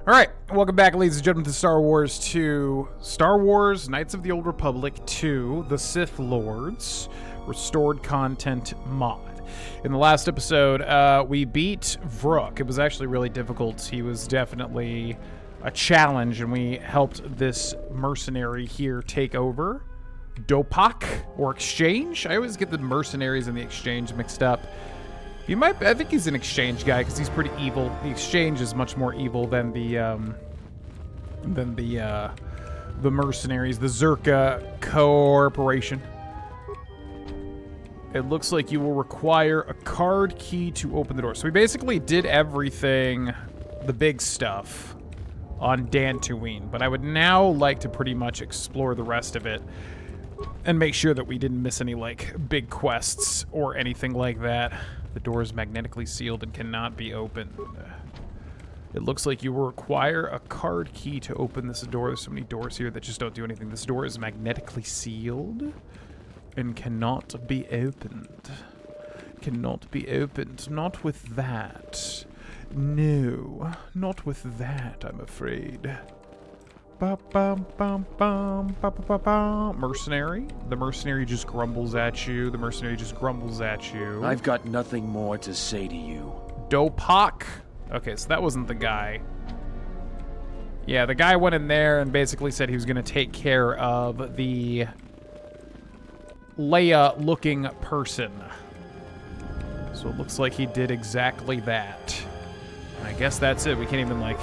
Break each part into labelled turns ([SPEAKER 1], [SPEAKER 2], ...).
[SPEAKER 1] All right, welcome back, ladies and gentlemen, to Star Wars 2, Star Wars Knights of the Old Republic 2, The Sith Lords, Restored Content Mod. In the last episode, we beat Vrook. It was actually really difficult. He was definitely a challenge, and we helped this mercenary here take over. Dopak, or Exchange? I always get the mercenaries and the Exchange mixed up. I think he's an Exchange guy because he's pretty evil. The Exchange is much more evil than the mercenaries, the Zerka Corporation. It looks like you will require a card key to open the door. So we basically did everything, the big stuff, on Dantooine, but I would now like to pretty much explore the rest of it and make sure that we didn't miss any, like, big quests or anything like that. The door is magnetically sealed and cannot be opened. It looks like you will require a card key to open this door. There's so many doors here that just don't do anything. This door is magnetically sealed and cannot be opened. Cannot be opened. Not with that. No, not with that, I'm afraid. Mercenary. The mercenary just grumbles at you. The mercenary just grumbles at you.
[SPEAKER 2] I've got nothing more to say to you.
[SPEAKER 1] Dopak. Okay, so that wasn't the guy. Yeah, the guy went in there and basically said he was going to take care of the Leia-looking person. So it looks like he did exactly that. I guess that's it. We can't even, like,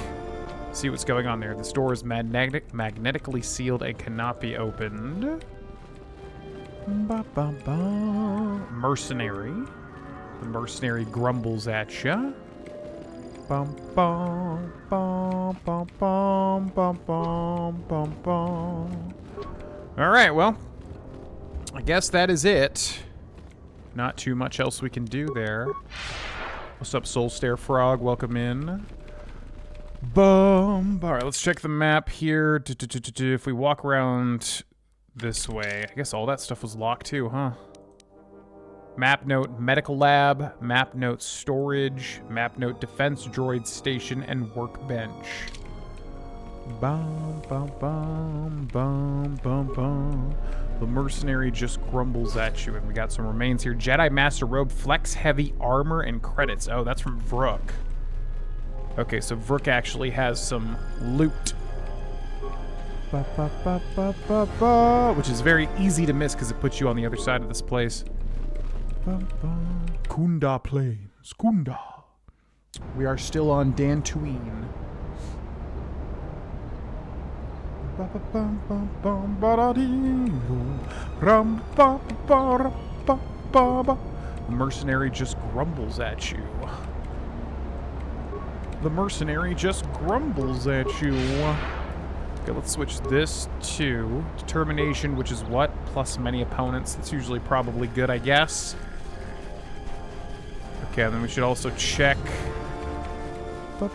[SPEAKER 1] see what's going on there. This door is magnetically sealed and cannot be opened. Mercenary. The mercenary grumbles at ya. Alright, well, I guess that is it. Not too much else we can do there. What's up, Soul Stare Frog? Welcome in. Boom. All right, let's check the map here. If we walk around this way, I guess all that stuff was locked too, huh? Map note, medical lab, map note, storage, map note, defense droid station, and workbench. Bum, bum, bum, bum, bum, bum. The mercenary just grumbles at you, and we got some remains here. Jedi Master Robe, Flex Heavy Armor, and credits. Oh, that's from Vrook. Okay, so Vrook actually has some loot. Which is very easy to miss because it puts you on the other side of this place. Kunda Plains. Kunda. We are still on Dantooine. The mercenary just grumbles at you. The mercenary just grumbles at you. Okay, let's switch this to determination, which is what? Plus many opponents. That's usually probably good, I guess. Okay, and then we should also check. What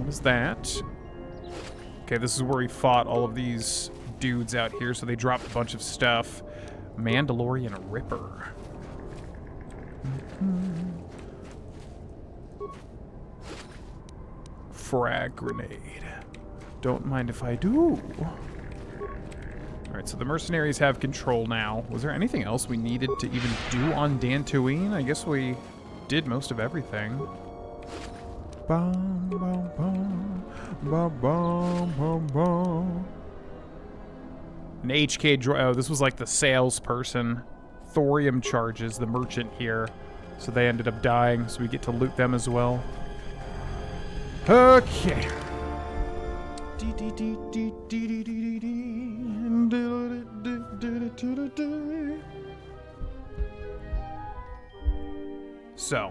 [SPEAKER 1] is that? Okay, this is where we fought all of these dudes out here, so they dropped a bunch of stuff. Mandalorian Ripper. Frag grenade. Don't mind if I do. Alright, so the mercenaries have control now. Was there anything else we needed to even do on Dantooine? I guess we did most of everything. Bum, bum, bum, bum, bum, bum, bum. An HK droid. Oh, this was like the salesperson. Thorium charges, the merchant here. So they ended up dying, so we get to loot them as well. Okay. So,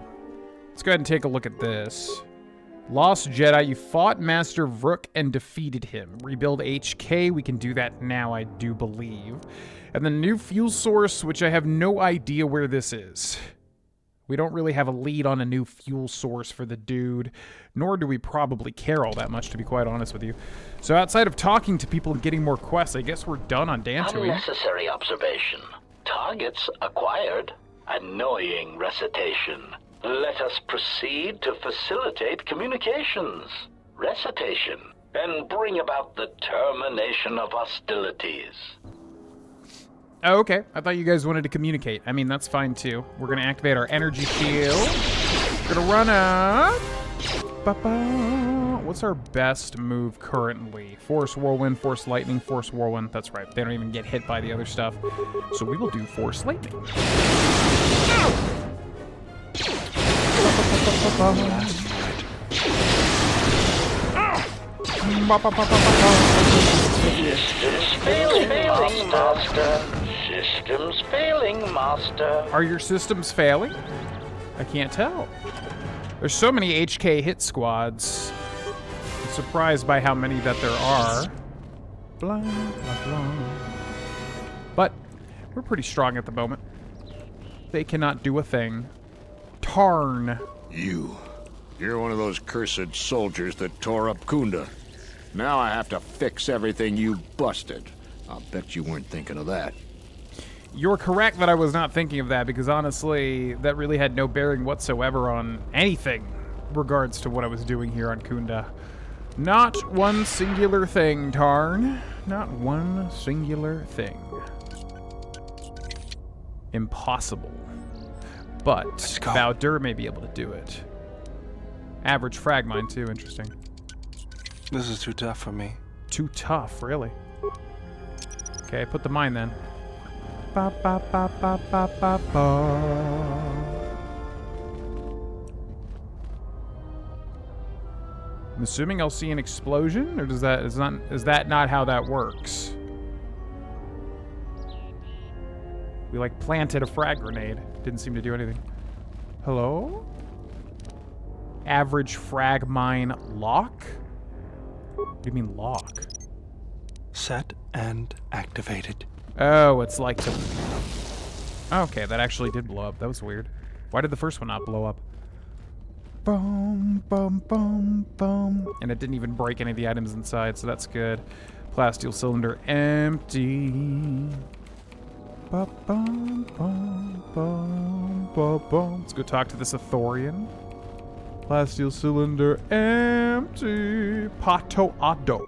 [SPEAKER 1] let's go ahead and take a look at this. Lost Jedi, you fought Master Vrook and defeated him. Rebuild HK, we can do that now, I do believe. And the new fuel source, which I have no idea where this is. We don't really have a lead on a new fuel source for the dude, nor do we probably care all that much, to be quite honest with you. So outside of talking to people and getting more quests, I guess we're done on Dantooine.
[SPEAKER 3] Unnecessary observation. Targets acquired. Annoying recitation. Let us proceed to facilitate communications. Recitation. And bring about the termination of hostilities.
[SPEAKER 1] Oh, okay. I thought you guys wanted to communicate. I mean, that's fine, too. We're going to activate our energy shield. We're going to run up. Ba-ba. What's our best move currently? Force Whirlwind, Force Lightning, Force Whirlwind. That's right. They don't even get hit by the other stuff. So we will do Force Lightning.
[SPEAKER 3] Systems failing, Master. Systems failing, Master.
[SPEAKER 1] Are your systems failing? I can't tell. There's so many HK hit squads. I'm surprised by how many that there are. Blah, blah, blah. But we're pretty strong at the moment. They cannot do a thing. Tarn.
[SPEAKER 4] You're one of those cursed soldiers that tore up Kunda. Now I have to fix everything you busted. I'll bet you weren't thinking of that.
[SPEAKER 1] You're correct that I was not thinking of that, because honestly, that really had no bearing whatsoever on anything regards to what I was doing here on Kunda. Not one singular thing, Tarn. Not one singular thing. Impossible. But Bowdur may be able to do it. Average frag mine, too. Interesting.
[SPEAKER 5] This is too tough for me.
[SPEAKER 1] Too tough, really? Okay, put the mine then. Ba, ba, ba, ba, ba, ba, ba. I'm assuming I'll see an explosion, or is that not how that works? We like planted a frag grenade. Didn't seem to do anything. Hello? Average frag mine lock? What do you mean lock?
[SPEAKER 5] Set and activated.
[SPEAKER 1] Oh, it's like the... Okay, that actually did blow up. That was weird. Why did the first one not blow up? Boom, boom, boom, boom. And it didn't even break any of the items inside, so that's good. Plasteel cylinder empty. Ba, bum, bum, bum, ba, bum. Let's go talk to this Ithorian. Plasteel cylinder empty. Pato Ado.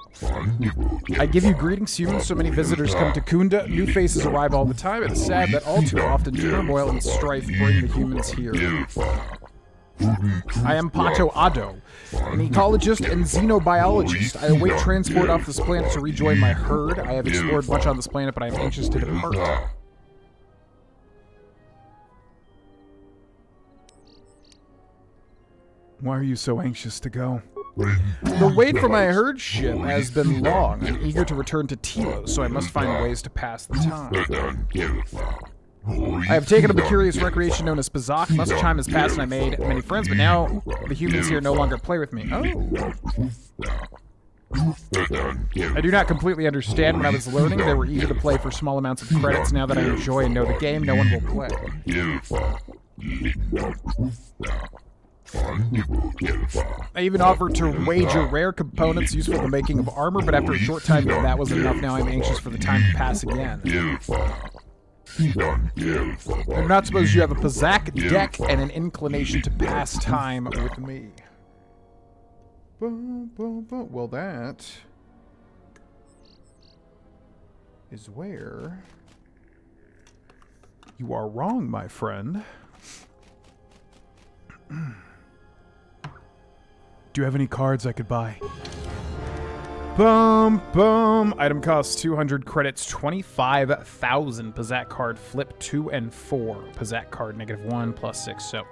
[SPEAKER 1] I give you greetings, humans. So many visitors come to Kunda. New faces arrive all the time. It is sad that all too often turmoil and strife bring the humans here. I am Pato Ado, an ecologist and xenobiologist. I await transport off this planet to rejoin my herd. I have explored much on this planet, but I am anxious to depart. Why are you so anxious to go? The wait for my herd ship has been long. I'm eager to return to Telos, so I must find ways to pass the time. I have taken up a curious recreation known as Pazak. Much time has passed and I made many friends, but now the humans here no longer play with me. Oh. I do not completely understand. When I was learning, they were eager to play for small amounts of credits. Now that I enjoy and know the game, no one will play. I even offered to wager rare components used for the making of armor, but after a short time, that was enough. Now I'm anxious for the time to pass again. I'm not supposed you have a Pazak deck and an inclination to pass time with me. Well, that is where you are wrong, my friend. Do you have any cards I could buy? Boom, boom. Item costs 200 credits, 25,000. Pazak card, flip 2 and 4. Pazak card, -1 plus 6. So,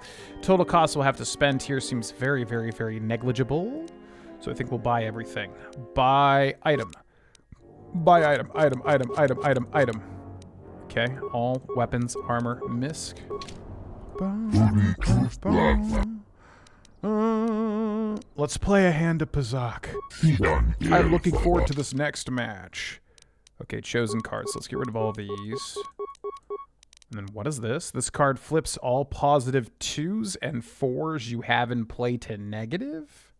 [SPEAKER 1] total cost we'll have to spend here seems very, very, very negligible. So I think we'll buy everything. Buy item. Buy item, item, item, item, item, item. Okay, all weapons, armor, misc. Boom, boom, boom. Let's play a hand of Pazak. I'm looking forward to this next match. Okay, chosen cards. Let's get rid of all these. And then what is this? This card flips all positive 2s and 4s you have in play to negative?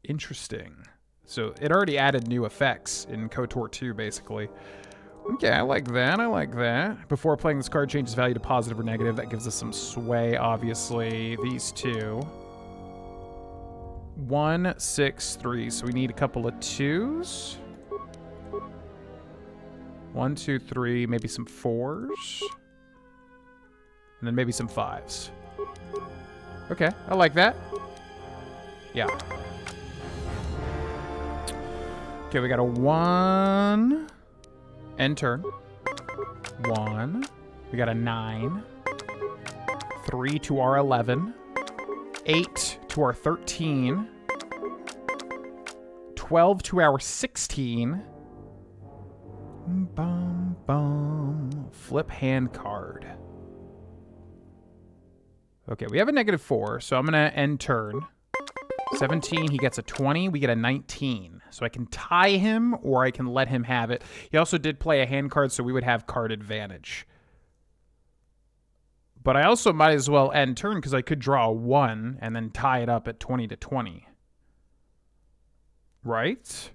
[SPEAKER 1] Interesting. So it already added new effects in KOTOR 2, basically. Okay, I like that. I like that. Before playing, this card changes value to positive or negative. That gives us some sway, obviously. These two. 1, 6, 3. So we need a couple of 2s. 1, 2, 3. Maybe some 4s. And then maybe some 5s. Okay, I like that. Yeah. Okay, we got a 1. End turn. 1. We got a 9. 3 to our 11. 8 to our 13. 12 to our 16. Bum, bum. Flip hand card. Okay, we have a -4, so I'm going to end turn. 17, he gets a 20, we get a 19. So I can tie him, or I can let him have it. He also did play a hand card, so we would have card advantage. But I also might as well end turn, because I could draw a 1 and then tie it up at 20 to 20. Right?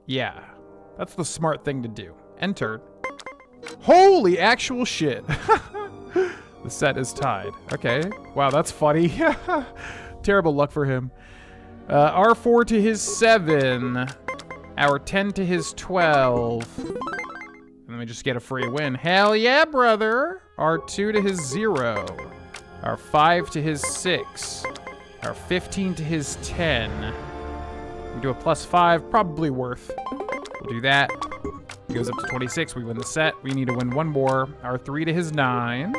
[SPEAKER 1] Yeah, that's the smart thing to do. End turn. Holy actual shit. The set is tied. Okay. Wow, that's funny. Terrible luck for him. R4 to his 7. Our 10 to his 12. And then we just get a free win. Hell yeah, brother. R2 to his 0. Our 5 to his 6. Our 15 to his 10. We do a +5. Probably worth. We'll do that. He goes up to 26. We win the set. We need to win one more. Our 3 to his 9.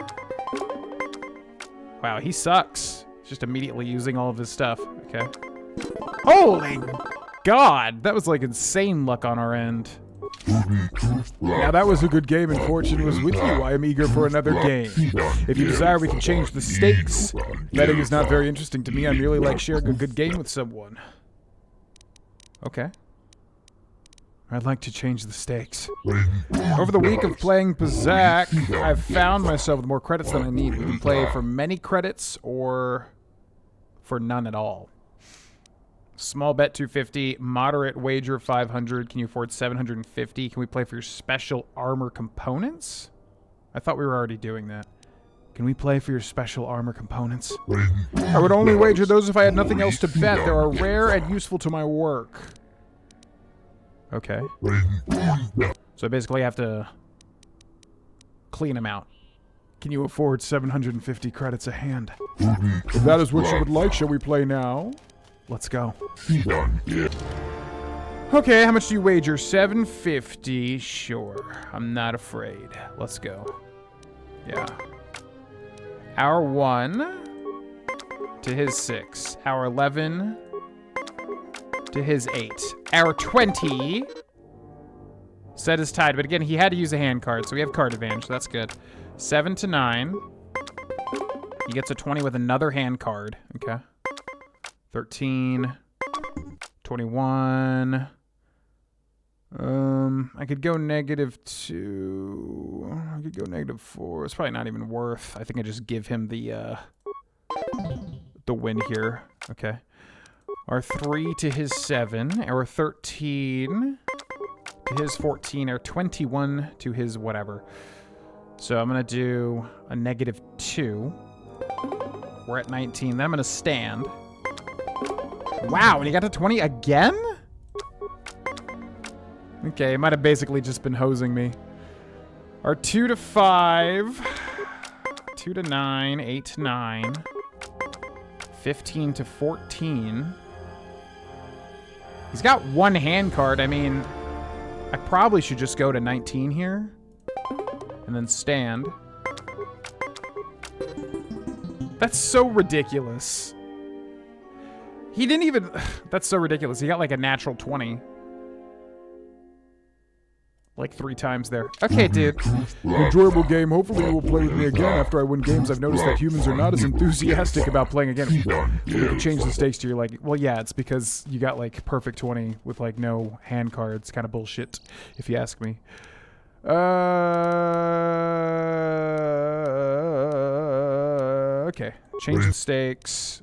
[SPEAKER 1] Wow, he sucks. He's just immediately using all of his stuff. Okay. Holy God! That was like insane luck on our end. Yeah, that was a good game and fortune was with you. I am eager for another game. If you desire, we can change the stakes. Betting is not very interesting to me. I merely like sharing a good game with someone. Okay. I'd like to change the stakes. Over the week of playing Bazak, I've found myself with more credits than I need. We can play for many credits or for none at all. Small bet 250, moderate wager 500. Can you afford 750? Can we play for your special armor components? I thought we were already doing that. Can we play for your special armor components? I would only wager those if I had nothing else to bet. They are rare and useful to my work. Okay. So I basically have to clean them out. Can you afford 750 credits a hand? If that is what you would like, shall we play now? Let's go. Okay, how much do you wager? 750. Sure. I'm not afraid. Let's go. Yeah. Our 1 to his 6. Our 11 to his 8. Our 20. Set is tied, but again, he had to use a hand card, so we have card advantage, so that's good. 7 to 9. He gets a 20 with another hand card. Okay. 13. 21. I could go -2. I could go -4. It's probably not even worth. I think I just give him the win here. Okay. Our 3 to his 7. Our 13 to his 14. Our 21 to his whatever. So I'm going to do a -2. We're at 19. Then I'm going to stand. Wow, and he got to 20 again? Okay, he might have basically just been hosing me. Our 2 to 5. 2 to 9. 8 to 9. 15 to 14. He's got one hand card. I mean, I probably should just go to 19 here. And then stand. That's so ridiculous. He didn't even... That's so ridiculous. He got like a natural 20. like 3 times there. Okay, dude. Enjoyable game. Hopefully you will play with me again. After I win games, I've noticed that humans are not as enthusiastic about playing again. You can change the stakes to your, like, well, yeah, it's because you got, like, perfect 20 with, like, no hand cards. Kind of bullshit, if you ask me. Okay. Change the stakes.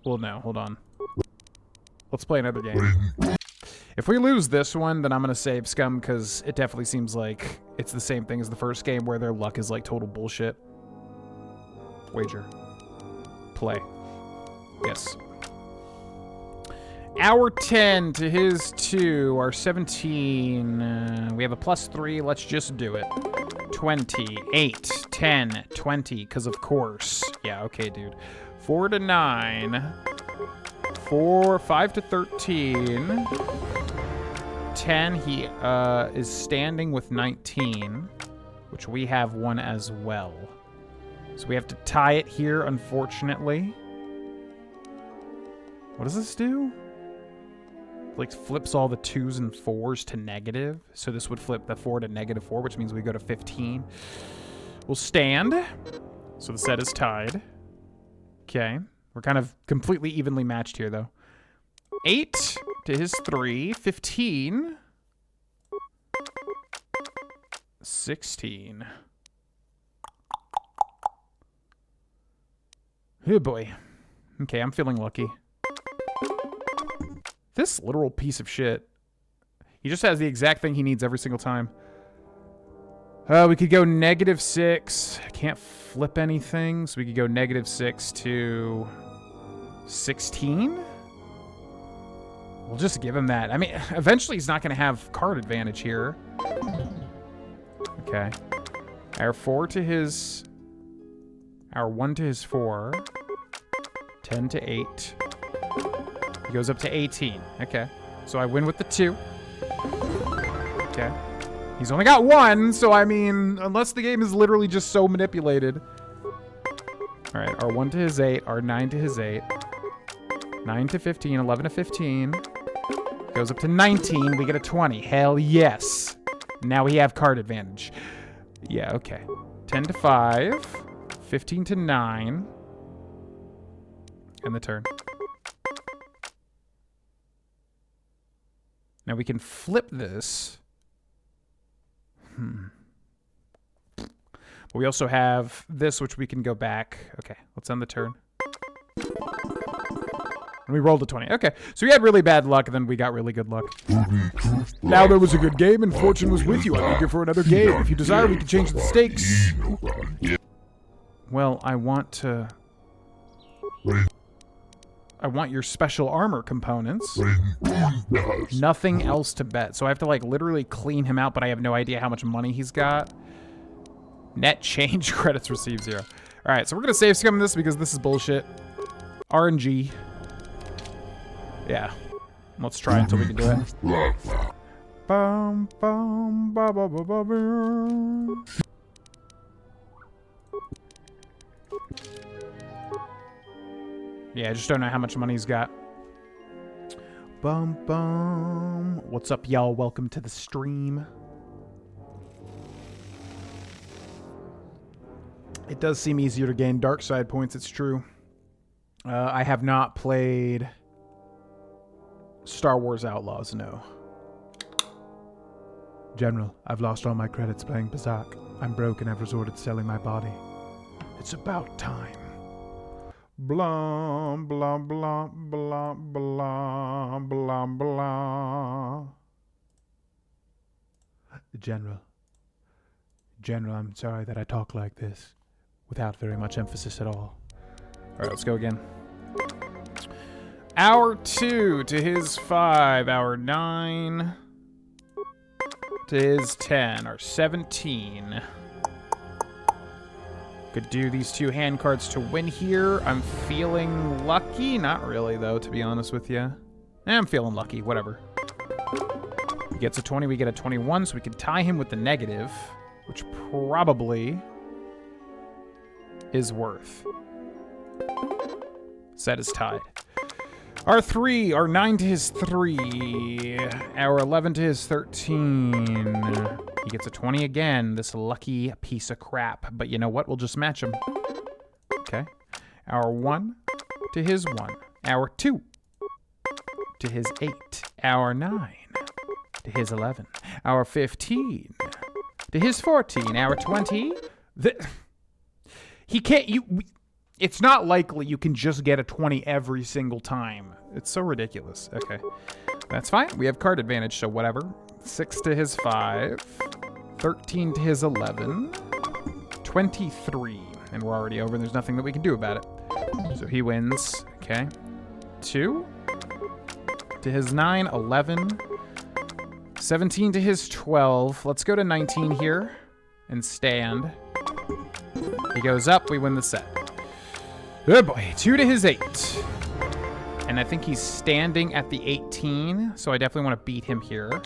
[SPEAKER 1] Well, no, hold on. Let's play another game. If we lose this one, then I'm going to save Scum, because it definitely seems like it's the same thing as the first game, where their luck is like total bullshit. Wager. Play. Yes. Our 10 to his 2, our 17. We have a +3. Let's just do it. 20, 8, 10, 20, because of course. Yeah, okay, dude. 4 to 9. 5 to 13. 10, he is standing with 19, which we have 1 as well. So we have to tie it here, unfortunately. What does this do? Like, flips all the 2s and 4s to negative. So this would flip the 4 to -4, which means we go to 15. We'll stand. So the set is tied. Okay. We're kind of completely evenly matched here, though. 8 to his 3. 15. 16. Oh, boy. Okay, I'm feeling lucky. This literal piece of shit. He just has the exact thing he needs every single time. We could go -6. I can't flip anything, so we could go -6 to 16. We'll just give him that. I mean, eventually he's not going to have card advantage here. Okay. Our 4 to his... Our 1 to his 4. 10 to 8. He goes up to 18. Okay. So I win with the 2. Okay. He's only got 1, so I mean, unless the game is literally just so manipulated. Alright, our 1 to his 8, our 9 to his 8. 9 to 15, 11 to 15. Goes up to 19, we get a 20. Hell yes. Now we have card advantage. Yeah, okay. 10 to 5. 15 to 9. And the turn. Now we can flip this. But we also have this, which we can go back. Okay, let's end the turn. And we rolled a 20. Okay, so we had really bad luck, and then we got really good luck. Now there was a good game, and fortune was with you. I'm eager for another game. If you desire, we can change the stakes. Well, I want your special armor components. Nothing else to bet. So I have to, like, literally clean him out, but I have no idea how much money he's got. Net change credits received 0. Alright, so we're going to save scum this because this is bullshit. RNG. Yeah. Let's try until we can do it. Bum, bum, ba, ba, ba, ba, ba. Yeah, I just don't know how much money he's got. Bum, bum. What's up, y'all? Welcome to the stream. It does seem easier to gain dark side points, it's true. I have not played Star Wars Outlaws, no. General, I've lost all my credits playing Berserk. I'm broke and I've resorted to selling my body. It's about time. Blah, blah, blah, blah, blah, blah, blah. General, I'm sorry that I talk like this, without very much emphasis at all. Alright, let's go again. Our 2 to his 5, our 9 to his 10, our 17. Could do these 2 hand cards to win here. I'm feeling lucky. Not really, though, to be honest with you. I'm feeling lucky. Whatever. He gets a 20. We get a 21, so we can tie him with the negative, which probably is worth. Set is tied. Our 3, our 9 to his 3, our 11 to his 13. He gets a 20 again, this lucky piece of crap. But you know what? We'll just match him. Okay. Our 1 to his 1. Our 2 to his 8. Our 9 to his 11. Our 15 to his 14. Our 20. He can't... It's not likely you can just get a 20 every single time. It's so ridiculous. Okay. That's fine. We have card advantage, so whatever. 6 to his 5. 13 to his 11. 23. And we're already over, and there's nothing that we can do about it. So he wins. Okay. 2 to his 9. 11. 17 to his 12. Let's go to 19 here and stand. He goes up. We win the set. Good boy. 2 to his 8. And I think he's standing at the 18, so I definitely want to beat him here.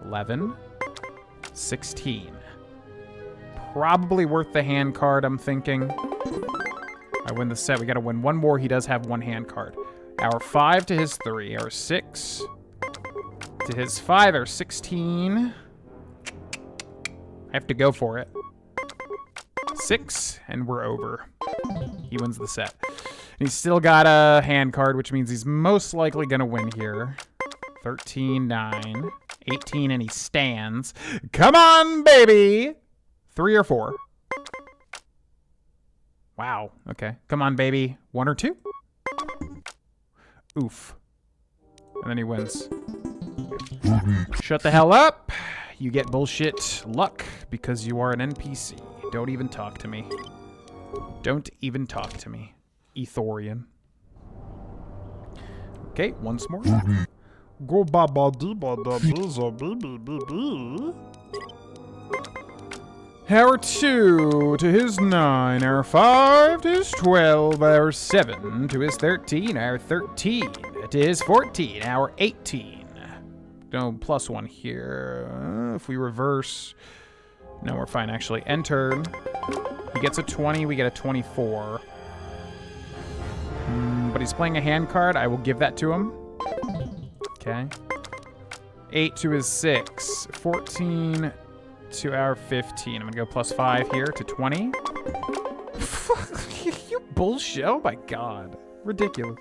[SPEAKER 1] 11. 16. Probably worth the hand card, I'm thinking. I win the set. We got to win one more. He does have one hand card. Our 5 to his 3. Our 6 to his 5. Our 16. I have to go for it. 6, and we're over. He wins the set. And he's still got a hand card, which means he's most likely going to win here. 13, 9, 18, and he stands. Come on, baby! 3 or 4. Wow. Okay. Come on, baby. 1 or 2? Oof. And then he wins. Shut the hell up. You get bullshit luck because you are an NPC. Don't even talk to me. Don't even talk to me. Ethorian. Okay, once more. Go ba ba dee ba da bee za bee bee bee bee. Our 2 to his 9. Our 5 to his 12. Our 7 to his 13. Our 13 to his 14. Our 18. No, +1 here. If we reverse... No, we're fine, actually. Enter. He gets a 20. We get a 24. But he's playing a hand card. I will give that to him. Okay. 8 to his 6. 14 to our 15. I'm going to go +5 here to 20. You bullshit. Oh, my God. Ridiculous.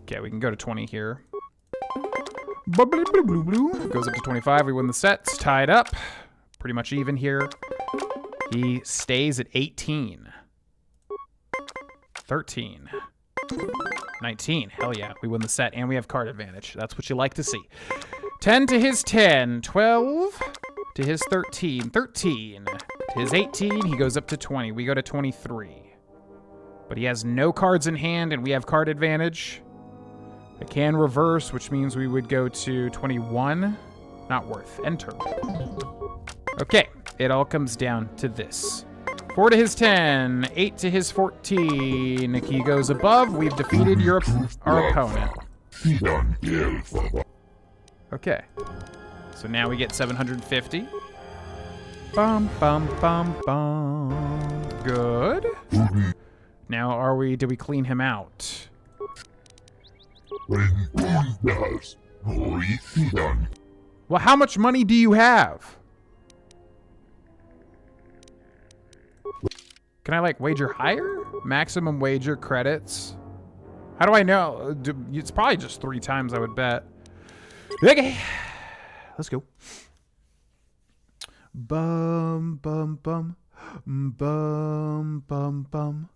[SPEAKER 1] Okay, we can go to 20 here. Goes up to 25. We win the sets. Tied up. Pretty much even here. He stays at 18. 13. 19. Hell yeah. We win the set, and we have card advantage. That's what you like to see. 10 to his 10. 12 to his 13. 13 to his 18. He goes up to 20. We go to 23. But he has no cards in hand, and we have card advantage. I can reverse, which means we would go to 21. Not worth. Enter. Okay, it all comes down to this. 4 to his 10, 8 to his 14. He goes above. We've defeated our opponent. Okay, so now we get 750. Bum, bum, bum, bum. Good. Now, did we clean him out? Well, how much money do you have? Can I, like, wager higher? Maximum wager credits. How do I know? It's probably just 3 times, I would bet. Okay. Let's go. Bum, bum, bum. Bum, bum, bum.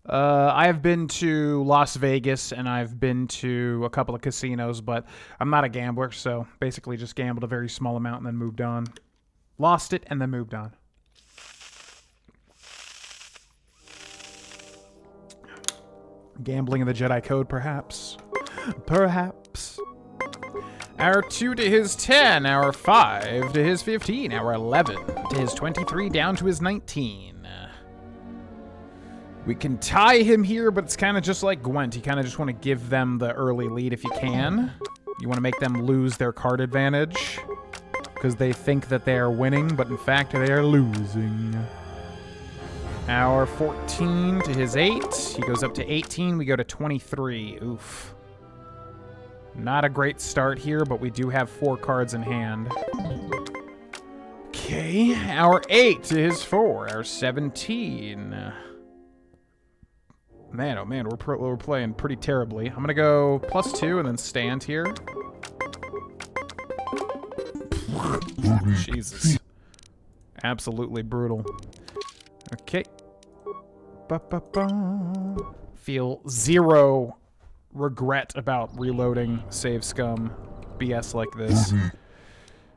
[SPEAKER 1] I have been to Las Vegas, and I've been to a couple of casinos, but I'm not a gambler, so basically just gambled a very small amount and then moved on. Lost it, and then moved on. Gambling in the Jedi Code, perhaps. Perhaps. Our 2 to his 10, our 5 to his 15, our 11 to his 23, down to his 19. We can tie him here, but it's kind of just like Gwent. You kind of just want to give them the early lead if you can. You want to make them lose their card advantage. because they think that they are winning, but in fact they are losing. Our 14 to his 8. He goes up to 18. We go to 23. Oof. Not a great start here, but we do have 4 cards in hand. Okay, our 8 to his 4. Our 17. Man, oh man, we're playing pretty terribly. I'm going to go +2 and then stand here. Jesus. Absolutely brutal. Okay. Feel 0 regret about reloading save scum BS like this.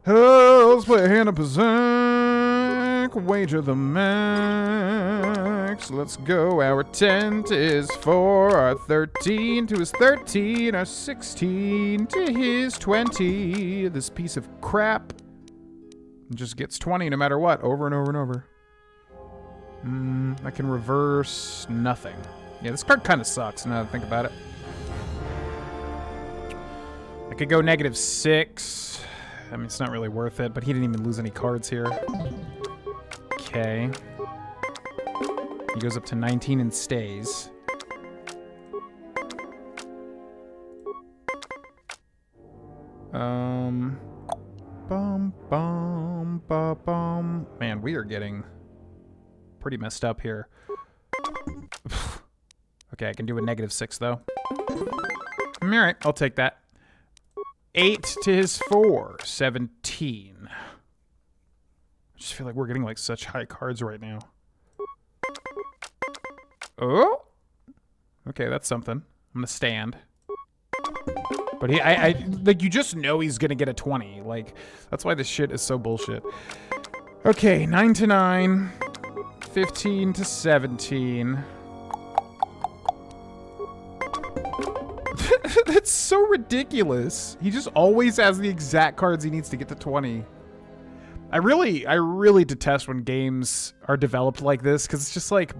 [SPEAKER 1] Oh, let's play a hand of Pazak. Wager the max. Let's go. Our 10 to his 4. Our 13 to his 13. Our 16 to his 20. This piece of crap just gets 20 no matter what, over and over and over. I can reverse nothing. Yeah, this card kind of sucks now that I think about it. I could go -6. I mean, it's not really worth it, but he didn't even lose any cards here. Okay. He goes up to 19 and stays. Man, we are getting pretty messed up here. Okay, I can do a -6 though. Alright, I'll take that. 8 to his 4. 17. I just feel like we're getting like such high cards right now. Oh! Okay, that's something. I'm gonna stand. But like, you just know he's gonna get a 20. Like, that's why this shit is so bullshit. Okay, 9 to 9. 15 to 17. That's so ridiculous. He just always has the exact cards he needs to get to 20. I really detest when games are developed like this, because it's just like,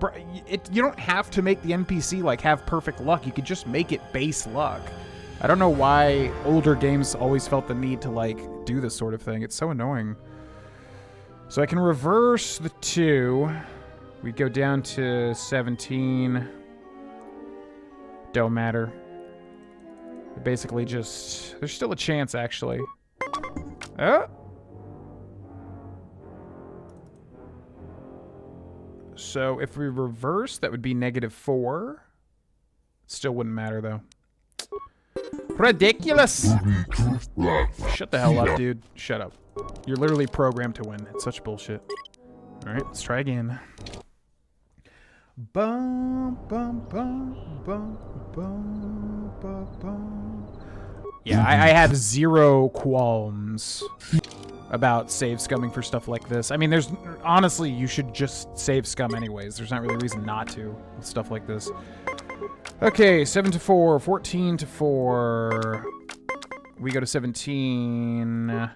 [SPEAKER 1] you don't have to make the NPC like have perfect luck. You could just make it base luck. I don't know why older games always felt the need to like do this sort of thing. It's so annoying. So I can reverse the 2. We go down to 17. Don't matter. Basically just... There's still a chance, actually. Oh! So if we reverse, that would be -4. Still wouldn't matter, though. Ridiculous! Shut the hell up, dude. Shut up. You're literally programmed to win. It's such bullshit. Alright, let's try again. Bum, bum, bum, bum, bum, bum, bum. Yeah, I have 0 qualms about save scumming for stuff like this. I mean, there's... Honestly, you should just save scum anyways. There's not really a reason not to with stuff like this. Okay, 7 to 4, 14 to 4. We go to 17.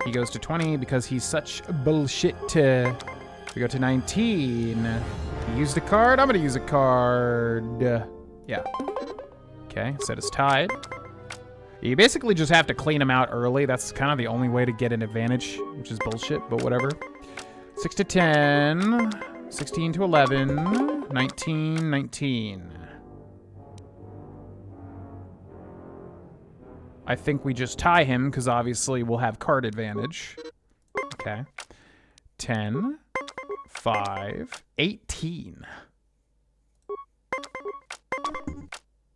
[SPEAKER 1] He goes to 20 because he's such bullshit. We go to 19. He used a card. I'm going to use a card. Yeah. Okay, set is tied. You basically just have to clean him out early. That's kind of the only way to get an advantage, which is bullshit, but whatever. 6 to 10. 16 to 11. 19, 19. I think we just tie him, because obviously we'll have card advantage. Okay. 10. 5. 18.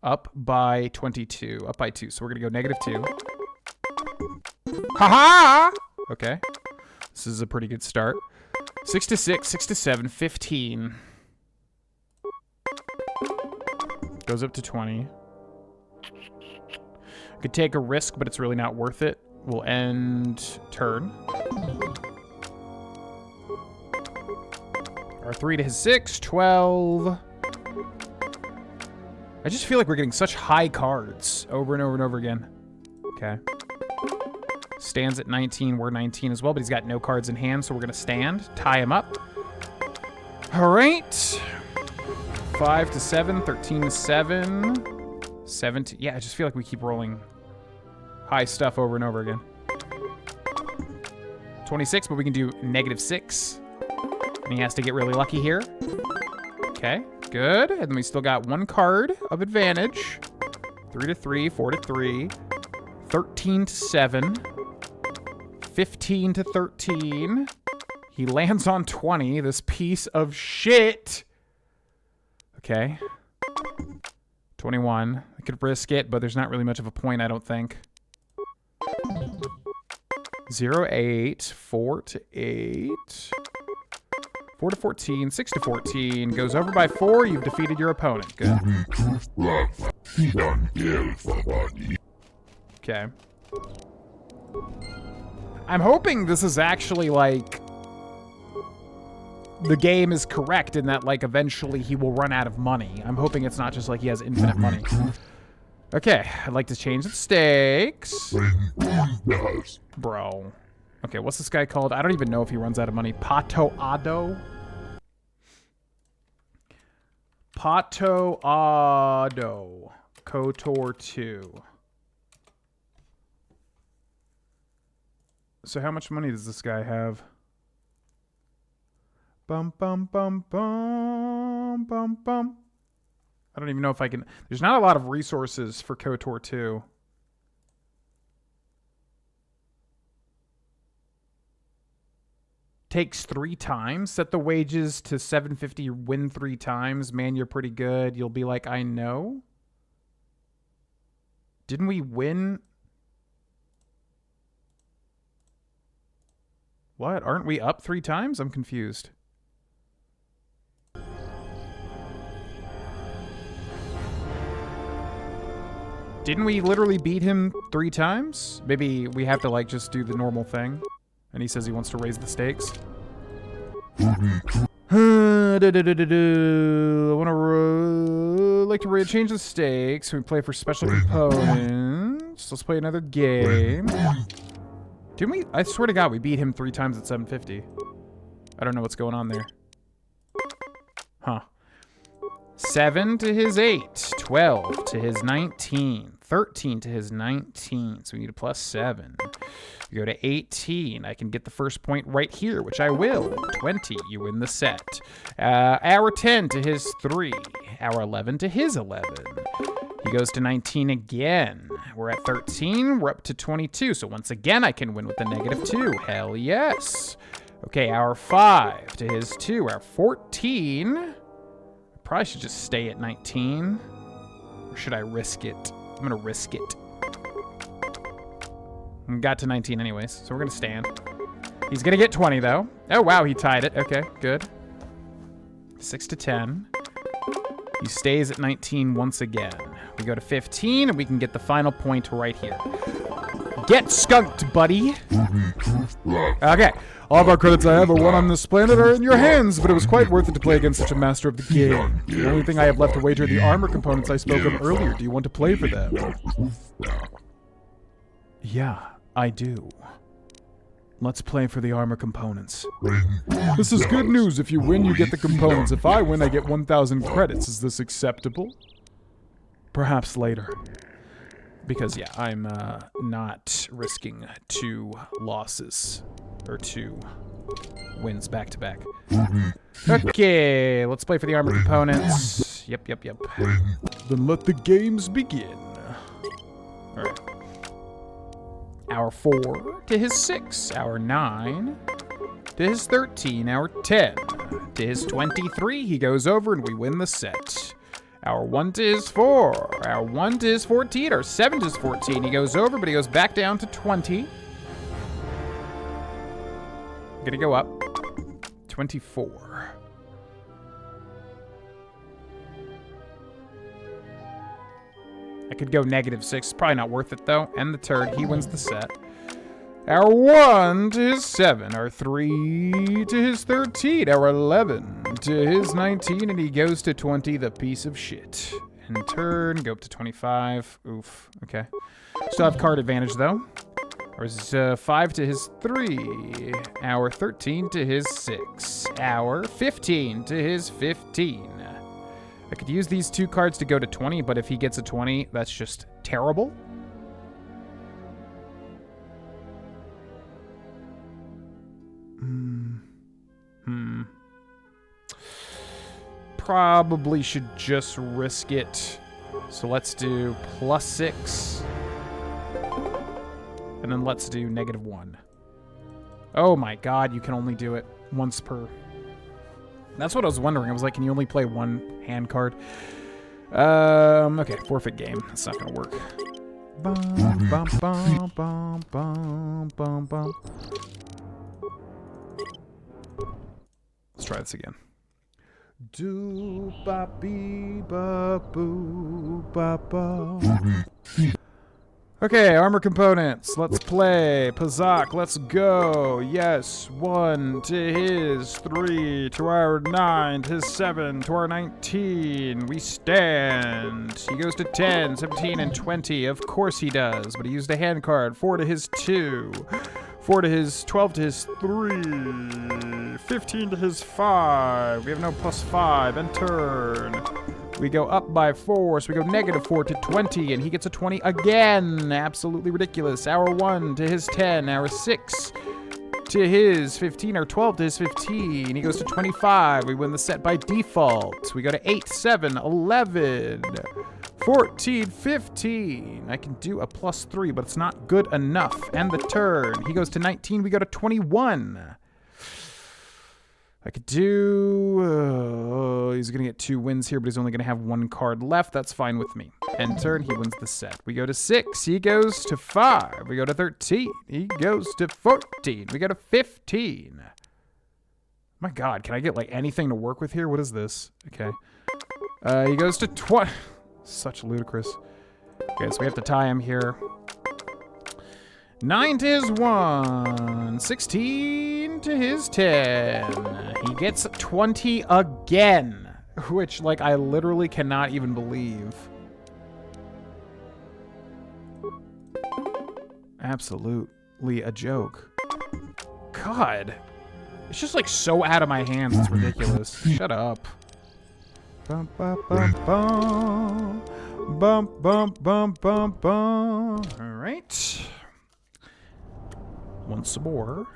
[SPEAKER 1] Up by 22. Up by 2. So we're going to go -2. Ha-ha! Okay. This is a pretty good start. 6 to 6. 6 to 7. 15. Goes up to 20. Could take a risk, but it's really not worth it. We'll end turn. Our 3 to his 6. 12. I just feel like we're getting such high cards over and over and over again. Okay. Stands at 19. We're 19 as well, but he's got no cards in hand, so we're going to stand. Tie him up. All right. 5 to 7. 13 to 7. 17. Yeah, I just feel like we keep rolling high stuff over and over again. 26, but we can do -6. And he has to get really lucky here. Okay, good. And then we still got 1 card of advantage. 3 to 3, 4 to 3, 13 to 7, 15 to 13. He lands on 20, this piece of shit. Okay. 21. I could risk it, but there's not really much of a point, I don't think. 0, 8, 4 to 8, 4 to 14, 6 to 14. Goes over by 4. You've defeated your opponent. Good. Okay. I'm hoping this is actually, like, the game is correct in that, like, eventually he will run out of money. I'm hoping it's not just like he has infinite money. Okay, I'd like to change the stakes. Bro. Okay, what's this guy called? I don't even know if he runs out of money. Pato Ado? Pato Ado. KOTOR 2. So how much money does this guy have? Bum, bum, bum, bum, bum, bum. I don't even know if I can... There's not a lot of resources for KOTOR 2. Takes 3 times. Set the wages to 750. Win 3 times. Man, you're pretty good. You'll be like, I know. Didn't we win? What? Aren't we up 3 times? I'm confused. Didn't we literally beat him 3 times? Maybe we have to, like, just do the normal thing. And he says he wants to raise the stakes. I want to like to change the stakes. We play for special components. Let's play another game. Didn't we? I swear to God, we beat him 3 times at 750. I don't know what's going on there. Huh. 7 to his 8, 12 to his 19, 13 to his 19. So we need a +7. You go to 18. I can get the first point right here, which I will. 20, you win the set. Hour 10 to his 3. Hour 11 to his 11. He goes to 19 again. We're at 13. We're up to 22. So once again, I can win with the -2. Hell yes. Okay, hour 5 to his 2. Hour 14. Probably should just stay at 19. Or should I risk it? I'm gonna risk it. Got to 19 anyways, so we're gonna stand. He's gonna get 20 though. Oh wow, he tied it. Okay, good. 6 to 10. He stays at 19 once again. We go to 15 and we can get the final point right here. Get skunked, buddy. Okay. All of our credits I ever won on this planet are in your hands, but it was quite worth it to play against such a master of the game. The only thing I have left to wager are the armor components I spoke of earlier. Do you want to play for them? Yeah, I do. Let's play for the armor components. This is good news. If you win, you get the components. If I win, I get 1,000 credits. Is this acceptable? Perhaps later. Because, yeah, I'm not risking 2 losses. Or 2 wins back-to-back. Okay, let's play for the armor components. Yep. Then let the games begin. Alright. Hour 4 to his 6. Hour 9 to his 13. Hour 10 to his 23. He goes over and we win the set. Hour 1 to his 4. Hour 1 to his 14. Hour 7 to his 14. He goes over, but he goes back down to 20. Gonna go up. 24. I could go -6. Probably not worth it, though. And the turd. He wins the set. Hour 1 to his 7. Hour 3 to his 13. Hour 11 to his 19. And he goes to 20, the piece of shit. And turn. Go up to 25. Oof. Okay. Still have card advantage, though. Hour 5 to his 3. Hour 13 to his 6. Hour 15 to his 15. I could use these 2 cards to go to 20, but if he gets a 20, that's just terrible. probably should just risk it. So let's do +6. And then let's do -1. Oh my god, you can only do it once per. That's what I was wondering. I was like, can you only play one hand card? Okay, forfeit game. That's not gonna work. Bum, bum, bum, bum, bum, bum, bum. Let's try this again. Do ba bee ba boo ba ba. Okay, armor components. Let's play. Pazak, let's go. Yes, 1 to his 3 to our 9 to his 7 to our 19. We stand. He goes to 10, 17, and 20. Of course he does, but he used a hand card. 4 to his 2. 4 to his 12 to his 3. 15 to his 5. We have no +5. And turn. We go up by 4, so we go -4 to 20, and he gets a 20 again. Absolutely ridiculous. Our 1 to his 10, our 6 to his 15, our 12 to his 15. He goes to 25. We win the set by default. We go to 8, 7, 11, 14, 15. I can do a +3, but it's not good enough. And the turn. He goes to 19. We go to 21. I could do... he's going to get 2 wins here, but he's only going to have 1 card left. That's fine with me. End turn, he wins the set. We go to 6. He goes to 5. We go to 13. He goes to 14. We go to 15. My god, can I get, like, anything to work with here? What is this? Okay. He goes to 20. Such ludicrous. Okay, so we have to tie him here. 9 to his 1, 16 to his 10. He gets 20 again, which, like, I literally cannot even believe. Absolutely a joke. God. It's just, like, so out of my hands, it's ridiculous. Shut up. Bum, bum, bum, bum. Bum, bum, bum, bum, bum. All right. Once more.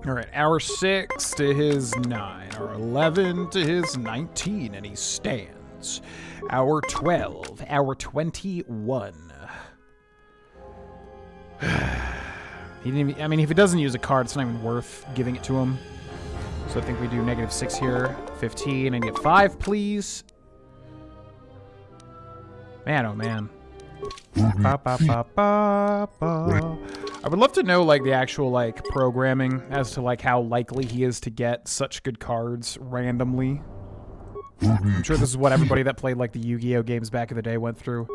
[SPEAKER 1] All right, our 6 to his 9, our 11 to his 19, and he stands. Our 12, our 21. He didn't even, I mean, if he doesn't use a card, it's not even worth giving it to him. So I think we do -6 here. 15. I need 5, please. Man, oh man. Ba, ba, ba, ba, ba. I would love to know, like, the actual, like, programming as to, like, how likely he is to get such good cards randomly. I'm sure this is what everybody that played, like, the Yu-Gi-Oh games back in the day went through.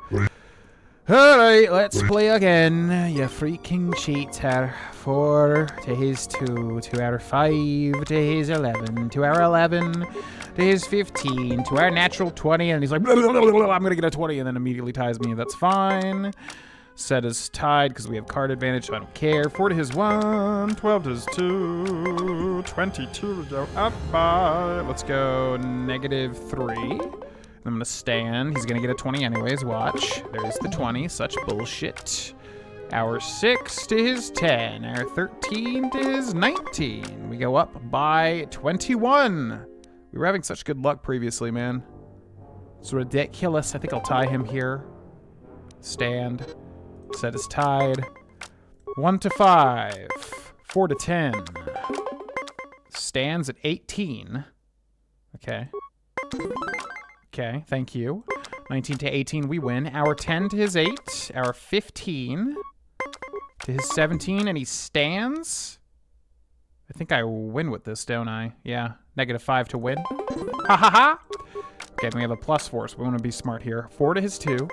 [SPEAKER 1] Alright, let's play again. You freaking cheater. 4 to his 2, to our 5, to his 11, to our 11, to his 15, to our natural 20, and he's like, blah, blah, blah, blah, I'm gonna get a 20, and then immediately ties me. That's fine. Set is tied because we have card advantage, so I don't care. 4 to his 1, 12 to his 2, 22 to go up by. Let's go -3. I'm gonna stand. He's gonna get a 20 anyways. Watch. There's the 20. Such bullshit. Our 6 to his 10. Our 13 to his 19. We go up by 21. We were having such good luck previously, man. It's ridiculous. I think I'll tie him here. Stand. Set is tied. 1 to 5. 4 to 10. Stands at 18. Okay. Okay, thank you. 19 to 18, we win. Our 10 to his 8. Our 15 to his 17, and he stands. I think I win with this, don't I? Yeah, -5 to win. Ha ha ha! Okay, then we have a +4, so we want to be smart here. 4 to his 2.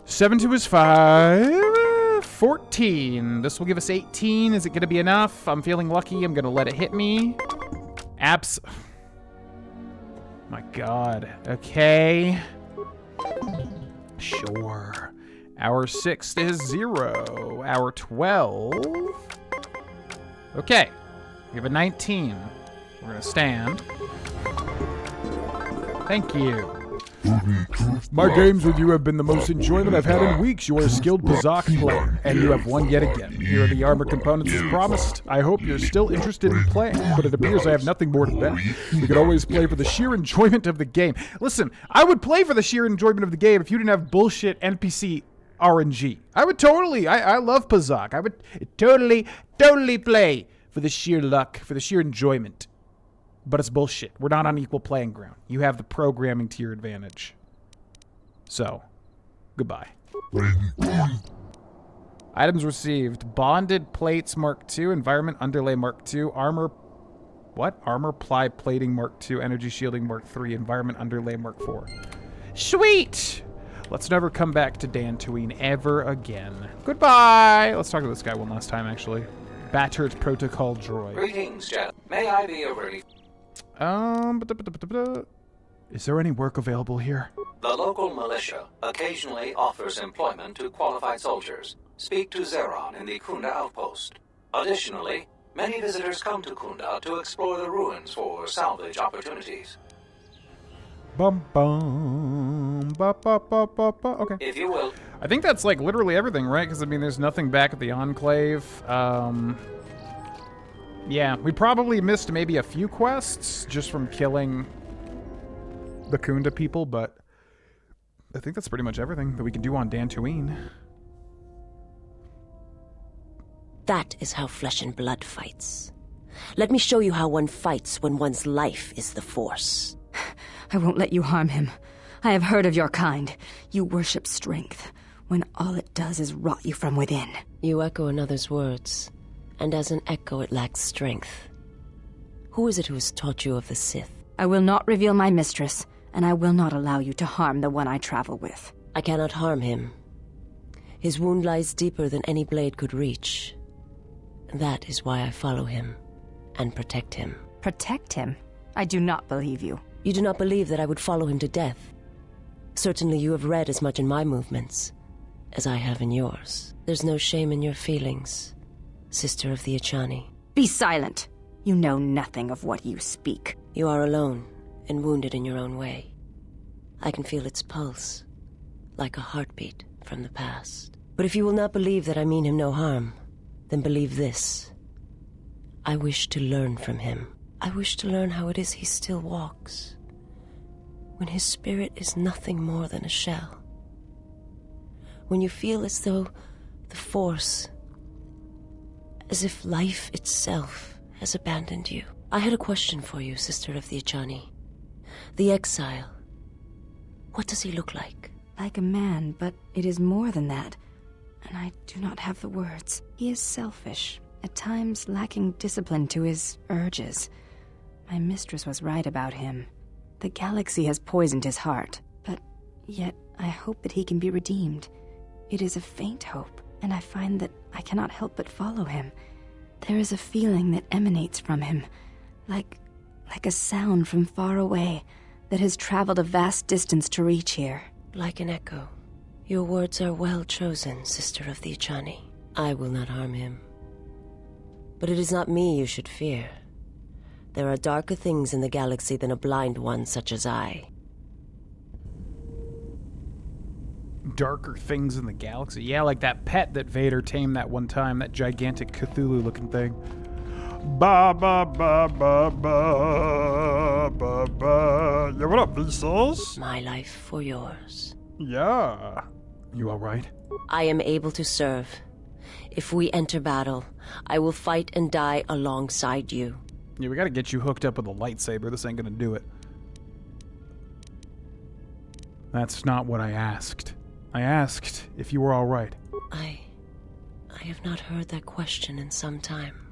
[SPEAKER 1] 7 to his 5. 14. This will give us 18. Is it going to be enough? I'm feeling lucky. I'm going to let it hit me. My god. Okay. Sure. Our 6 to his 0. Our 12. Okay. We have a 19. We're gonna stand. Thank you. My games with you have been the most enjoyment I've had in weeks. You are a skilled Pazak player, and you have won yet again. Here are the armor components as promised. I hope you're still interested in playing, but it appears I have nothing more to bet. We could always play for the sheer enjoyment of the game. Listen, I would play for the sheer enjoyment of the game if you didn't have bullshit NPC RNG. I would totally, I love Pazak. I would totally play for the sheer luck, for the sheer enjoyment. But it's bullshit. We're not on equal playing ground. You have the programming to your advantage. So, goodbye. Items received. Bonded plates Mark II. Environment underlay Mark II. Armor... What? Armor ply plating Mark II. Energy shielding Mark III. Environment underlay Mark IV. Sweet! Let's never come back to Dantooine ever again. Goodbye! Let's talk to this guy one last time, actually. Battered Protocol Droid.
[SPEAKER 6] Greetings, Jet. May I be of any...
[SPEAKER 1] Is there any work available here?
[SPEAKER 6] The local militia occasionally offers employment to qualified soldiers. Speak to Zeron in the Kunda outpost. Additionally, many visitors come to Kunda to explore the ruins for salvage opportunities.
[SPEAKER 1] Bum bum ba ba ba ba ba. Okay.
[SPEAKER 6] If you will.
[SPEAKER 1] I think that's like literally everything, right? Because I mean, there's nothing back at the Enclave. Yeah, we probably missed maybe a few quests just from killing the Kunda people, but I think that's pretty much everything that we can do on Dantooine.
[SPEAKER 7] That is how flesh and blood fights. Let me show you how one fights when one's life is the Force.
[SPEAKER 8] I won't let you harm him. I have heard of your kind. You worship strength, when all it does is rot you from within.
[SPEAKER 7] You echo another's words, and as an echo it lacks strength. Who is it who has taught you of the Sith?
[SPEAKER 8] I will not reveal my mistress, and I will not allow you to harm the one I travel with.
[SPEAKER 7] I cannot harm him. His wound lies deeper than any blade could reach. That is why I follow him, and protect him.
[SPEAKER 8] Protect him? I do not believe you.
[SPEAKER 7] You do not believe that I would follow him to death. Certainly you have read as much in my movements as I have in yours. There's no shame in your feelings, Sister of the Echani.
[SPEAKER 8] Be silent! You know nothing of what you speak.
[SPEAKER 7] You are alone, and wounded in your own way. I can feel its pulse, like a heartbeat from the past. But if you will not believe that I mean him no harm, then believe this. I wish to learn from him. I wish to learn how it is he still walks, when his spirit is nothing more than a shell. When you feel as though the Force, as if life itself has abandoned you. I had a question for you, Sister of the Echani. The exile. What does he look like?
[SPEAKER 8] Like a man, but it is more than that. And I do not have the words. He is selfish, at times lacking discipline to his urges. My mistress was right about him. The galaxy has poisoned his heart, but yet I hope that he can be redeemed. It is a faint hope, and I find that I cannot help but follow him. There is a feeling that emanates from him, like a sound from far away that has traveled a vast distance to reach here.
[SPEAKER 7] Like an echo. Your words are well chosen, Sister of the Echani. I will not harm him. But it is not me you should fear. There are darker things in the galaxy than a blind one such as I.
[SPEAKER 1] Darker things in the galaxy? Yeah, like that pet that Vader tamed that one time, that gigantic Cthulhu-looking thing. Ba ba ba ba ba ba ba. Yeah, what up, Vsauce?
[SPEAKER 7] My life for yours.
[SPEAKER 1] Yeah. You alright?
[SPEAKER 7] I am able to serve. If we enter battle, I will fight and die alongside you.
[SPEAKER 1] Yeah, we gotta get you hooked up with a lightsaber. This ain't gonna do it. That's not what I asked. I asked if you were alright.
[SPEAKER 7] I have not heard that question in some time.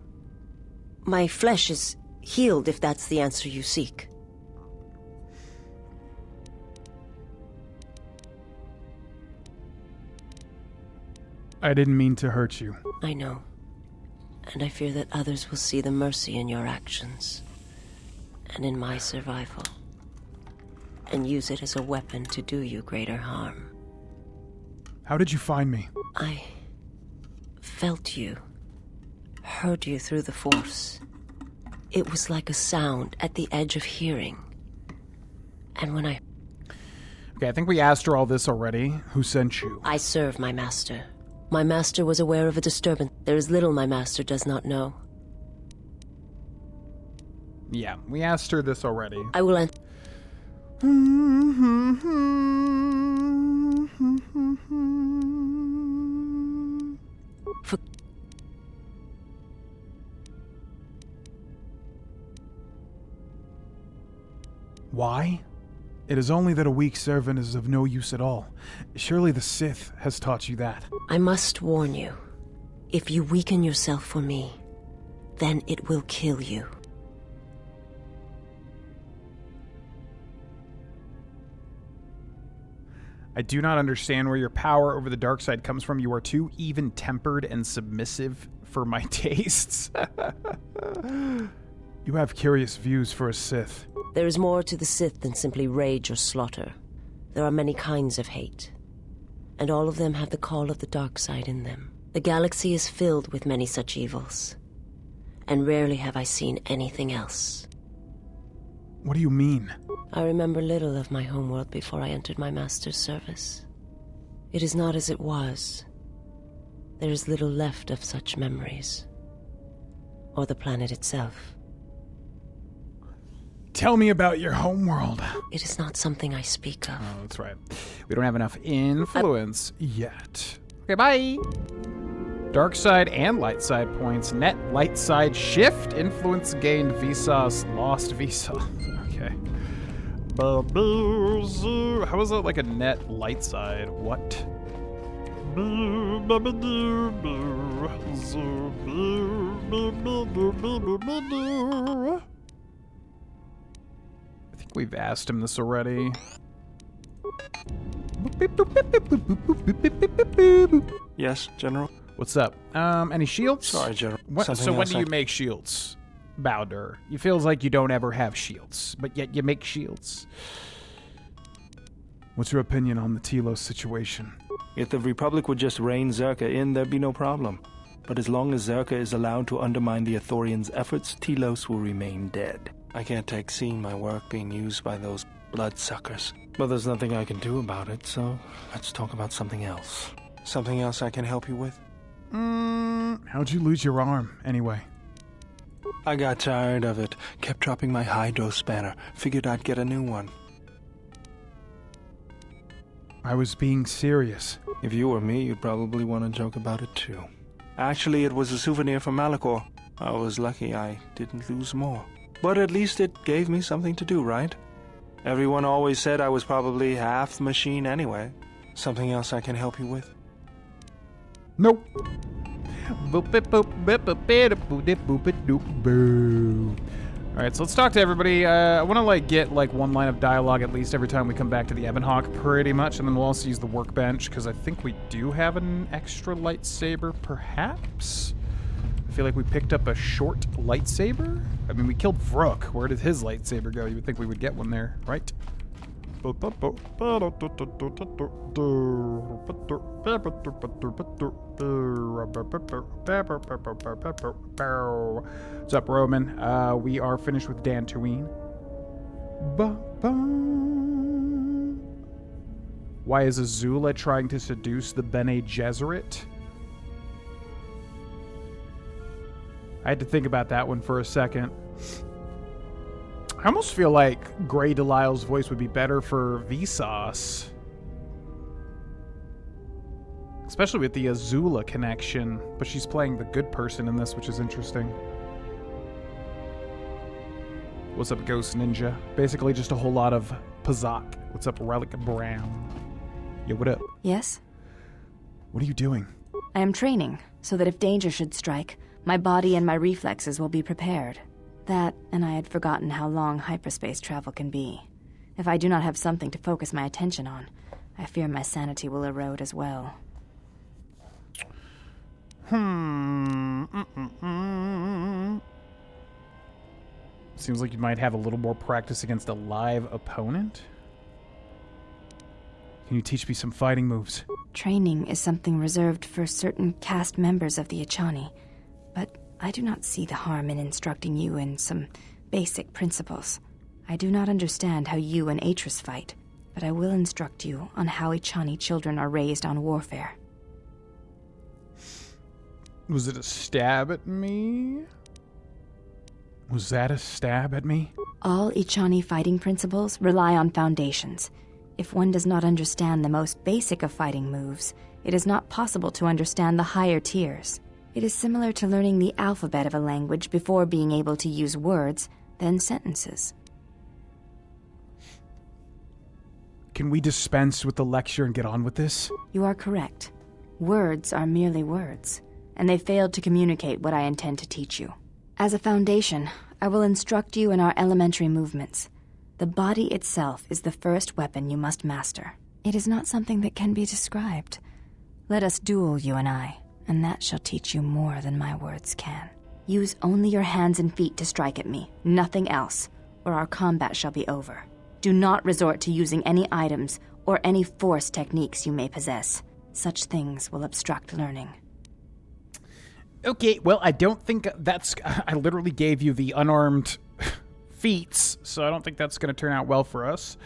[SPEAKER 7] My flesh is healed, if that's the answer you seek.
[SPEAKER 1] I didn't mean to hurt you.
[SPEAKER 7] I know. And I fear that others will see the mercy in your actions, and in my survival, and use it as a weapon to do you greater harm.
[SPEAKER 1] How did you find me?
[SPEAKER 7] I felt you, heard you through the Force. It was like a sound at the edge of hearing. And when I...
[SPEAKER 1] Okay, I think we asked her all this already. Who sent you?
[SPEAKER 7] I serve my master. My master was aware of a disturbance. There is little my master does not know.
[SPEAKER 1] Yeah, we asked her this already.
[SPEAKER 7] I will answer.
[SPEAKER 1] Why? It is only that a weak servant is of no use at all. Surely the Sith has taught you that.
[SPEAKER 7] I must warn you. If you weaken yourself for me, then it will kill you.
[SPEAKER 1] I do not understand where your power over the dark side comes from. You are too even-tempered and submissive for my tastes. You have curious views for a Sith.
[SPEAKER 7] There is more to the Sith than simply rage or slaughter. There are many kinds of hate, and all of them have the call of the dark side in them. The galaxy is filled with many such evils, and rarely have I seen anything else.
[SPEAKER 1] What do you mean?
[SPEAKER 7] I remember little of my homeworld before I entered my master's service. It is not as it was. There is little left of such memories, or the planet itself.
[SPEAKER 1] Tell me about your homeworld.
[SPEAKER 7] It is not something I speak of.
[SPEAKER 1] Oh, that's right. We don't have enough influence yet. Okay, bye. Dark side and light side points. Net light side shift. Influence gained. Visas lost. Visa. Okay. How is that like a net light side? What? I think we've asked him this already.
[SPEAKER 5] Yes, General?
[SPEAKER 1] What's up? Any shields?
[SPEAKER 5] Sorry, General.
[SPEAKER 1] So when do you make shields, Bowder? It feels like you don't ever have shields, but yet you make shields. What's your opinion on the Telos situation?
[SPEAKER 5] If the Republic would just rein Zerka in, there'd be no problem. But as long as Zerka is allowed to undermine the Ithorians' efforts, Telos will remain dead. I can't take seeing my work being used by those bloodsuckers. But there's nothing I can do about it, so let's talk about something else. Something else I can help you with?
[SPEAKER 1] How'd you lose your arm, anyway?
[SPEAKER 5] I got tired of it. Kept dropping my hydro spanner. Figured I'd get a new one.
[SPEAKER 1] I was being serious.
[SPEAKER 5] If you were me, you'd probably want to joke about it too. Actually, it was a souvenir from Malachor. I was lucky I didn't lose more. But at least it gave me something to do, right? Everyone always said I was probably half machine anyway. Something else I can help you with?
[SPEAKER 1] Nope. Alright, so let's talk to everybody. I want to get one line of dialogue at least every time we come back to the Ebonhawk, pretty much, and then we'll also use the workbench, because I think we do have an extra lightsaber, perhaps? I feel like we picked up a short lightsaber. I mean, we killed Vrook. Where did his lightsaber go? You would think we would get one there, right? What's up, Roman? We are finished with Dantooine. Why is Azula trying to seduce the Bene Gesserit? I had to think about that one for a second. I almost feel like Grey Delisle's voice would be better for Vsauce. Especially with the Azula connection. But she's playing the good person in this, which is interesting. What's up, Ghost Ninja? Basically just a whole lot of Pazak. What's up, Relic Brown? Yo, what up?
[SPEAKER 8] Yes?
[SPEAKER 1] What are you doing?
[SPEAKER 8] I am training, so that if danger should strike, my body and my reflexes will be prepared. That, and I had forgotten how long hyperspace travel can be. If I do not have something to focus my attention on, I fear my sanity will erode as well.
[SPEAKER 1] Seems like you might have a little more practice against a live opponent. Can you teach me some fighting moves?
[SPEAKER 8] Training is something reserved for certain caste members of the Echani, but I do not see the harm in instructing you in some basic principles. I do not understand how you and Atris fight, but I will instruct you on how Ichani children are raised on warfare.
[SPEAKER 1] Was it a stab at me? Was that a stab at me?
[SPEAKER 8] All Ichani fighting principles rely on foundations. If one does not understand the most basic of fighting moves, it is not possible to understand the higher tiers. It is similar to learning the alphabet of a language before being able to use words, then sentences.
[SPEAKER 1] Can we dispense with the lecture and get on with this?
[SPEAKER 8] You are correct. Words are merely words, and they failed to communicate what I intend to teach you. As a foundation, I will instruct you in our elementary movements. The body itself is the first weapon you must master. It is not something that can be described. Let us duel, you and I, and that shall teach you more than my words can. Use only your hands and feet to strike at me, nothing else, or our combat shall be over. Do not resort to using any items or any force techniques you may possess. Such things will obstruct learning.
[SPEAKER 1] Okay, well, I don't think that's... I literally gave you the unarmed feats, so I don't think that's going to turn out well for us.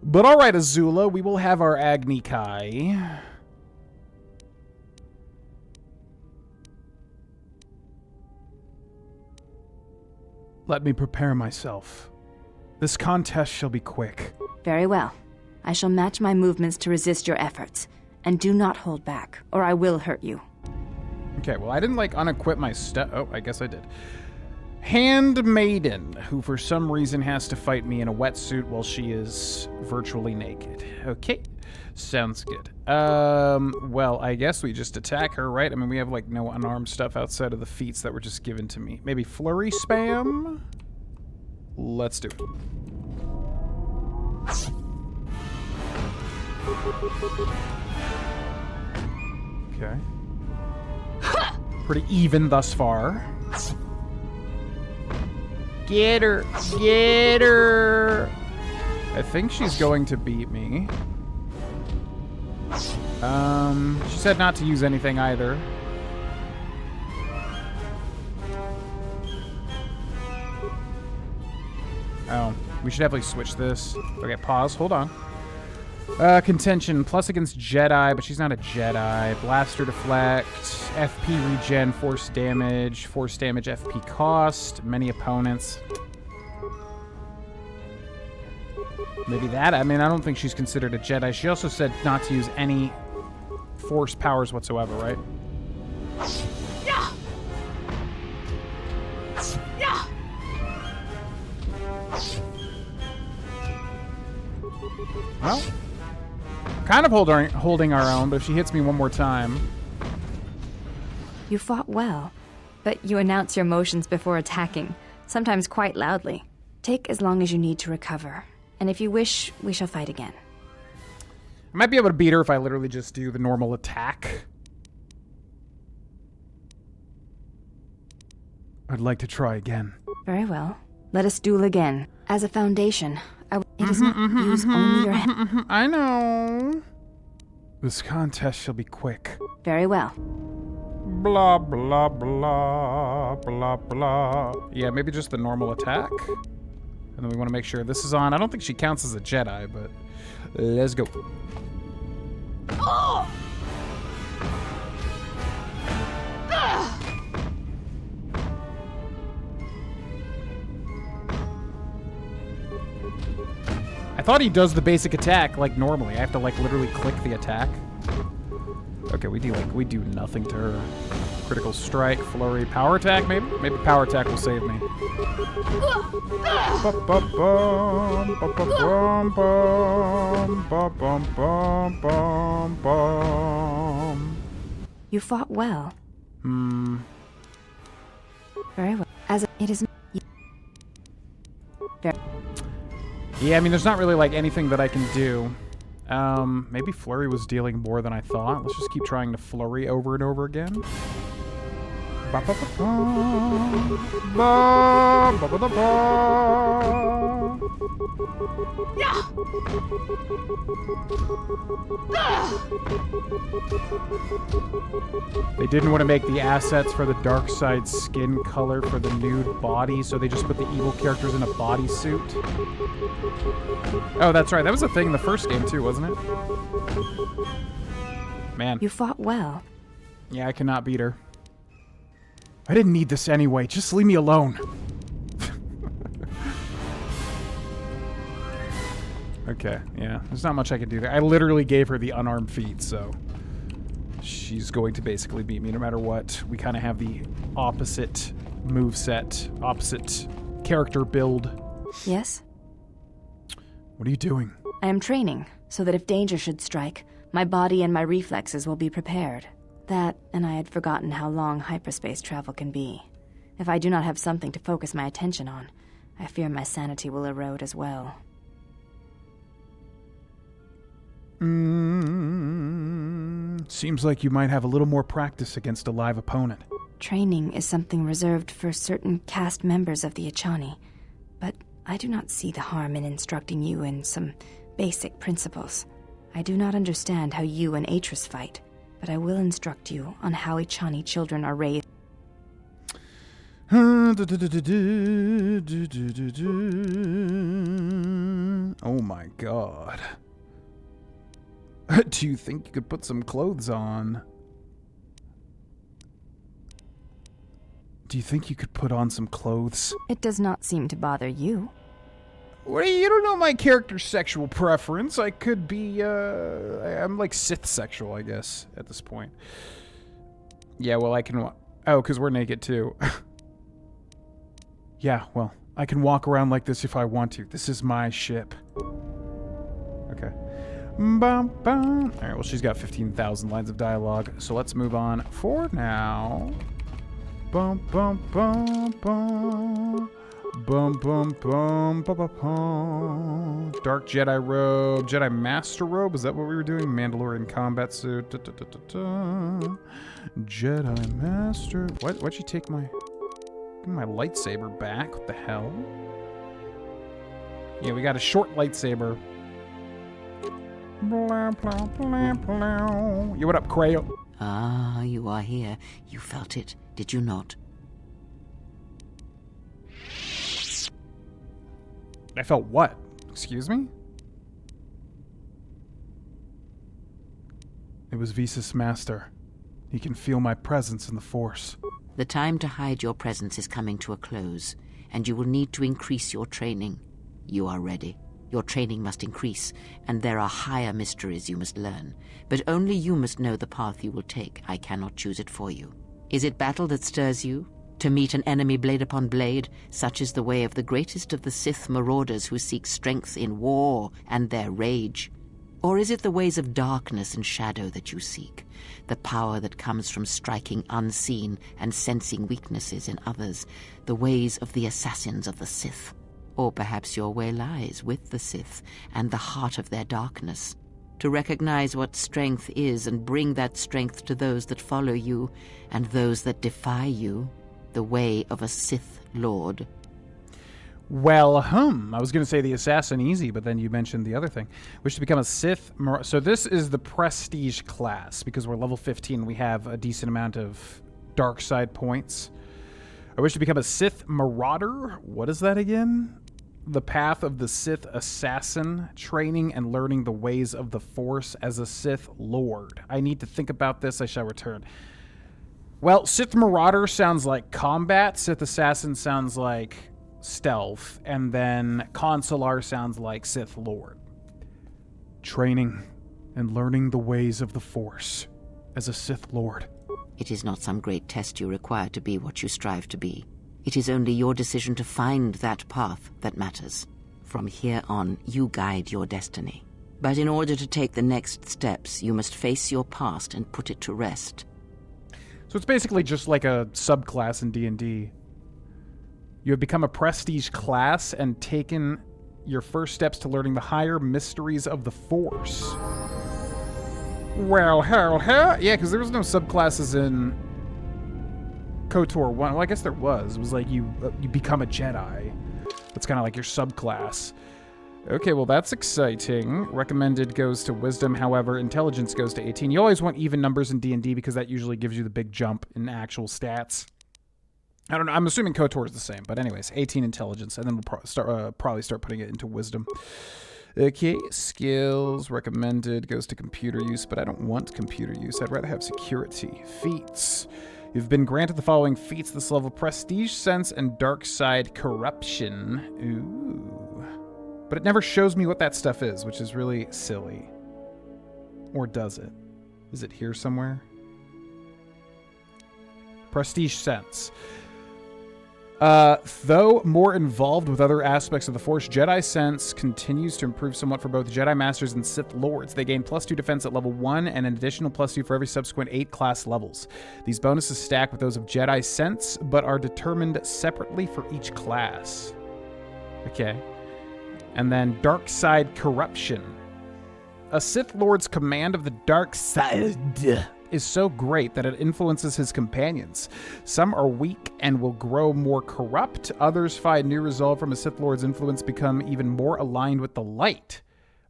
[SPEAKER 1] But all right, Azula, we will have our Agni Kai. Let me prepare myself. This contest shall be quick.
[SPEAKER 8] Very well. I shall match my movements to resist your efforts. And do not hold back, or I will hurt you.
[SPEAKER 1] Okay, well, I didn't, like, unequip my stuff. Oh, I guess I did. Handmaiden, who for some reason has to fight me in a wetsuit while she is virtually naked. Okay, sounds good. Well, I guess we just attack her, right? I mean, we have, like, no unarmed stuff outside of the feats that were just given to me. Maybe flurry spam? Let's do it. Okay. Pretty even thus far. Get her! Get her! I think she's going to beat me. She said not to use anything either. Oh, we should definitely switch this. Okay, pause. Hold on. Contention, plus against Jedi, but she's not a Jedi. Blaster deflect, FP regen, force damage FP cost, many opponents. Maybe that? I mean, I don't think she's considered a Jedi. She also said not to use any force powers whatsoever, right?
[SPEAKER 9] Yeah. Yeah.
[SPEAKER 1] Well, kind of holding our own, but if she hits me one more time...
[SPEAKER 8] You fought well, but you announce your motions before attacking, sometimes quite loudly. Take as long as you need to recover, and if you wish, we shall fight again.
[SPEAKER 1] I might be able to beat her if I literally just do the normal attack. I'd like to try again.
[SPEAKER 8] Very well. Let us duel again. As a foundation, it is not use only your hand.
[SPEAKER 1] I know. This contest shall be quick.
[SPEAKER 8] Very well.
[SPEAKER 1] Blah, blah, blah, blah, blah. Yeah, maybe just the normal attack. And then we want to make sure this is on. I don't think she counts as a Jedi, but let's go.
[SPEAKER 9] Oh!
[SPEAKER 1] I thought he does the basic attack like normally. I have to like literally click the attack. Okay, we do nothing to her. Critical strike, flurry, power attack maybe? Maybe power attack will save me.
[SPEAKER 8] You fought well. Very well. It is.
[SPEAKER 1] Yeah, I mean, there's not really, like, anything that I can do. Maybe Flurry was dealing more than I thought. Let's just keep trying to Flurry over and over again. They didn't want to make the assets for the dark side skin color for the nude body, so they just put the evil characters in a bodysuit. Oh, that's right. That was a thing in the first game too, wasn't it? Man.
[SPEAKER 8] You fought well.
[SPEAKER 1] Yeah, I cannot beat her. I didn't need this anyway. Just leave me alone. Okay, yeah. There's not much I can do there. I literally gave her the unarmed feat, so she's going to basically beat me no matter what. We kind of have the opposite moveset, opposite character build.
[SPEAKER 8] Yes?
[SPEAKER 1] What are you doing?
[SPEAKER 8] I am training, so that if danger should strike, my body and my reflexes will be prepared. That, and I had forgotten how long hyperspace travel can be. If I do not have something to focus my attention on, I fear my sanity will erode as well.
[SPEAKER 1] Seems like you might have a little more practice against a live opponent.
[SPEAKER 8] Training is something reserved for certain caste members of the Echani, but I do not see the harm in instructing you in some basic principles. I do not understand how you and Atris fight, but I will instruct you on how Echani children are raised.
[SPEAKER 1] Oh my god. Do you think you could put some clothes on? Do you think you could put on some clothes?
[SPEAKER 8] It does not seem to bother you.
[SPEAKER 1] Well, you don't know my character's sexual preference. I could be, I'm like Sith sexual, I guess, at this point. Yeah, well, I can... Oh, because we're naked, too. Yeah, well, I can walk around like this if I want to. This is my ship. Okay. Bum, bum. All right, well, she's got 15,000 lines of dialogue, so let's move on for now. Bum, bum, bum, bum. Bum, bum, bum, bum, bum, bum. Dark Jedi robe. Jedi Master robe? Is that what we were doing? Mandalorian combat suit. Da, da, da, da, da. Jedi Master. Why'd you take my lightsaber back? What the hell? Yeah, we got a short lightsaber. Blah, blah, blah, blah. Yo, what up, Crayo?
[SPEAKER 10] Ah, you are here. You felt it, did you not?
[SPEAKER 1] I felt what? Excuse me? It was Visas Master. He can feel my presence in the Force.
[SPEAKER 10] The time to hide your presence is coming to a close, and you will need to increase your training. You are ready. Your training must increase, and there are higher mysteries you must learn. But only you must know the path you will take. I cannot choose it for you. Is it battle that stirs you? To meet an enemy blade upon blade, such is the way of the greatest of the Sith marauders who seek strength in war and their rage? Or is it the ways of darkness and shadow that you seek? The power that comes from striking unseen and sensing weaknesses in others, the ways of the assassins of the Sith? Or perhaps your way lies with the Sith and the heart of their darkness. To recognize what strength is and bring that strength to those that follow you and those that defy you, the way of a Sith Lord.
[SPEAKER 1] Well, I was going to say the assassin easy, but then you mentioned the other thing. Wish to become a Sith... So this is the prestige class. Because we're level 15, we have a decent amount of dark side points. I wish to become a Sith Marauder. What is that again? The path of the Sith assassin, training and learning the ways of the Force as a Sith Lord. I need to think about this. I shall return. Well, Sith Marauder sounds like combat. Sith assassin sounds like stealth, and then Consular sounds like Sith Lord. Training and learning the ways of the Force as a Sith Lord.
[SPEAKER 10] It is not some great test you require to be what you strive to be. It is only your decision to find that path that matters. From here on, you guide your destiny. But in order to take the next steps, you must face your past and put it to rest.
[SPEAKER 1] So it's basically just like a subclass in D&D. You have become a prestige class and taken your first steps to learning the higher mysteries of the Force. Well, hell. Yeah, because there was no subclasses in KOTOR 1. Well, I guess there was. It was like you become a Jedi. That's kind of like your subclass. Okay, well, that's exciting. Recommended goes to Wisdom. However, Intelligence goes to 18. You always want even numbers in D&D because that usually gives you the big jump in actual stats. I don't know. I'm assuming KOTOR is the same. But anyways, 18 Intelligence. And then we'll probably start putting it into Wisdom. Okay, skills recommended goes to computer use, but I don't want computer use. I'd rather have security. Feats. You've been granted the following feats this level: Prestige, Sense, and Dark Side Corruption. Ooh. But it never shows me what that stuff is, which is really silly. Or does it? Is it here somewhere? Prestige Sense. Though more involved with other aspects of the Force, Jedi Sense continues to improve somewhat for both Jedi Masters and Sith Lords. They gain +2 defense at level 1 and an additional +2 for every subsequent 8 class levels. These bonuses stack with those of Jedi Sense, but are determined separately for each class. Okay. And then Dark Side Corruption. A Sith Lord's command of the dark side is so great that it influences his companions. Some are weak and will grow more corrupt. Others find new resolve from a Sith Lord's influence, become even more aligned with the light.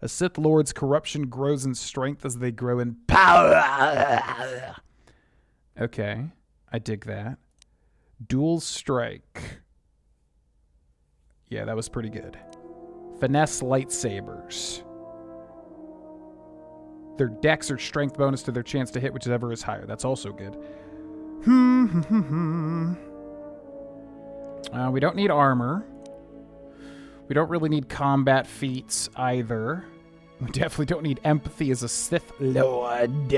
[SPEAKER 1] A Sith Lord's corruption grows in strength as they grow in power. Okay, I dig that. Dual Strike. Yeah, that was pretty good. Finesse lightsabers. Their dex or strength bonus to their chance to hit whichever is higher. That's also good. We don't need armor. We don't really need combat feats either. We definitely don't need empathy as a Sith Lord.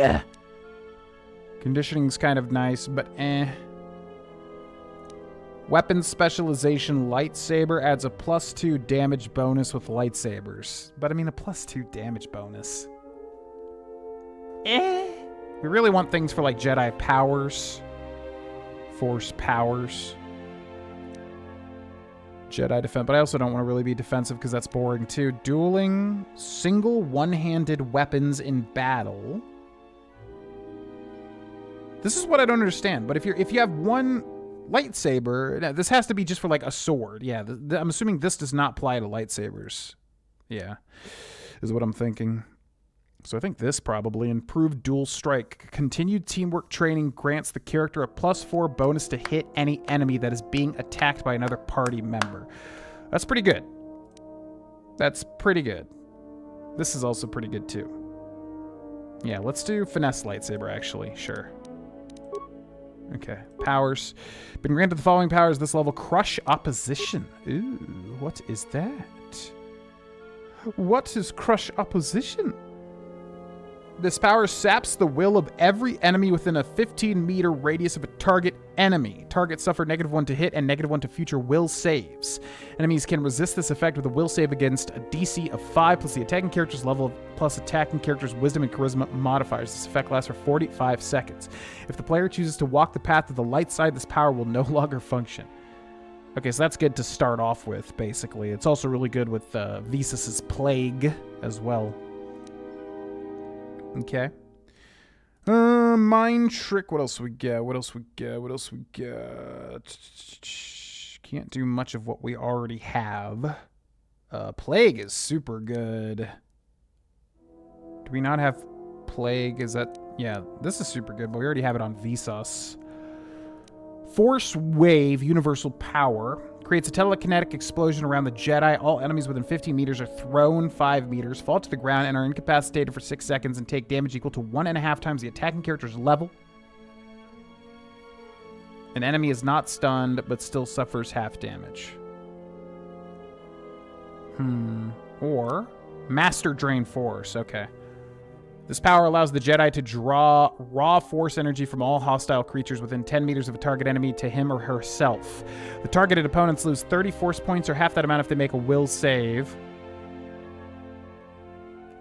[SPEAKER 1] Conditioning's kind of nice, but eh. Weapon specialization lightsaber adds a +2 damage bonus with lightsabers. But I mean, a +2 damage bonus. Eh. We really want things for like Jedi powers. Force powers. Jedi defense. But I also don't want to really be defensive because that's boring too. Dueling single one-handed weapons in battle. This is what I don't understand. But if you have one lightsaber, this has to be just for like a sword. Yeah, I'm assuming this does not apply to lightsabers. Yeah, is what I'm thinking. So I think this probably. Improved dual strike. Continued teamwork training grants the character a +4 bonus to hit any enemy that is being attacked by another party member. That's pretty good. That's pretty good. This is also pretty good too. Yeah, let's do finesse lightsaber actually. Sure. Okay, powers. Been granted the following powers this level. Crush opposition. Ooh, what is that? What is crush opposition? This power saps the will of every enemy within a 15-meter radius of a target enemy. Targets suffer -1 to hit and -1 to future will saves. Enemies can resist this effect with a will save against a DC of 5 plus the attacking character's level plus attacking character's wisdom and charisma modifiers. This effect lasts for 45 seconds. If the player chooses to walk the path to the light side, this power will no longer function. Okay, so that's good to start off with, basically. It's also really good with Visas's Plague as well. Okay. Mind Trick. What else we got? What else we got? What else we got? Can't do much of what we already have. Plague is super good. Do we not have Plague? Is that... Yeah, this is super good, but we already have it on Visas. Force Wave, Universal Power. Creates a telekinetic explosion around the Jedi. All enemies within 15 meters are thrown 5 meters, fall to the ground, and are incapacitated for 6 seconds and take damage equal to 1.5 times the attacking character's level. An enemy is not stunned, but still suffers half damage. Or Master Drain Force. Okay. This power allows the Jedi to draw raw force energy from all hostile creatures within 10 meters of a target enemy to him or herself. The targeted opponents lose 30 force points or half that amount if they make a will save.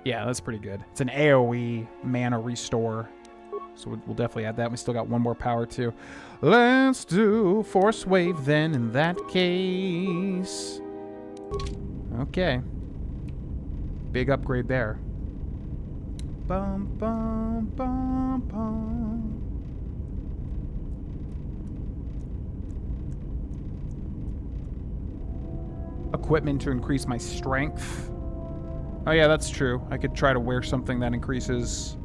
[SPEAKER 1] Yeah, that's pretty good. It's an AoE mana restore. So we'll definitely add that. We still got one more power too. Let's do Force Wave then in that case. Okay. Big upgrade there. Bum, bum, bum, bum. equipment to increase my strength. Oh yeah, that's true. I could try to wear something that increases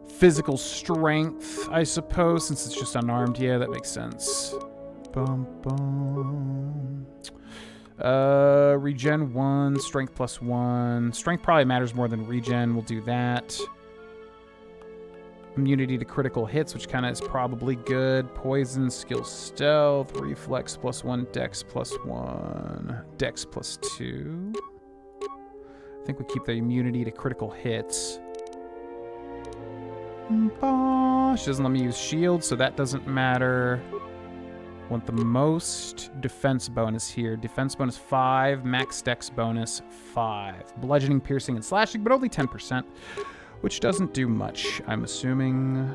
[SPEAKER 1] physical strength, I suppose, since it's just unarmed. Yeah, that makes sense. Bum, bum. Regen 1, strength plus 1. Strength probably matters more than regen. We'll do that. Immunity to critical hits, which kind of is probably good. Poison, skill, stealth, reflex plus 1, dex plus 1, dex plus 2. I think we keep the immunity to critical hits. She doesn't let me use shield, so that doesn't matter. Want the most defense bonus here. Defense bonus 5, max dex bonus 5. Bludgeoning, piercing, and slashing, but only 10%, which doesn't do much, I'm assuming.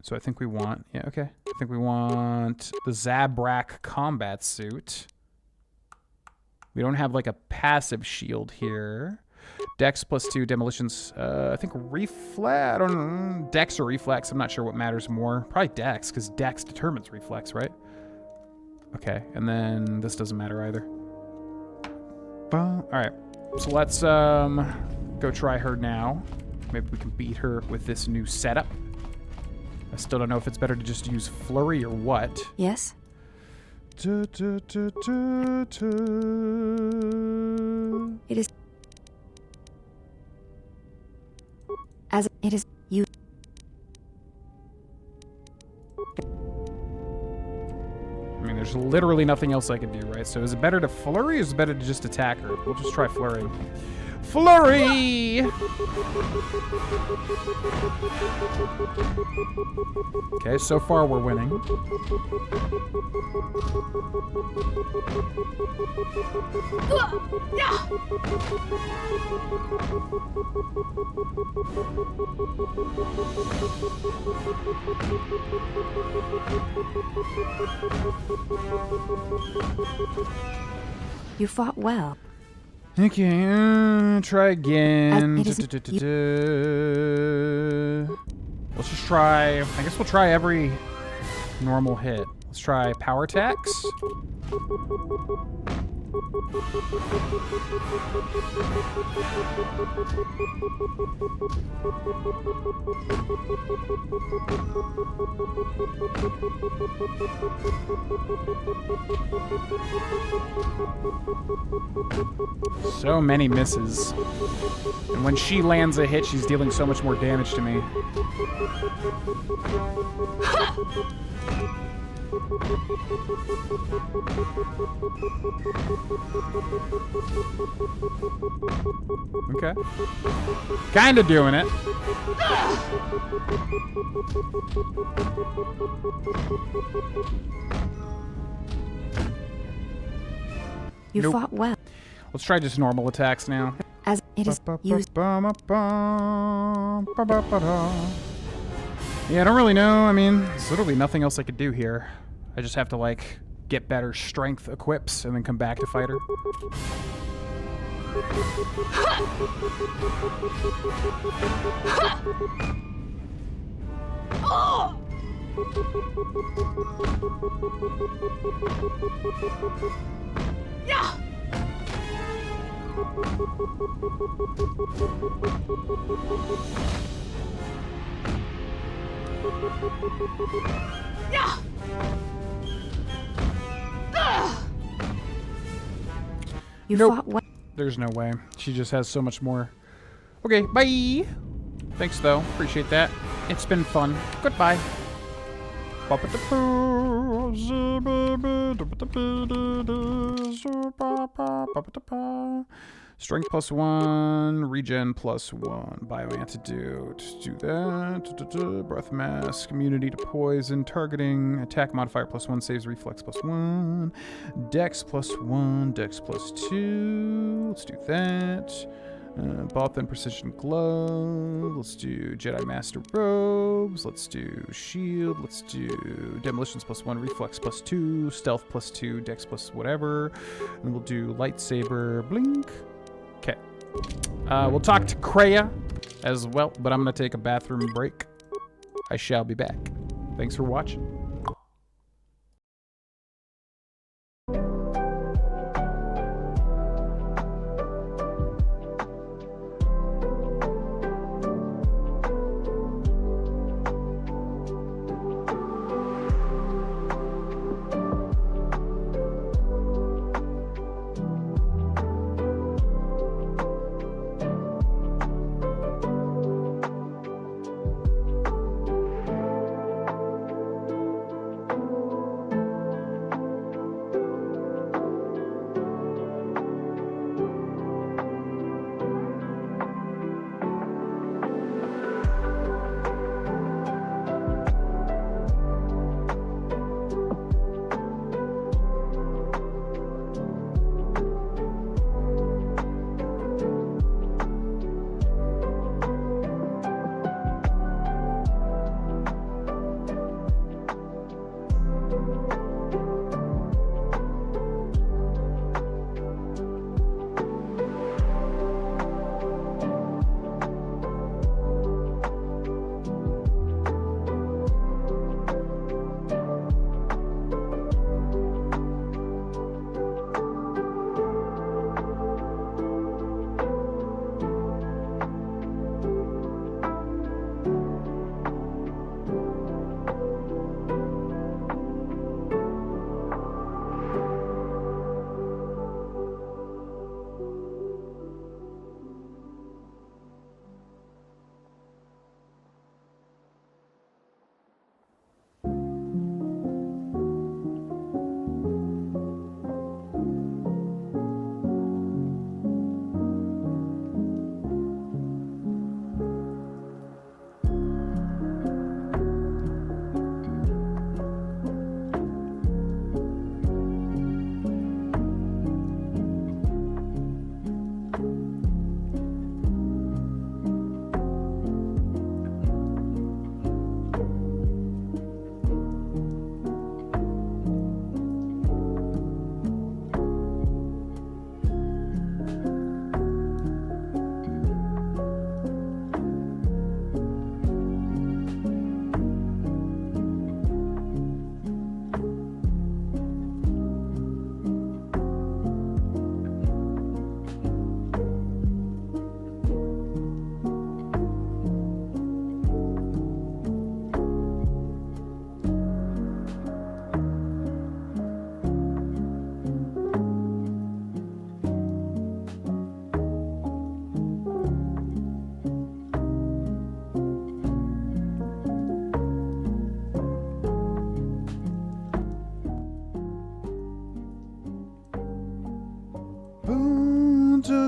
[SPEAKER 1] So I think we want, yeah, okay. I think we want the Zabrak combat suit. We don't have like a passive shield here. Dex plus 2, demolitions, I think reflex, I don't know, dex or reflex, I'm not sure what matters more. Probably dex, because dex determines reflex, right? Okay, and then this doesn't matter either. Alright, so let's go try her now. Maybe we can beat her with this new setup. I still don't know if it's better to just use flurry or what.
[SPEAKER 8] Yes?
[SPEAKER 1] It
[SPEAKER 8] is... As it is you.
[SPEAKER 1] I mean, there's literally nothing else I can do, right? So is it better to flurry or is it better to just attack her? We'll just try flurry. Flurry! Okay, so far we're winning.
[SPEAKER 8] You fought well.
[SPEAKER 1] Okay, try again. Let's just try, I guess we'll try every normal hit. Let's try power attacks. So many misses. And when she lands a hit, she's dealing so much more damage to me. Okay. Kinda doing it.
[SPEAKER 8] You fought well.
[SPEAKER 1] Let's try just normal attacks now.
[SPEAKER 8] As it is used.
[SPEAKER 1] Yeah, I don't really know. I mean, there's literally nothing else I could do here. I just have to, like, get better strength equips and then come back to fight her.
[SPEAKER 9] Yeah. Yeah.
[SPEAKER 8] You
[SPEAKER 1] nope.
[SPEAKER 8] fought well.
[SPEAKER 1] There's no way. She just has so much more. Okay, bye. Thanks, though. Appreciate that. It's been fun. Goodbye. Strength plus 1, regen plus 1, bioantidote, do that, breath mask, immunity to poison, targeting, attack modifier plus 1, saves reflex plus 1, dex plus 1, dex plus 2, let's do that, Both and precision glove, let's do Jedi Master robes, let's do shield, let's do demolitions plus 1, reflex plus 2, stealth plus 2, dex plus whatever, and we'll do lightsaber, blink. Okay. We'll talk to Kreia as well, but I'm going to take a bathroom break. I shall be back. Thanks for watching.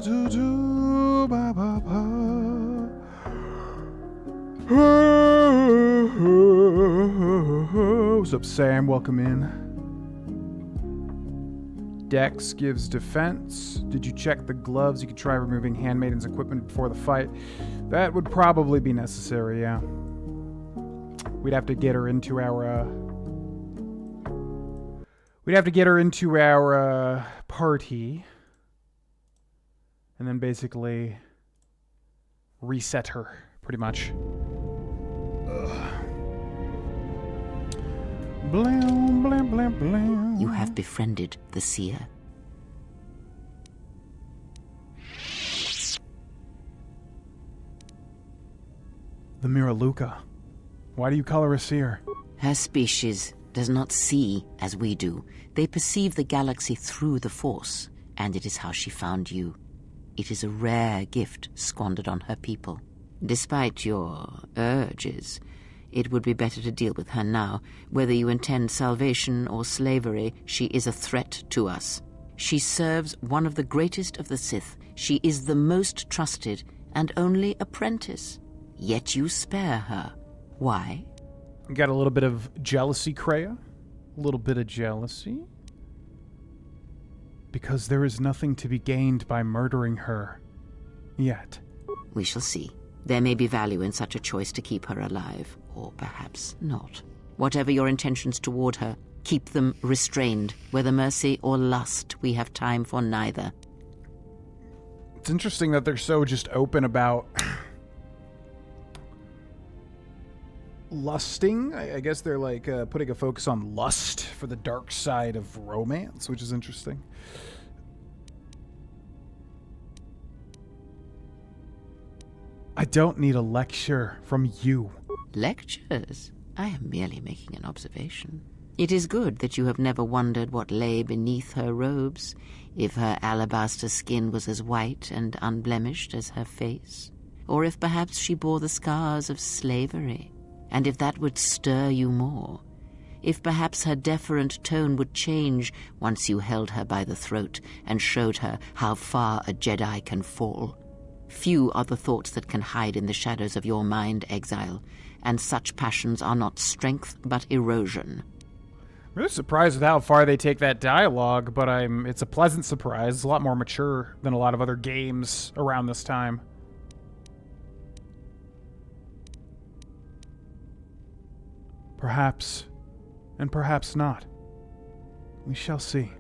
[SPEAKER 1] What's up, Sam? Welcome in. Dex gives defense. Did you check the gloves? You could try removing Handmaiden's equipment before the fight. That would probably be necessary, yeah. We'd have to get her into our, party. And then basically reset her, pretty much. Blam, blam, blam, blam.
[SPEAKER 10] You have befriended the seer.
[SPEAKER 1] The Miraluka. Why do you call her a seer?
[SPEAKER 10] Her species does not see as we do. They perceive the galaxy through the Force, and it is how she found you. It is a rare gift squandered on her people. Despite your urges, it would be better to deal with her now. Whether you intend salvation or slavery, she is a threat to us. She serves one of the greatest of the Sith. She is the most trusted and only apprentice. Yet you spare her. Why?
[SPEAKER 1] Got a little bit of jealousy, Kreia? A little bit of jealousy? Because there is nothing to be gained by murdering her. Yet.
[SPEAKER 10] We shall see. There may be value in such a choice to keep her alive, or perhaps not. Whatever your intentions toward her, keep them restrained. Whether mercy or lust, we have time for neither.
[SPEAKER 1] It's interesting that they're so just open about lusting. I guess they're like putting a focus on lust for the dark side of romance, which is interesting. I don't need a lecture from you.
[SPEAKER 10] Lectures? I am merely making an observation. It is good that you have never wondered what lay beneath her robes, if her alabaster skin was as white and unblemished as her face, or if perhaps she bore the scars of slavery, and if that would stir you more, if perhaps her deferent tone would change once you held her by the throat and showed her how far a Jedi can fall. Few are the thoughts that can hide in the shadows of your mind, Exile, and such passions are not strength but erosion.
[SPEAKER 1] I'm really surprised with how far they take that dialogue, but it's a pleasant surprise. It's a lot more mature than a lot of other games around this time. Perhaps, and perhaps not. We shall see.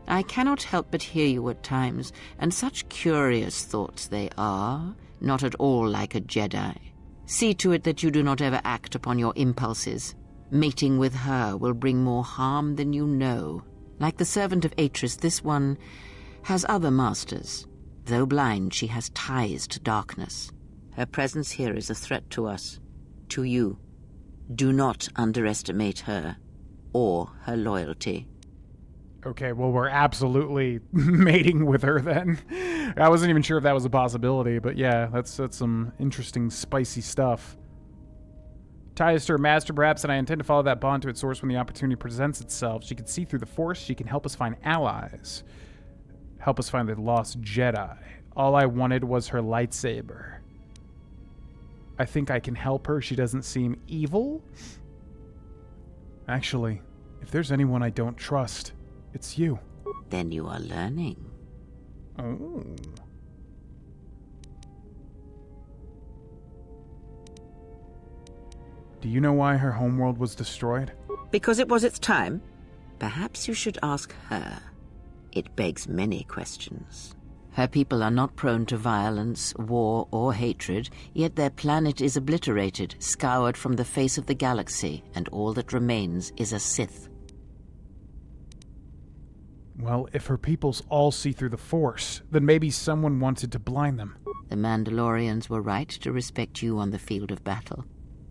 [SPEAKER 10] I cannot help but hear you at times, and such curious thoughts they are, not at all like a Jedi. See to it that you do not ever act upon your impulses. Mating with her will bring more harm than you know. Like the servant of Atris, this one has other masters. Though blind, she has ties to darkness. Her presence here is a threat to us, to you. Do not underestimate her, or her loyalty.
[SPEAKER 1] Okay, well, we're absolutely mating with her then. I wasn't even sure if that was a possibility, but yeah, that's some interesting, spicy stuff. Ties to her master, perhaps, and I intend to follow that bond to its source when the opportunity presents itself. She can see through the Force. She can help us find allies. Help us find the lost Jedi. All I wanted was her lightsaber. I think I can help her. She doesn't seem evil. Actually, if there's anyone I don't trust, it's you.
[SPEAKER 10] Then you are learning.
[SPEAKER 1] Oh. Do you know why her homeworld was destroyed?
[SPEAKER 10] Because it was its time? Perhaps you should ask her. It begs many questions. Her people are not prone to violence, war, or hatred, yet their planet is obliterated, scoured from the face of the galaxy, and all that remains is a Sith.
[SPEAKER 1] Well, if her peoples all see through the Force, then maybe someone wanted to blind them.
[SPEAKER 10] The Mandalorians were right to respect you on the field of battle.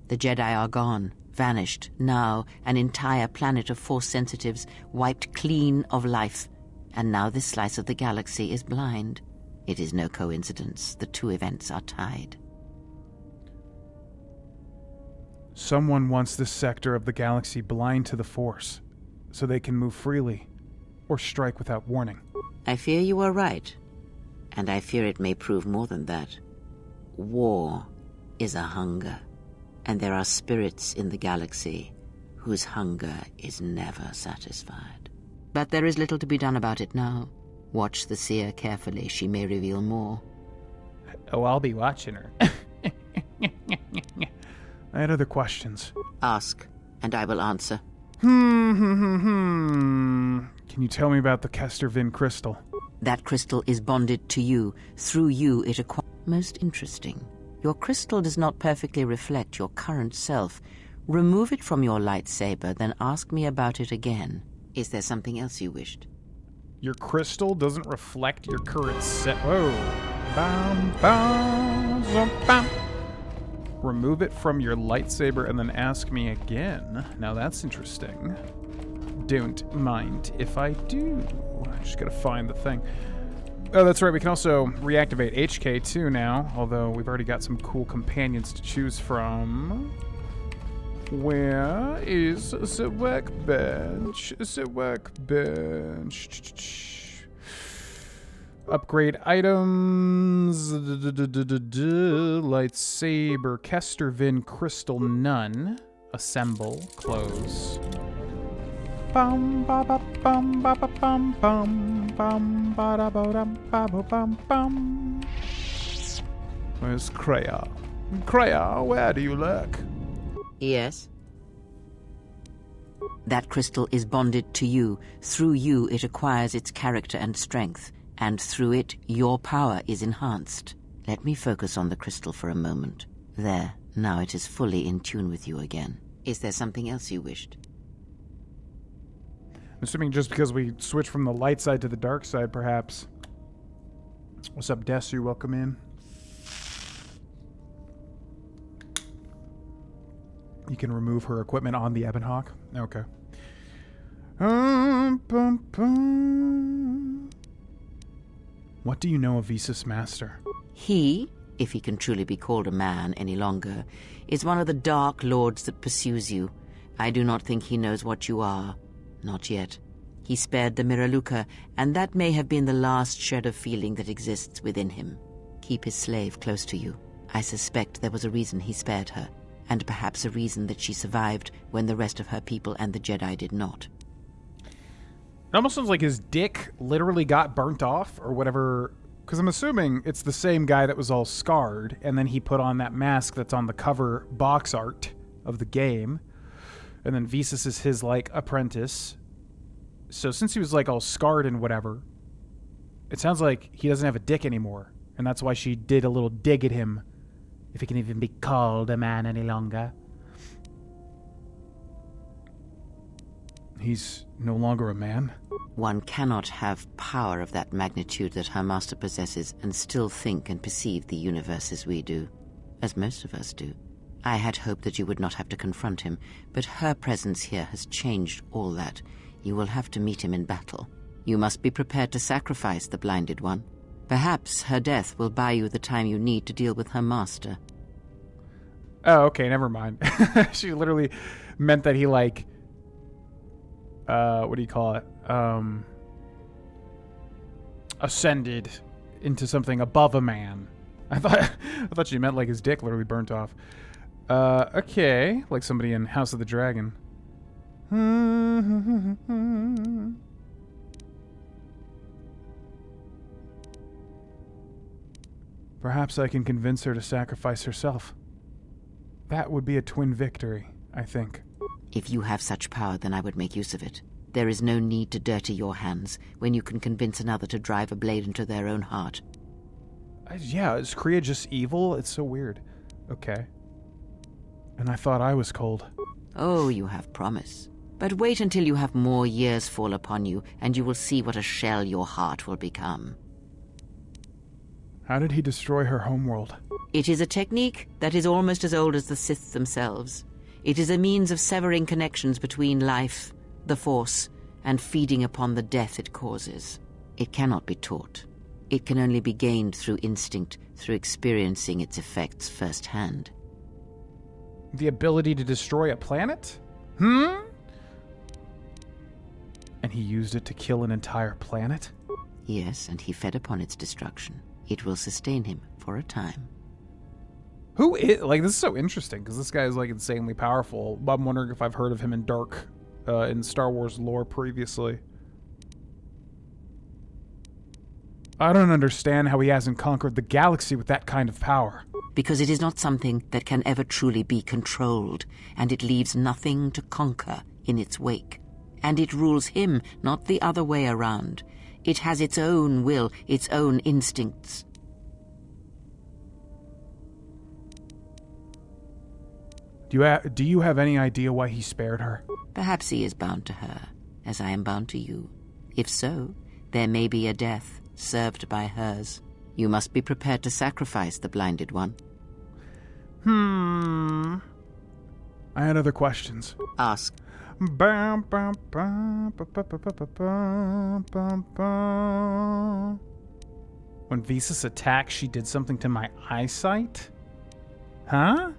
[SPEAKER 10] The Jedi are gone, vanished. Now, an entire planet of Force sensitives wiped clean of life. And now this slice of the galaxy is blind. It is no coincidence. The two events are tied.
[SPEAKER 1] Someone wants this sector of the galaxy blind to the Force, so they can move freely, or strike without warning.
[SPEAKER 10] I fear you are right. And I fear it may prove more than that. War is a hunger, and there are spirits in the galaxy whose hunger is never satisfied. But there is little to be done about it now. Watch the seer carefully. She may reveal more.
[SPEAKER 1] Oh, I'll be watching her. I had other questions.
[SPEAKER 10] Ask, and I will answer.
[SPEAKER 1] Can you tell me about the Kestervin crystal?
[SPEAKER 10] That crystal is bonded to you. Through you it acquires... Most interesting. Your crystal does not perfectly reflect your current self. Remove it from your lightsaber, then ask me about it again. Is there something else you wished?
[SPEAKER 1] Your crystal doesn't reflect your current set. Whoa. Bam, bam, zum, bam. Remove it from your lightsaber and then ask me again. Now that's interesting. Don't mind if I do. Just gotta find the thing. Oh, that's right. We can also reactivate HK2 now, although we've already got some cool companions to choose from. Where is the workbench? The workbench. Upgrade items. Lightsaber. Kestervin Crystal Nun. Assemble. Close. Bum ba ba bum ba ba bum bum bum ba da ba dum ba ba bum bum. Where's Kreia? Kreia, where do you lurk?
[SPEAKER 10] Yes? That crystal is bonded to you. Through you it acquires its character and strength, and through it your power is enhanced. Let me focus on the crystal for a moment. There, now it is fully in tune with you again. Is there something else you wished?
[SPEAKER 1] I'm assuming just because we switched from the light side to the dark side, perhaps. What's up, Desu? Welcome in. You can remove her equipment on the Ebon Hawk. Okay. What do you know of Visas Master?
[SPEAKER 10] He, if he can truly be called a man any longer, is one of the dark lords that pursues you. I do not think he knows what you are. Not yet. He spared the Miraluka, and that may have been the last shred of feeling that exists within him. Keep his slave close to you. I suspect there was a reason he spared her, and perhaps a reason that she survived when the rest of her people and the Jedi did not.
[SPEAKER 1] It almost sounds like his dick literally got burnt off, or whatever, because I'm assuming it's the same guy that was all scarred, and then he put on that mask that's on the cover box art of the game. And then Visas is his, like, apprentice. So since he was, like, all scarred and whatever, it sounds like he doesn't have a dick anymore. And that's why she did a little dig at him, if he can even be called a man any longer. He's no longer a man?
[SPEAKER 10] One cannot have power of that magnitude that her master possesses and still think and perceive the universe as we do, as most of us do. I had hoped that you would not have to confront him, but her presence here has changed all that. You will have to meet him in battle. You must be prepared to sacrifice the blinded one. Perhaps her death will buy you the time you need to deal with her master.
[SPEAKER 1] Oh, okay, never mind. She literally meant that he, like, what do you call it? Ascended into something above a man. I thought she meant like his dick literally burnt off. Okay, like somebody in House of the Dragon. Perhaps I can convince her to sacrifice herself. That would be a twin victory, I think.
[SPEAKER 10] If you have such power, then I would make use of it. There is no need to dirty your hands when you can convince another to drive a blade into their own heart.
[SPEAKER 1] Yeah, is Kriya just evil? It's so weird. Okay. And I thought I was cold.
[SPEAKER 10] Oh, you have promise. But wait until you have more years fall upon you, and you will see what a shell your heart will become.
[SPEAKER 1] How did he destroy her homeworld?
[SPEAKER 10] It is a technique that is almost as old as the Sith themselves. It is a means of severing connections between life, the Force, and feeding upon the death it causes. It cannot be taught. It can only be gained through instinct, through experiencing its effects firsthand.
[SPEAKER 1] The ability to destroy a planet? And he used it to kill an entire planet?
[SPEAKER 10] Yes, and he fed upon its destruction. It will sustain him for a time.
[SPEAKER 1] Who is, like, this is so interesting because this guy is like insanely powerful. I'm wondering if I've heard of him in Star Wars lore previously. I don't understand how he hasn't conquered the galaxy with that kind of power.
[SPEAKER 10] Because it is not something that can ever truly be controlled, and it leaves nothing to conquer in its wake. And it rules him, not the other way around. It has its own will, its own instincts.
[SPEAKER 1] Do you have any idea why he spared her?
[SPEAKER 10] Perhaps he is bound to her, as I am bound to you. If so, there may be a death served by hers. You must be prepared to sacrifice the blinded one.
[SPEAKER 1] I had other questions.
[SPEAKER 10] Ask.
[SPEAKER 1] When Visas attacked, she did something to my eyesight? Huh?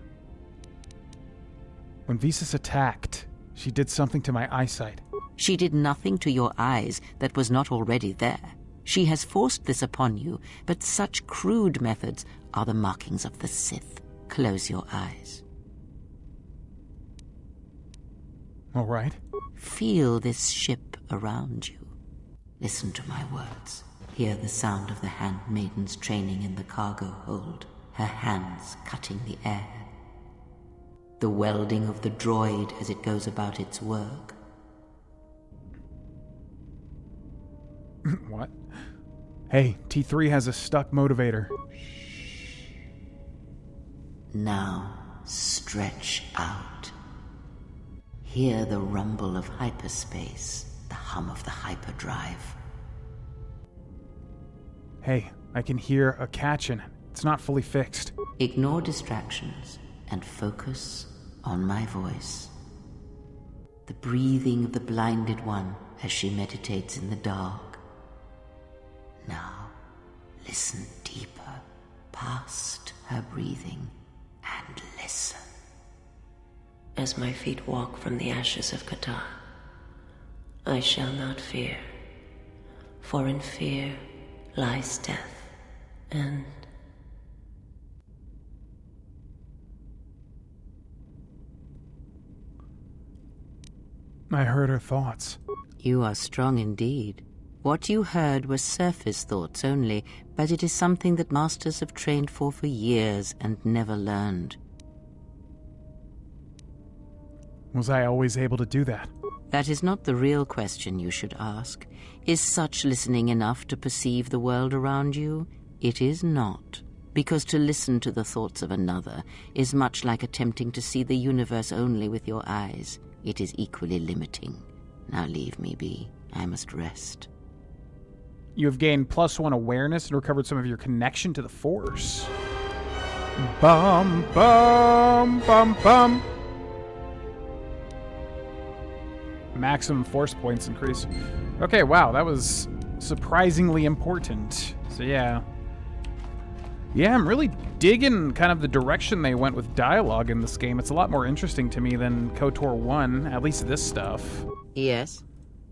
[SPEAKER 1] When Visas attacked, she did something to my eyesight.
[SPEAKER 10] She did nothing to your eyes that was not already there. She has forced this upon you, but such crude methods are the markings of the Sith. Close your eyes.
[SPEAKER 1] All right.
[SPEAKER 10] Feel this ship around you. Listen to my words. Hear the sound of the handmaidens training in the cargo hold, her hands cutting the air. The welding of the droid as it goes about its work.
[SPEAKER 1] What? Hey, T3 has a stuck motivator.
[SPEAKER 10] Now, stretch out. Hear the rumble of hyperspace, the hum of the hyperdrive.
[SPEAKER 1] Hey, I can hear a catch in it. It's not fully fixed.
[SPEAKER 10] Ignore distractions and focus on my voice. The breathing of the blinded one as she meditates in the dark. Now, listen deeper, past her breathing, and listen.
[SPEAKER 7] As my feet walk from the ashes of Kotor, I shall not fear, for in fear lies death, and...
[SPEAKER 1] I heard her thoughts.
[SPEAKER 10] You are strong indeed. What you heard were surface thoughts only, but it is something that masters have trained for years and never learned.
[SPEAKER 1] Was I always able to do that?
[SPEAKER 10] That is not the real question you should ask. Is such listening enough to perceive the world around you? It is not. Because to listen to the thoughts of another is much like attempting to see the universe only with your eyes. It is equally limiting. Now leave me be. I must rest.
[SPEAKER 1] You have gained +1 awareness and recovered some of your connection to the Force. Bum, bum, bum, bum. Maximum Force points increase. Okay, wow, that was surprisingly important. So yeah. Yeah, I'm really digging kind of the direction they went with dialogue in this game. It's a lot more interesting to me than KOTOR 1, at least this stuff.
[SPEAKER 10] Yes?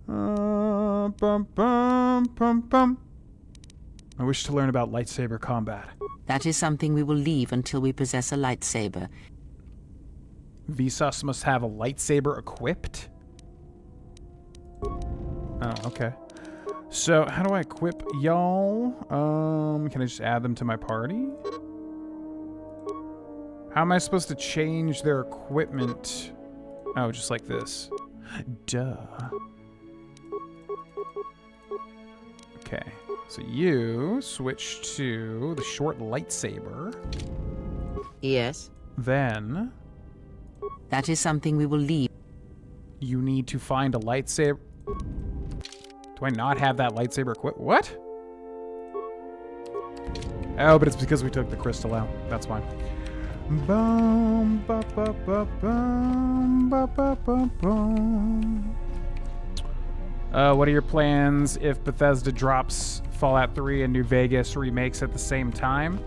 [SPEAKER 1] Bum, bum, bum, bum. I wish to learn about lightsaber combat.
[SPEAKER 10] That is something we will leave until we possess a lightsaber.
[SPEAKER 1] Visas must have a lightsaber equipped? Oh, okay. So, how do I equip y'all? Can I just add them to my party? How am I supposed to change their equipment? Oh, just like this. Duh. Okay, so you switch to the short lightsaber.
[SPEAKER 10] Yes?
[SPEAKER 1] Then...
[SPEAKER 10] That is something we will leave.
[SPEAKER 1] You need to find a lightsaber... Do I not have that lightsaber equipped? What? Oh, but it's because we took the crystal out. That's fine. Bum, ba, ba, ba, bum, ba, ba, ba, bum. What are your plans if Bethesda drops Fallout 3 and New Vegas remakes at the same time?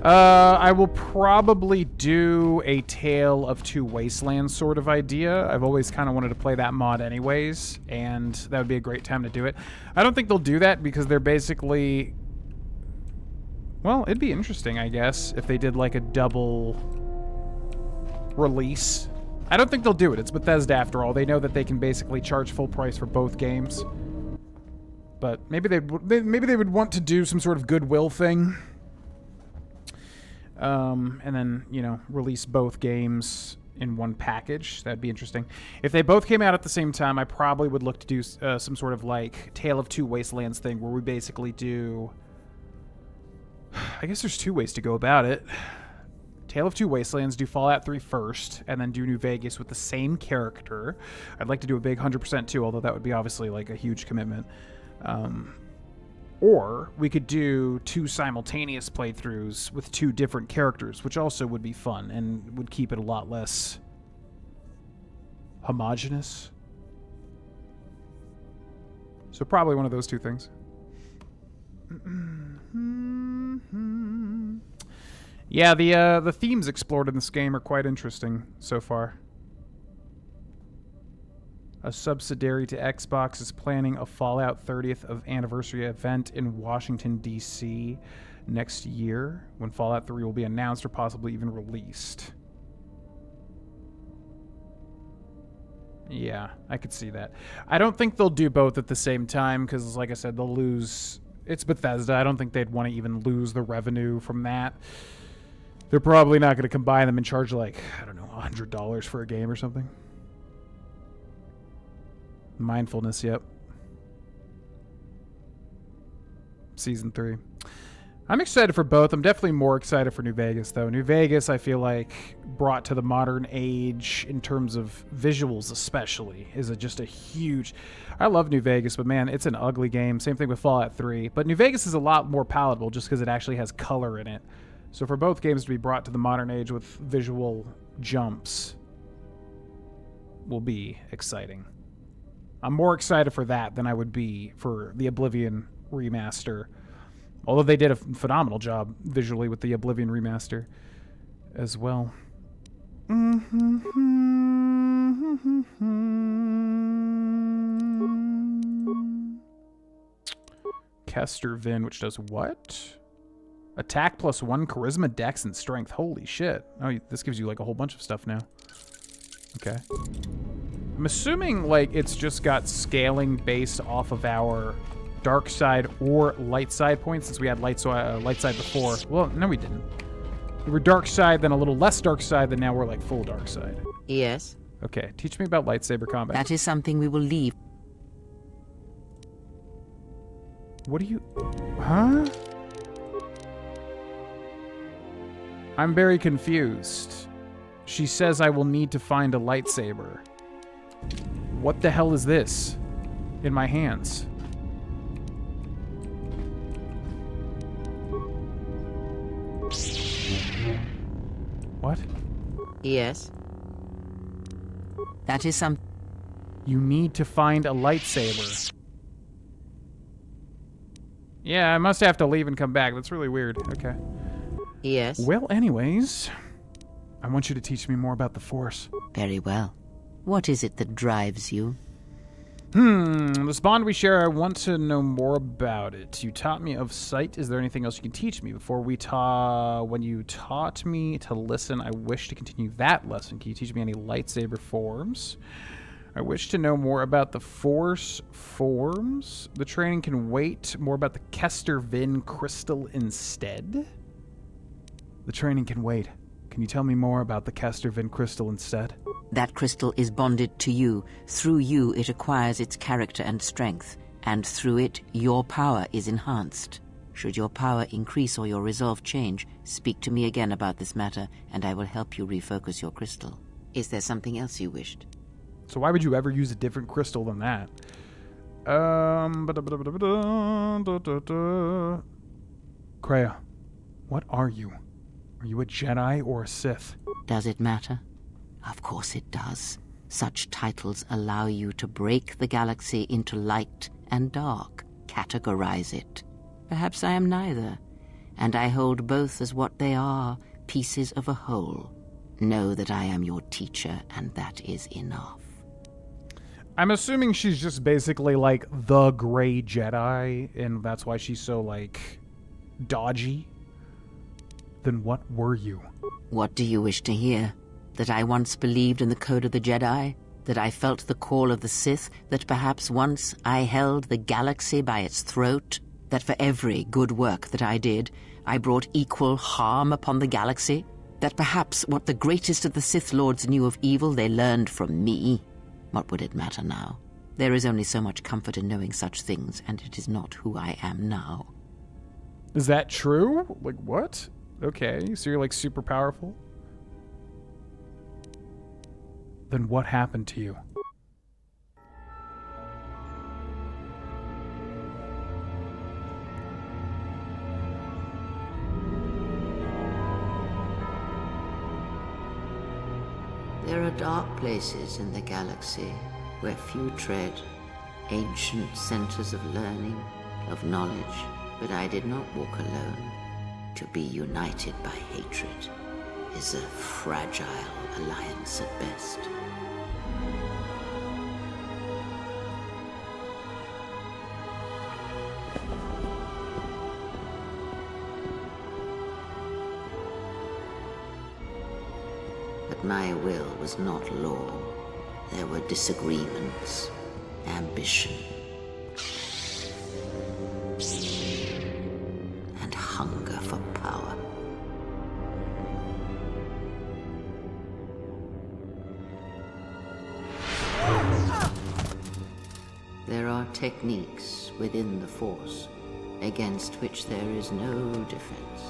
[SPEAKER 1] I will probably do a Tale of Two Wastelands sort of idea. I've always kind of wanted to play that mod anyways, and that would be a great time to do it. I don't think they'll do that because they're basically... Well, it'd be interesting, I guess, if they did like a double release. I don't think they'll do it. It's Bethesda after all. They know that they can basically charge full price for both games. But maybe they would want to do some sort of goodwill thing. And then, you know, release both games in one package. That'd be interesting. If they both came out at the same time, I probably would look to do some sort of like Tale of Two Wastelands thing where we basically do... I guess there's two ways to go about it. Tale of Two Wastelands, do Fallout 3 first, and then do New Vegas with the same character. I'd like to do a big 100% too, although that would be obviously like a huge commitment. Or we could do 2 simultaneous playthroughs with 2 different characters, which also would be fun and would keep it a lot less homogenous. So probably one of those 2 things. Yeah, the themes explored in this game are quite interesting so far. A subsidiary to Xbox is planning a Fallout 30th of anniversary event in Washington, D.C. next year, when Fallout 3 will be announced or possibly even released. Yeah, I could see that. I don't think they'll do both at the same time, because, like I said, they'll lose... It's Bethesda. I don't think they'd want to even lose the revenue from that. They're probably not going to combine them and charge, like, I don't know, $100 for a game or something. Mindfulness, yep. Season 3. I'm excited for both. I'm definitely more excited for New Vegas, though. New Vegas, I feel like, brought to the modern age, in terms of visuals especially, is just a huge... I love New Vegas, but man, it's an ugly game. Same thing with Fallout 3. But New Vegas is a lot more palatable just because it actually has color in it. So for both games to be brought to the modern age with visual jumps will be exciting. I'm more excited for that than I would be for the Oblivion remaster. Although they did a phenomenal job visually with the Oblivion remaster as well. Kester Vin, which does what? Attack +1, charisma, dex, and strength. Holy shit. Oh, this gives you like a whole bunch of stuff now. Okay. I'm assuming like it's just got scaling based off of our dark side or light side points, since we had light side before. Well, no, we didn't. We were dark side, then a little less dark side, then now we're like full dark side.
[SPEAKER 10] Yes.
[SPEAKER 1] Okay, teach me about lightsaber combat.
[SPEAKER 10] That is something we will leave.
[SPEAKER 1] What do you... Huh? I'm very confused. She says I will need to find a lightsaber. What the hell is this in my hands? What?
[SPEAKER 10] Yes. That is some...
[SPEAKER 1] You need to find a lightsaber. Yeah, I must have to leave and come back. That's really weird. Okay.
[SPEAKER 10] Yes.
[SPEAKER 1] Well, anyways, I want you to teach me more about the Force.
[SPEAKER 10] Very well. What is it that drives you?
[SPEAKER 1] This bond we share, I want to know more about it. You taught me of sight. Is there anything else you can teach me? When you taught me to listen, I wish to continue that lesson. Can you teach me any lightsaber forms? I wish to know more about the Force forms. The training can wait. More about the Kester Vin crystal instead? The training can wait. Can you tell me more about the Kester Vin crystal instead?
[SPEAKER 10] That crystal is bonded to you. Through you, it acquires its character and strength, and through it, your power is enhanced. Should your power increase or your resolve change, speak to me again about this matter, and I will help you refocus your crystal. Is there something else you wished?
[SPEAKER 1] So why would you ever use a different crystal than that? Kreia, what are you? Are you a Jedi or a Sith?
[SPEAKER 10] Does it matter? Of course it does. Such titles allow you to break the galaxy into light and dark, categorize it. Perhaps I am neither. and I hold both as what they are, pieces of a whole. Know that I am your teacher, and that is enough.
[SPEAKER 1] I'm assuming she's just basically like the gray Jedi, and that's why she's so, like, dodgy. Then what were you?
[SPEAKER 10] What do you wish to hear? That I once believed in the code of the Jedi? That I felt the call of the Sith? That perhaps once I held the galaxy by its throat? That for every good work that I did, I brought equal harm upon the galaxy? That perhaps what the greatest of the Sith Lords knew of evil they learned from me? What would it matter now? There is only so much comfort in knowing such things, and it is not who I am now.
[SPEAKER 1] Is that true? Like, what? Okay, so you're, like, super powerful? Then what happened to you?
[SPEAKER 10] There are dark places in the galaxy where few tread, ancient centers of learning, of knowledge, but I did not walk alone. To be united by hatred is a fragile alliance at best. But my will was not law. There were disagreements, ambition, and hunger for power. There are techniques within the Force against which there is no defense.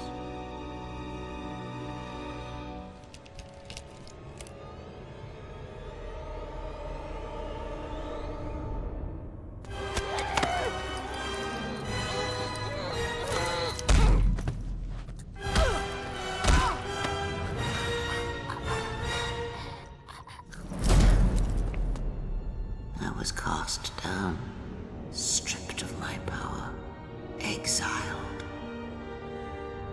[SPEAKER 10] I was cast down, stripped of my power, exiled.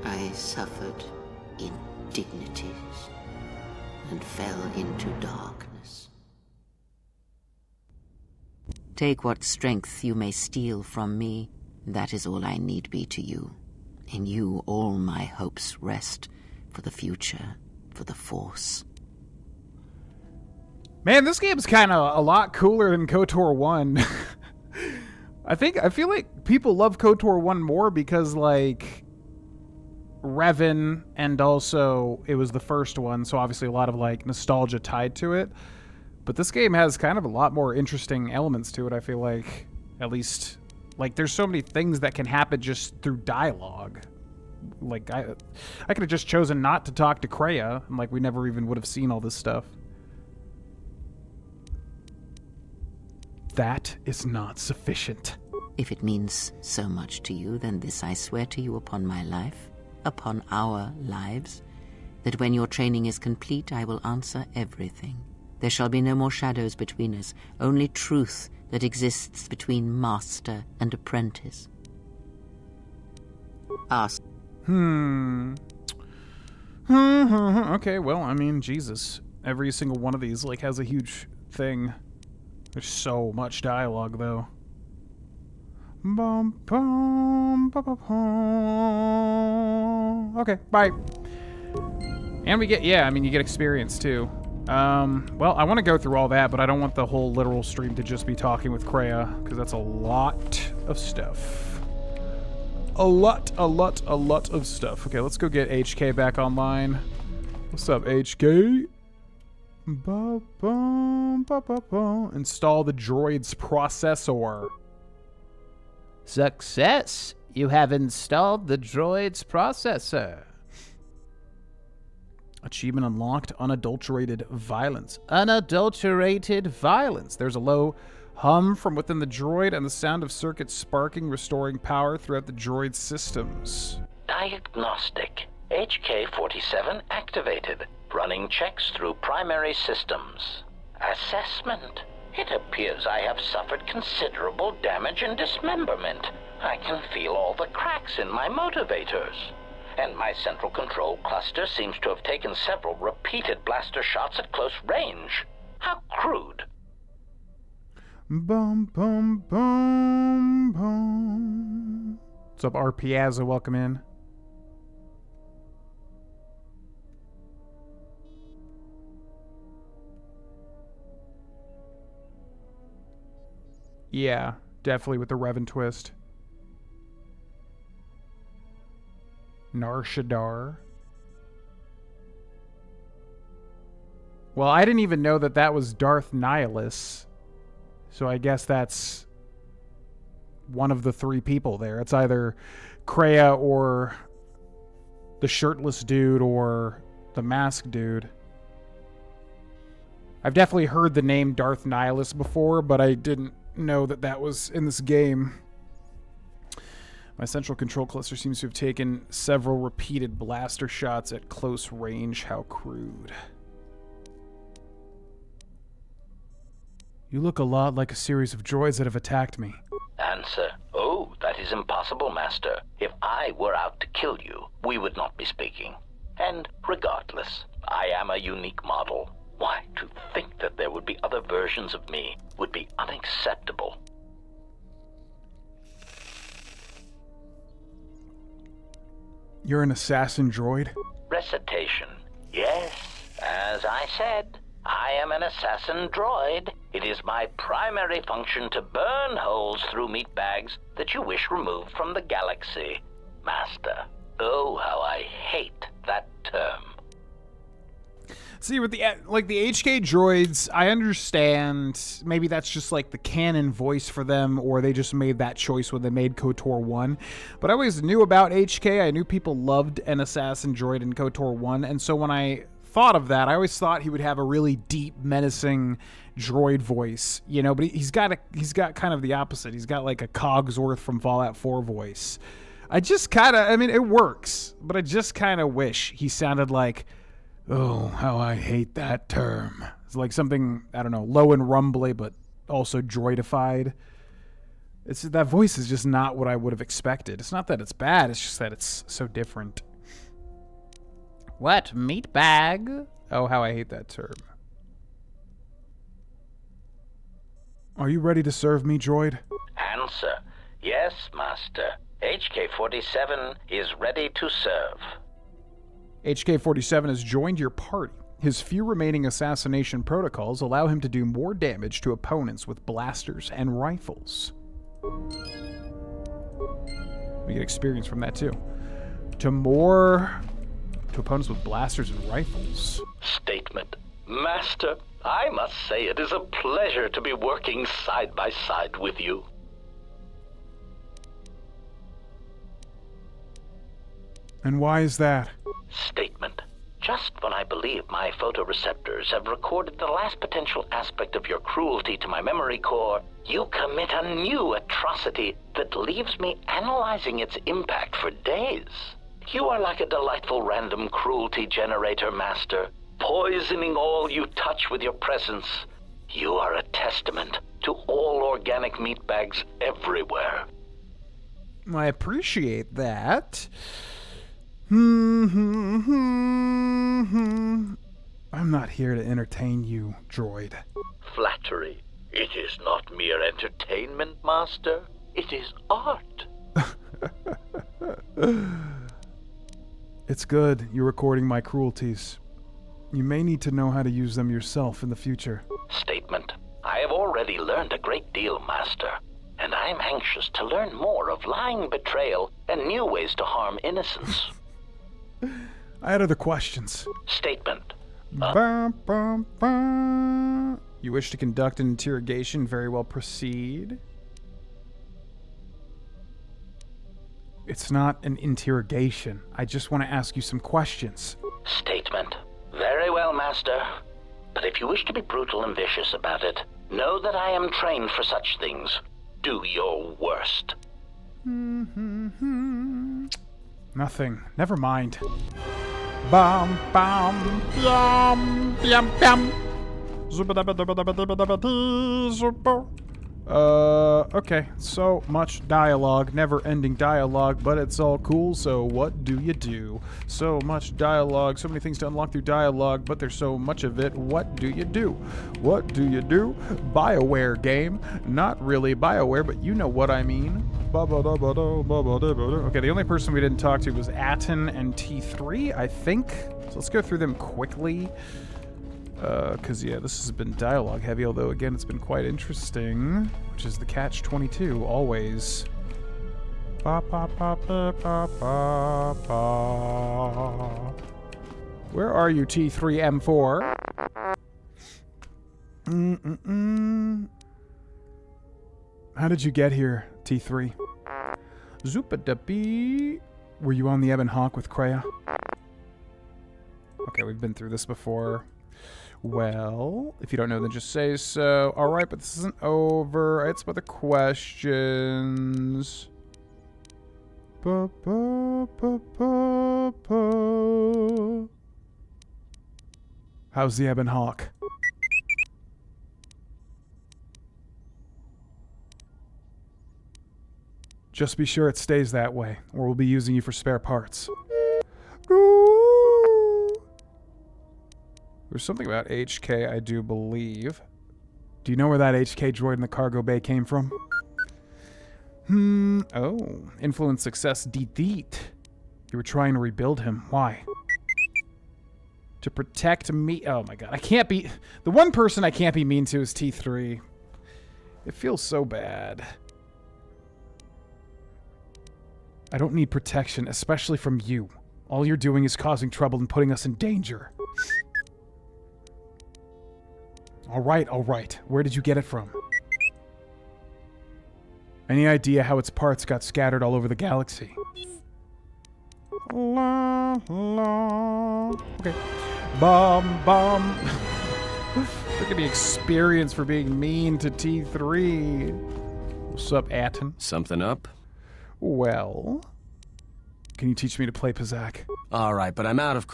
[SPEAKER 10] I suffered indignities and fell into darkness. Take what strength you may steal from me. That is all I need be to you. In you all my hopes rest, for the future, for the Force.
[SPEAKER 1] Man, this game's kind of a lot cooler than KOTOR 1. I feel like people love KOTOR 1 more because, like, Revan, and also it was the first one, so obviously a lot of, like, nostalgia tied to it. But this game has kind of a lot more interesting elements to it, I feel like. At least, like, there's so many things that can happen just through dialogue. Like, I could have just chosen not to talk to Kreia, and, like, we never even would have seen all this stuff. That is not sufficient.
[SPEAKER 10] If it means so much to you, then this I swear to you upon my life, upon our lives, that when your training is complete, I will answer everything. There shall be no more shadows between us, only truth that exists between master and apprentice. Ask.
[SPEAKER 1] Okay, well, I mean, Jesus. Every single one of these, like, has a huge thing. There's so much dialogue, though. Bum, bum, ba, ba, bum. Okay, bye. And we get, yeah, I mean, you get experience, too. Well, I want to go through all that, but I don't want the whole literal stream to just be talking with Kreia, because that's a lot of stuff. A lot of stuff. Okay, let's go get HK back online. What's up, HK? Install the droid's processor.
[SPEAKER 11] Success! You have installed the droid's processor.
[SPEAKER 1] Achievement unlocked, unadulterated violence.
[SPEAKER 11] Unadulterated violence.
[SPEAKER 1] There's a low hum from within the droid and the sound of circuits sparking, restoring power throughout the droid's systems.
[SPEAKER 3] Diagnostic. HK-47 activated. Running checks through primary systems. Assessment. It appears I have suffered considerable damage and dismemberment. I can feel all the cracks in my motivators. and my central control cluster seems to have taken several repeated blaster shots at close range. How crude.
[SPEAKER 1] Bum, bum, bum, bum. What's up, R. Piazza? Welcome in. Yeah, definitely with the Revan twist. Nar Shaddaa. Well, I didn't even know that that was Darth Nihilus. So I guess that's one of the three people there. It's either Kreia or the shirtless dude or the masked dude. I've definitely heard the name Darth Nihilus before, but I didn't know that that was in this game. My central control cluster seems to have taken several repeated blaster shots at close range. How crude. You look a lot like a series of droids that have attacked me.
[SPEAKER 3] Answer. Oh, that is impossible, Master. If I were out to kill you, we would not be speaking. And regardless, I am a unique model. Why, to think that there would be other versions of me would be unacceptable.
[SPEAKER 1] You're an assassin droid?
[SPEAKER 3] Recitation. Yes, as I said, I am an assassin droid. It is my primary function to burn holes through meat bags that you wish removed from the galaxy. Master, oh, how I hate that term.
[SPEAKER 1] See, with the HK droids, I understand maybe that's just like the canon voice for them, or they just made that choice when they made KOTOR 1. But I always knew about HK. I knew people loved an assassin droid in KOTOR 1, and so when I thought of that, I always thought he would have a really deep, menacing droid voice, you know, but he's got kind of the opposite. He's got like a Cogsworth from Fallout 4 voice. I mean, it works, but I just kind of wish he sounded like, oh, how I hate that term. It's like something, I don't know, low and rumbly, but also droidified. That voice is just not what I would have expected. It's not that it's bad, it's just that it's so different. What? Meat bag? Oh, how I hate that term. Are you ready to serve me, droid?
[SPEAKER 3] Answer. Yes, Master. HK-47 is ready to serve.
[SPEAKER 1] HK-47 has joined your party. His few remaining assassination protocols allow him to do more damage to opponents with blasters and rifles. We get experience from that too. To opponents with blasters and rifles.
[SPEAKER 3] Statement. Master, I must say it is a pleasure to be working side by side with you.
[SPEAKER 1] And why is that?
[SPEAKER 3] Statement. Just when I believe my photoreceptors have recorded the last potential aspect of your cruelty to my memory core, you commit a new atrocity that leaves me analyzing its impact for days. You are like a delightful random cruelty generator, Master, poisoning all you touch with your presence. You are a testament to all organic meat bags everywhere.
[SPEAKER 1] I appreciate that. I'm not here to entertain you, droid.
[SPEAKER 3] Flattery. It is not mere entertainment, Master. It is art.
[SPEAKER 1] It's good you're recording my cruelties. You may need to know how to use them yourself in the future.
[SPEAKER 3] Statement. I have already learned a great deal, Master, and I am anxious to learn more of lying, betrayal, and new ways to harm innocents.
[SPEAKER 1] I had other questions.
[SPEAKER 3] Statement.
[SPEAKER 1] You wish to conduct an interrogation? Very well, proceed. It's not an interrogation. I just want to ask you some questions.
[SPEAKER 3] Statement. Very well, Master. But if you wish to be brutal and vicious about it, know that I am trained for such things. Do your worst.
[SPEAKER 1] Nothing. Never mind. Bam, bam, bam, bam, bam. Okay, so much dialogue, never-ending dialogue, but it's all cool, so what do you do? So much dialogue, so many things to unlock through dialogue, but there's so much of it, what do you do? What do you do? BioWare game. Not really BioWare, but you know what I mean. Okay, the only person we didn't talk to was Atten and T3, I think. So let's go through them quickly. Because, yeah, this has been dialogue heavy, although, again, it's been quite interesting, which is the catch-22, always. Ba, ba, ba, ba, ba, ba, ba. Where are you, T3M4? How did you get here, T3? Zoopa-duppy. Were you on the Ebon Hawk with Kreia? Okay, we've been through this before. Well, if you don't know, then just say so. Alright, but this isn't over. It's about the questions. Ba, ba, ba, ba, ba. How's the Ebon Hawk? Just be sure it stays that way, or we'll be using you for spare parts. There's something about HK, I do believe. Do you know where that HK droid in the cargo bay came from? Oh. Influence success delete. You were trying to rebuild him. Why? To protect me. Oh my god. I can't be... The one person I can't be mean to is T3. It feels so bad. I don't need protection, especially from you. All you're doing is causing trouble and putting us in danger. Alright, alright. Where did you get it from? Any idea how its parts got scattered all over the galaxy? La, la. Okay. Bomb. Look at the experience for being mean to T3. What's up, Atten?
[SPEAKER 12] Something up?
[SPEAKER 1] Well... Can you teach me to play Pizak?
[SPEAKER 12] Alright, but I'm out of...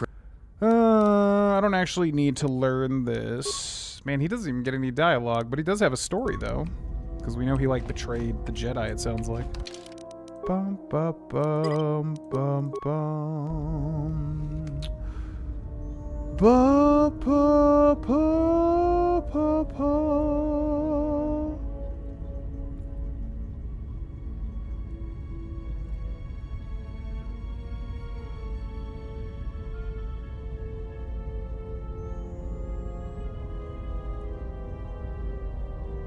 [SPEAKER 1] I don't actually need to learn this. Man, he doesn't even get any dialogue, but he does have a story, though. Because we know he, like, betrayed the Jedi, it sounds like. Bum, bum, bum, bum, bum. Ba, ba, ba, ba, ba.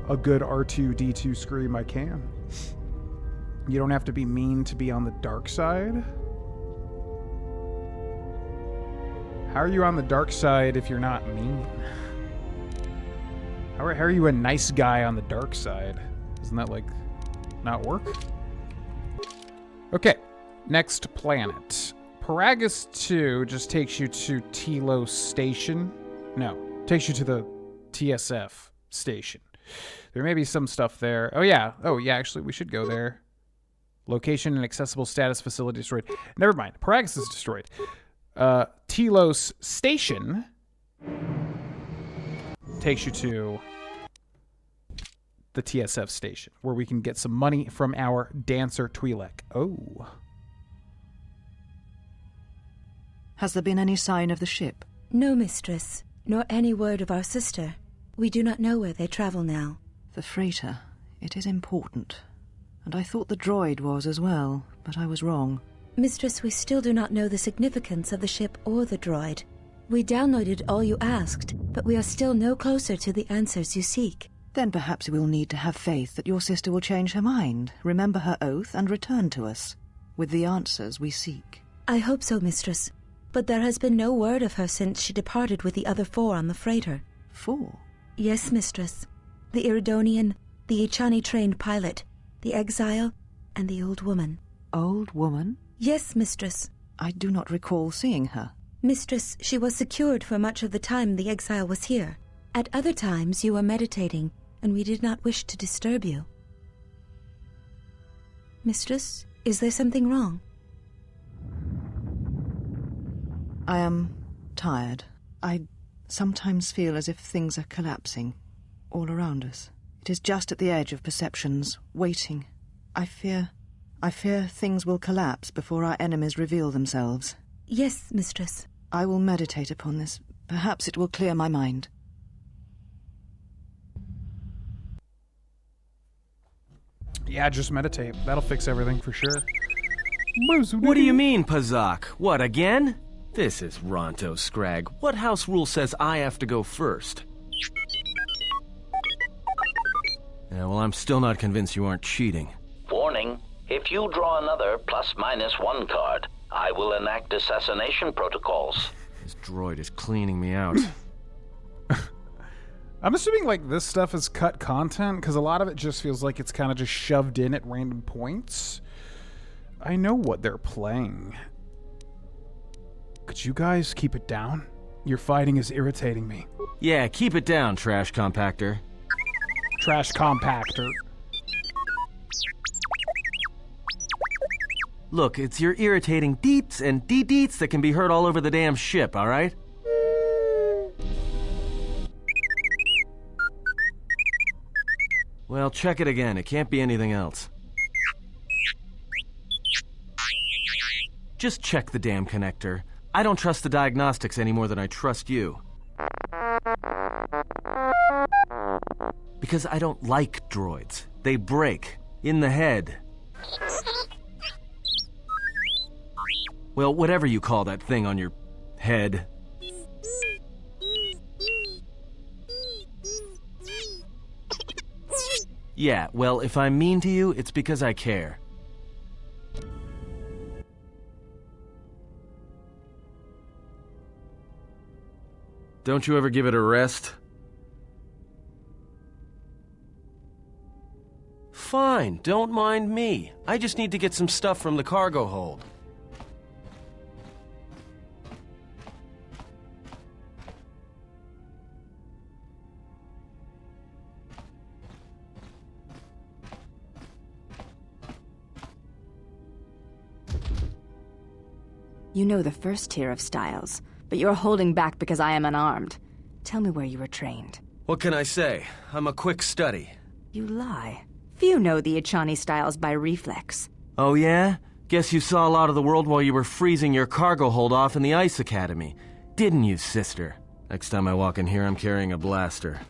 [SPEAKER 1] A good R2-D2 scream, I can. You don't have to be mean to be on the dark side. How are you on the dark side if you're not mean? How are you a nice guy on the dark side? Doesn't that, like, not work? Okay, next planet. Paragus 2 just takes you to Telos Station. No, takes you to the TSF station. There may be some stuff there. Oh, yeah, actually, we should go there. Location and accessible status facility destroyed. Never mind. Paragus is destroyed. Telos Station takes you to the TSF station, where we can get some money from our dancer Twi'lek. Oh.
[SPEAKER 13] Has there been any sign of the ship?
[SPEAKER 14] No, mistress, nor any word of our sister. We do not know where they travel now.
[SPEAKER 13] The freighter. It is important. And I thought the droid was as well, but I was wrong.
[SPEAKER 14] Mistress, we still do not know the significance of the ship or the droid. We downloaded all you asked, but we are still no closer to the answers you seek.
[SPEAKER 13] Then perhaps we'll need to have faith that your sister will change her mind, remember her oath, and return to us, with the answers we seek.
[SPEAKER 14] I hope so, mistress. But there has been no word of her since she departed with the other 4 on the freighter.
[SPEAKER 13] 4?
[SPEAKER 14] Yes, mistress. The Iridonian, the Ichani-trained pilot, the exile, and the old woman.
[SPEAKER 13] Old woman?
[SPEAKER 14] Yes, mistress.
[SPEAKER 13] I do not recall seeing her.
[SPEAKER 14] Mistress, she was secured for much of the time the exile was here. At other times you were meditating, and we did not wish to disturb you. Mistress, is there something wrong?
[SPEAKER 13] I am tired. I sometimes feel as if things are collapsing all around us. It is just at the edge of perceptions, waiting. I fear things will collapse before our enemies reveal themselves.
[SPEAKER 14] Yes, mistress.
[SPEAKER 13] I will meditate upon this. Perhaps it will clear my mind.
[SPEAKER 1] Yeah, just meditate. That'll fix everything for sure.
[SPEAKER 12] What do you mean, Pazak? What, again? This is Ronto Scrag. What house rule says I have to go first? Yeah, well, I'm still not convinced you aren't cheating.
[SPEAKER 3] Warning, if you draw another +/-1 card, I will enact assassination protocols.
[SPEAKER 12] This droid is cleaning me out.
[SPEAKER 1] I'm assuming, like, this stuff is cut content, because a lot of it just feels like it's kind of just shoved in at random points. I know what they're playing. Could you guys keep it down? Your fighting is irritating me.
[SPEAKER 12] Yeah, keep it down, trash compactor.
[SPEAKER 1] Trash compactor.
[SPEAKER 12] Look, it's your irritating deeps and dee-deets that can be heard all over the damn ship, alright? Well, check it again. It can't be anything else. Just check the damn connector. I don't trust the diagnostics any more than I trust you. Because I don't like droids. They break. In the head. Well, whatever you call that thing on your head. Yeah, well, if I'm mean to you, it's because I care. Don't you ever give it a rest? Fine, don't mind me. I just need to get some stuff from the cargo hold.
[SPEAKER 8] You know the first tier of styles, but you're holding back because I am unarmed. Tell me where you were trained.
[SPEAKER 12] What can I say? I'm a quick study.
[SPEAKER 8] You lie. Few know the Echani styles by reflex.
[SPEAKER 12] Oh yeah? Guess you saw a lot of the world while you were freezing your cargo hold off in the Ice Academy. Didn't you, sister? Next time I walk in here, I'm carrying a blaster.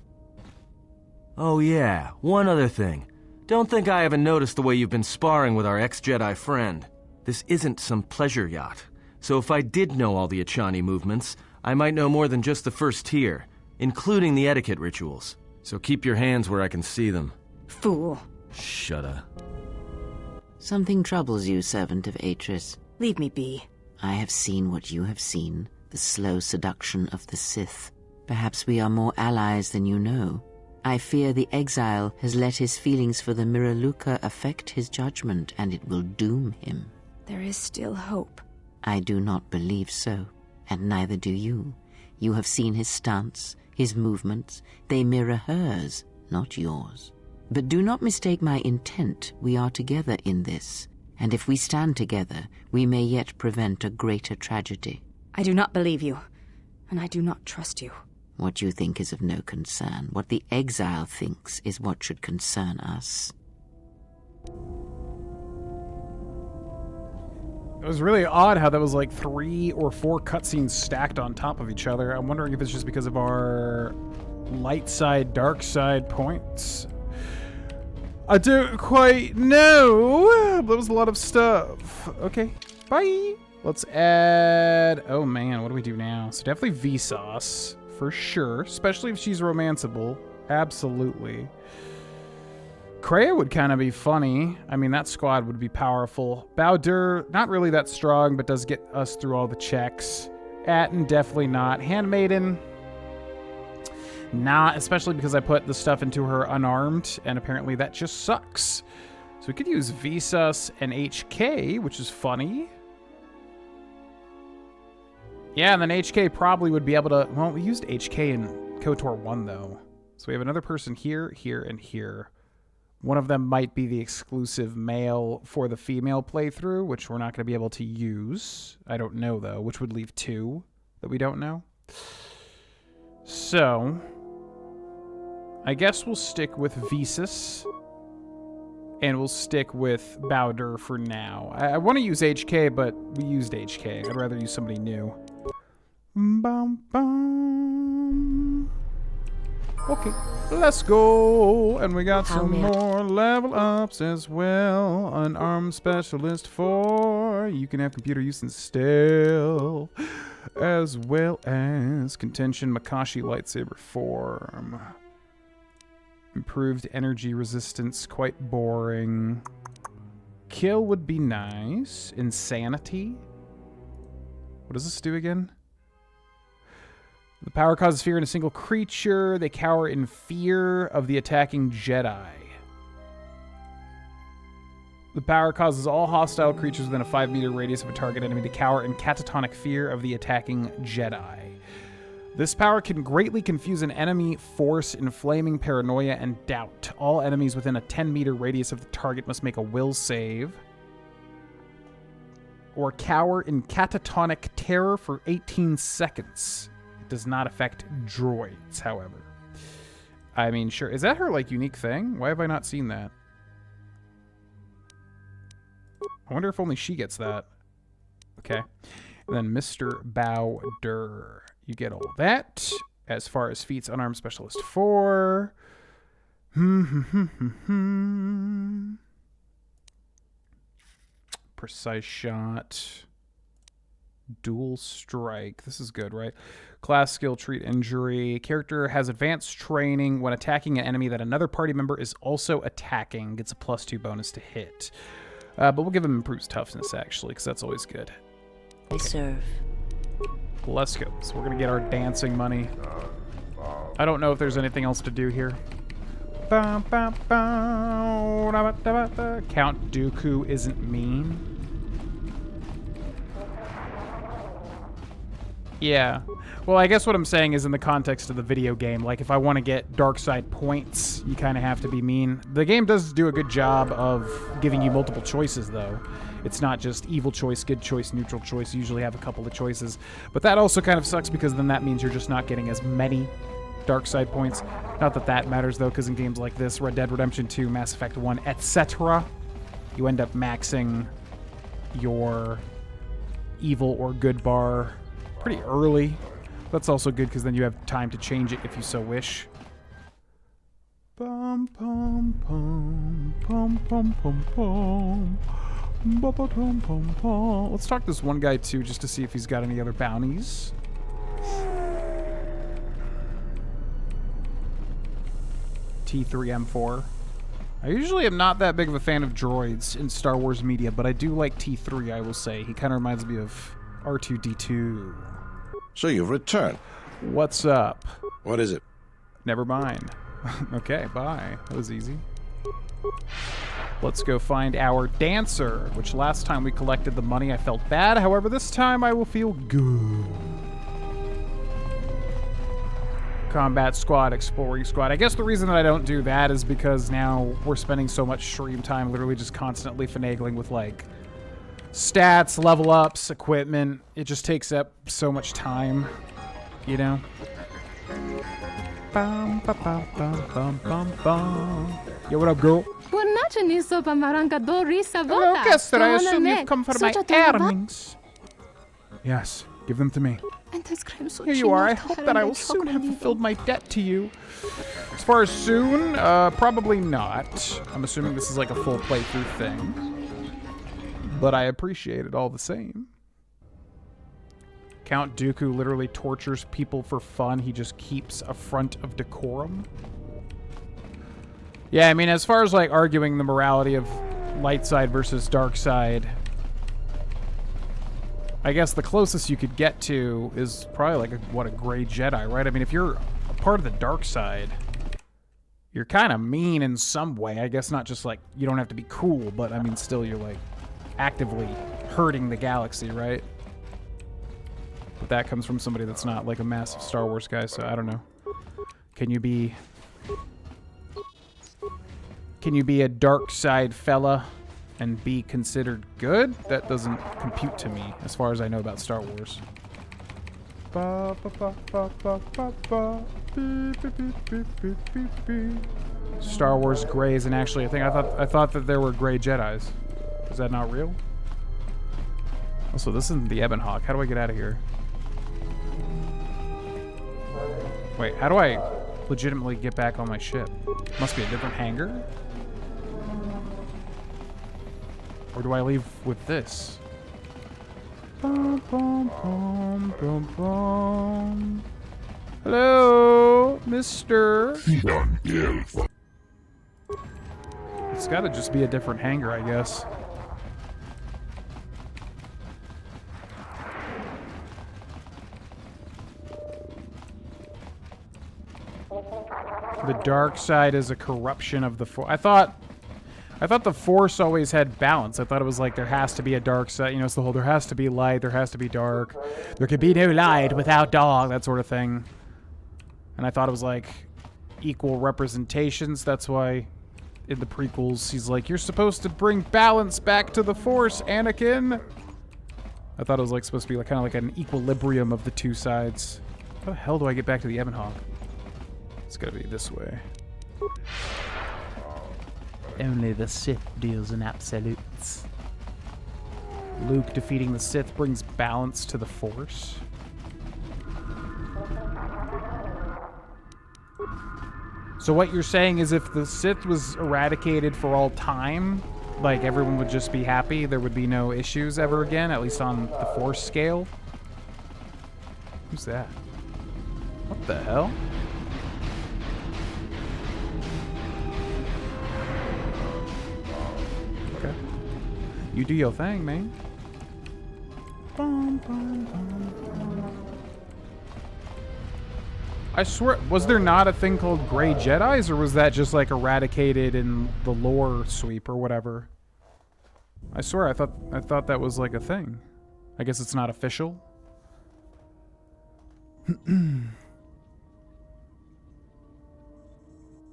[SPEAKER 12] Oh yeah, one other thing. Don't think I haven't noticed the way you've been sparring with our ex-Jedi friend. This isn't some pleasure yacht. So if I did know all the Echani movements, I might know more than just the first tier, including the etiquette rituals. So keep your hands where I can see them.
[SPEAKER 8] Fool.
[SPEAKER 12] Shut up.
[SPEAKER 10] Something troubles you, servant of Atris.
[SPEAKER 8] Leave me be.
[SPEAKER 10] I have seen what you have seen, the slow seduction of the Sith. Perhaps we are more allies than you know. I fear the exile has let his feelings for the Miraluka affect his judgment, and it will doom him.
[SPEAKER 8] There is still hope.
[SPEAKER 10] I do not believe so, and neither do you. You have seen his stance, his movements. They mirror hers, not yours. But do not mistake my intent. We are together in this, and if we stand together, we may yet prevent a greater tragedy.
[SPEAKER 8] I do not believe you, and I do not trust you.
[SPEAKER 10] What you think is of no concern. What the exile thinks is what should concern us.
[SPEAKER 1] It was really odd how that was like 3 or 4 cutscenes stacked on top of each other. I'm wondering if it's just because of our light side, dark side points. I don't quite know. That was a lot of stuff. Okay, bye. Let's add... Oh man, what do we do now? So definitely Vsauce, for sure. Especially if she's romanceable. Absolutely. Kreia would kind of be funny. I mean, that squad would be powerful. Bowdur, not really that strong, but does get us through all the checks. Atten, definitely not. Handmaiden, not, especially because I put the stuff into her unarmed, and apparently that just sucks. So we could use Visas and HK, which is funny. Yeah, and then HK probably would be able to... Well, we used HK in KOTOR 1, though. So we have another person here, here, and here. One of them might be the exclusive male for the female playthrough, which we're not going to be able to use. I don't know, though, which would leave 2 that we don't know. So, I guess we'll stick with Visas. And we'll stick with Bowder for now. I want to use HK, but we used HK. I'd rather use somebody new. Bum, bum. Okay, let's go. And we got some more level ups as well. An arm specialist 4. You can have computer use and still. As well as contention Makashi lightsaber form. Improved energy resistance, quite boring. Kill would be nice. Insanity. What does this do again? The power causes fear in a single creature. They cower in fear of the attacking Jedi. The power causes all hostile creatures within a 5-meter radius of a target enemy to cower in catatonic fear of the attacking Jedi. This power can greatly confuse an enemy force, inflaming paranoia and doubt. All enemies within a 10-meter radius of the target must make a will save. Or cower in catatonic terror for 18 seconds. It does not affect droids, however. I mean, sure. Is that her, like, unique thing? Why have I not seen that? I wonder if only she gets that. Okay. And then Mr. Bowder. You get all that. As far as feats, unarmed specialist 4. Precise shot. Dual strike. This is good, right? Class skill, treat injury. Character has advanced training. When attacking an enemy that another party member is also attacking, gets a +2 bonus to hit. But we'll give him improved toughness, actually, because that's always good.
[SPEAKER 7] I serve.
[SPEAKER 1] Let's go. So we're going to get our dancing money. I don't know if there's anything else to do here. Count Dooku isn't mean. Yeah. Well, I guess what I'm saying is in the context of the video game, like if I want to get dark side points, you kind of have to be mean. The game does do a good job of giving you multiple choices, though. It's not just evil choice, good choice, neutral choice. You usually have a couple of choices. But that also kind of sucks because then that means you're just not getting as many dark side points. Not that that matters, though, because in games like this, Red Dead Redemption 2, Mass Effect 1, etc., you end up maxing your evil or good bar pretty early. That's also good because then you have time to change it if you so wish. Bum, bum, bum, bum, bum, bum, bum. Let's talk to this one guy too, just to see if he's got any other bounties. T3M4. I usually am not that big of a fan of droids in Star Wars media, but I do like T3, I will say. He kind of reminds me of R2-D2.
[SPEAKER 15] So you've returned.
[SPEAKER 1] What's up?
[SPEAKER 15] What is it?
[SPEAKER 1] Never mind. Okay, bye. That was easy. Let's go find our dancer, which last time we collected the money I felt bad. However, this time I will feel good. Combat squad, exploring squad. I guess the reason that I don't do that is because now we're spending so much stream time literally just constantly finagling with, like, stats, level ups, equipment. It just takes up so much time, you know? Bum, ba, bum, bum, bum, bum, bum. Yo, what up, girl? Hello, Kester. I assume you've come for my earnings. Yes, give them to me. Here you are. I hope that I will soon have fulfilled my debt to you. As far as soon, probably not. I'm assuming this is like a full playthrough thing. But I appreciate it all the same. Count Dooku literally tortures people for fun. He just keeps a front of decorum. Yeah, I mean, as far as like arguing the morality of light side versus dark side, I guess the closest you could get to is probably like a gray Jedi, right? I mean, if you're a part of the dark side, you're kind of mean in some way. I guess not just like, you don't have to be cool, but I mean, still you're like actively hurting the galaxy, right? But that comes from somebody that's not like a massive Star Wars guy, so I don't know. Can you be a dark side fella and be considered good? That doesn't compute to me as far as I know about Star Wars. Ba, ba, ba, ba, ba, ba, ba. Star Wars Greys, and actually, I thought that there were Grey Jedis. Is that not real? Also, this isn't the Ebon Hawk. How do I get out of here? Wait, how do I legitimately get back on my ship? Must be a different hangar? Or do I leave with this? Bum, bum, bum, bum, bum. Hello, mister. It's gotta just be a different hangar, I guess. The dark side is a corruption of the Force. I thought the Force always had balance. I thought it was like there has to be a dark side. You know, it's the whole there has to be light, there has to be dark. There could be no light without dark, that sort of thing. And I thought it was like equal representations. That's why in the prequels he's like, you're supposed to bring balance back to the Force, Anakin. I thought it was like supposed to be like kind of like an equilibrium of the two sides. How the hell do I get back to the Ebon Hawk? It's gotta be this way.
[SPEAKER 11] Only the Sith deals in absolutes.
[SPEAKER 1] Luke defeating the Sith brings balance to the Force. So what you're saying is if the Sith was eradicated for all time, like everyone would just be happy, there would be no issues ever again, at least on the Force scale? Who's that? What the hell? Okay. You do your thing, man. Bum, bum, bum, bum. I swear, was there not a thing called Grey Jedis, or was that just like eradicated in the lore sweep or whatever? I swear, I thought that was like a thing. I guess it's not official.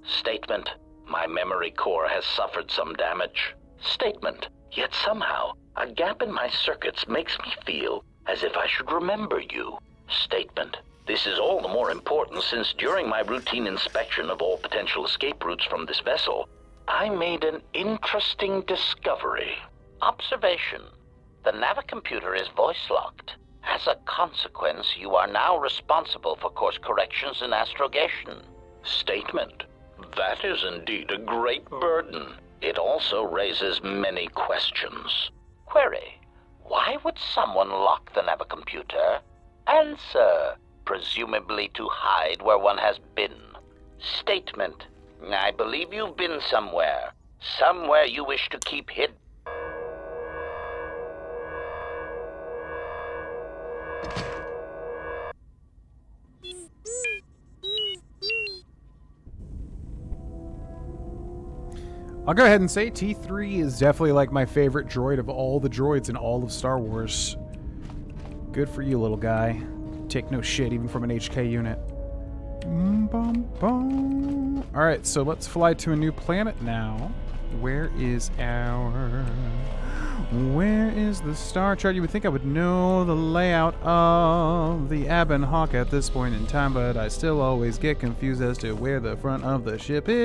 [SPEAKER 3] Statement. My memory core has suffered some damage. Statement. Yet somehow, a gap in my circuits makes me feel as if I should remember you. Statement. This is all the more important since during my routine inspection of all potential escape routes from this vessel, I made an interesting discovery. Observation. The navicomputer is voice-locked. As a consequence, you are now responsible for course corrections and astrogation. Statement. That is indeed a great burden. It also raises many questions. Query. Why would someone lock the navicomputer? Answer. Presumably to hide where one has been. Statement. I believe you've been somewhere. Somewhere you wish to keep hidden.
[SPEAKER 1] I'll go ahead and say T3 is definitely like my favorite droid of all the droids in all of Star Wars. Good for you, little guy. Take no shit even from an HK unit. Alright, so let's fly to a new planet now. Where is the star chart? You would think I would know the layout of the Ebon Hawk at this point in time, but I still always get confused as to where the front of the ship is.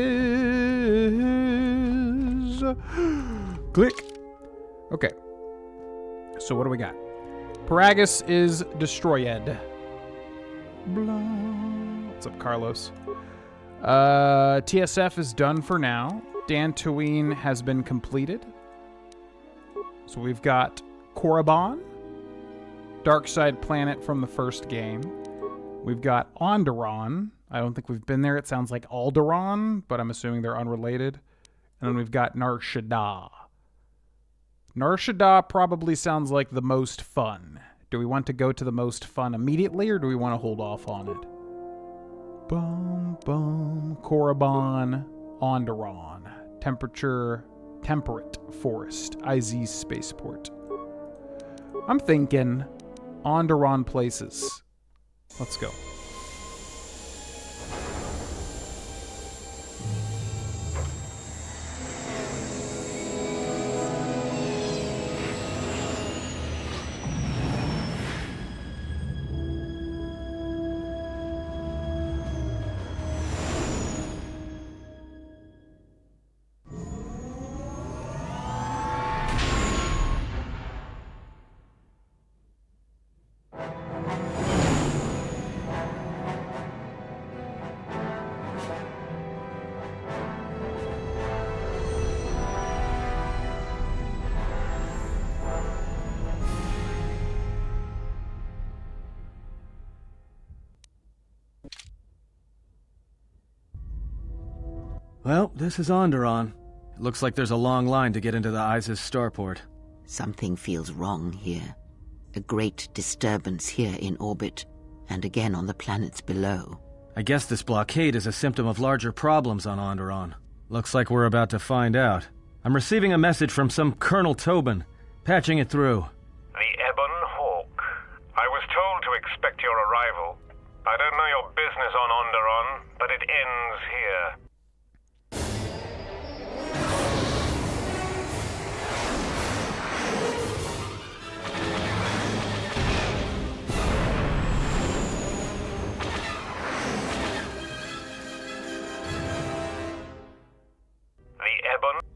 [SPEAKER 1] Click. Okay. So what do we got? Paragus is destroyed. Blah. What's up, Carlos? TSF is done for now. Dantooine has been completed. So we've got Korriban, dark side planet from the first game. We've got Onderon. I don't think we've been there. It sounds like Alderaan, but I'm assuming they're unrelated. And then we've got Nar Shaddaa. Nar Shaddaa probably sounds like the most fun. Do we want to go to the most fun immediately, or do we want to hold off on it? Bum, bum. Korriban, Onderon. Temperate Forest, IZ Spaceport. I'm thinking Onderon places. Let's go.
[SPEAKER 12] Well, this is Onderon. It looks like there's a long line to get into the ISIS starport.
[SPEAKER 10] Something feels wrong here. A great disturbance here in orbit, and again on the planets below.
[SPEAKER 12] I guess this blockade is a symptom of larger problems on Onderon. Looks like we're about to find out. I'm receiving a message from some Colonel Tobin. Patching it through.
[SPEAKER 16] The Ebon Hawk. I was told to expect your arrival. I don't know your business on Onderon, but it ends here.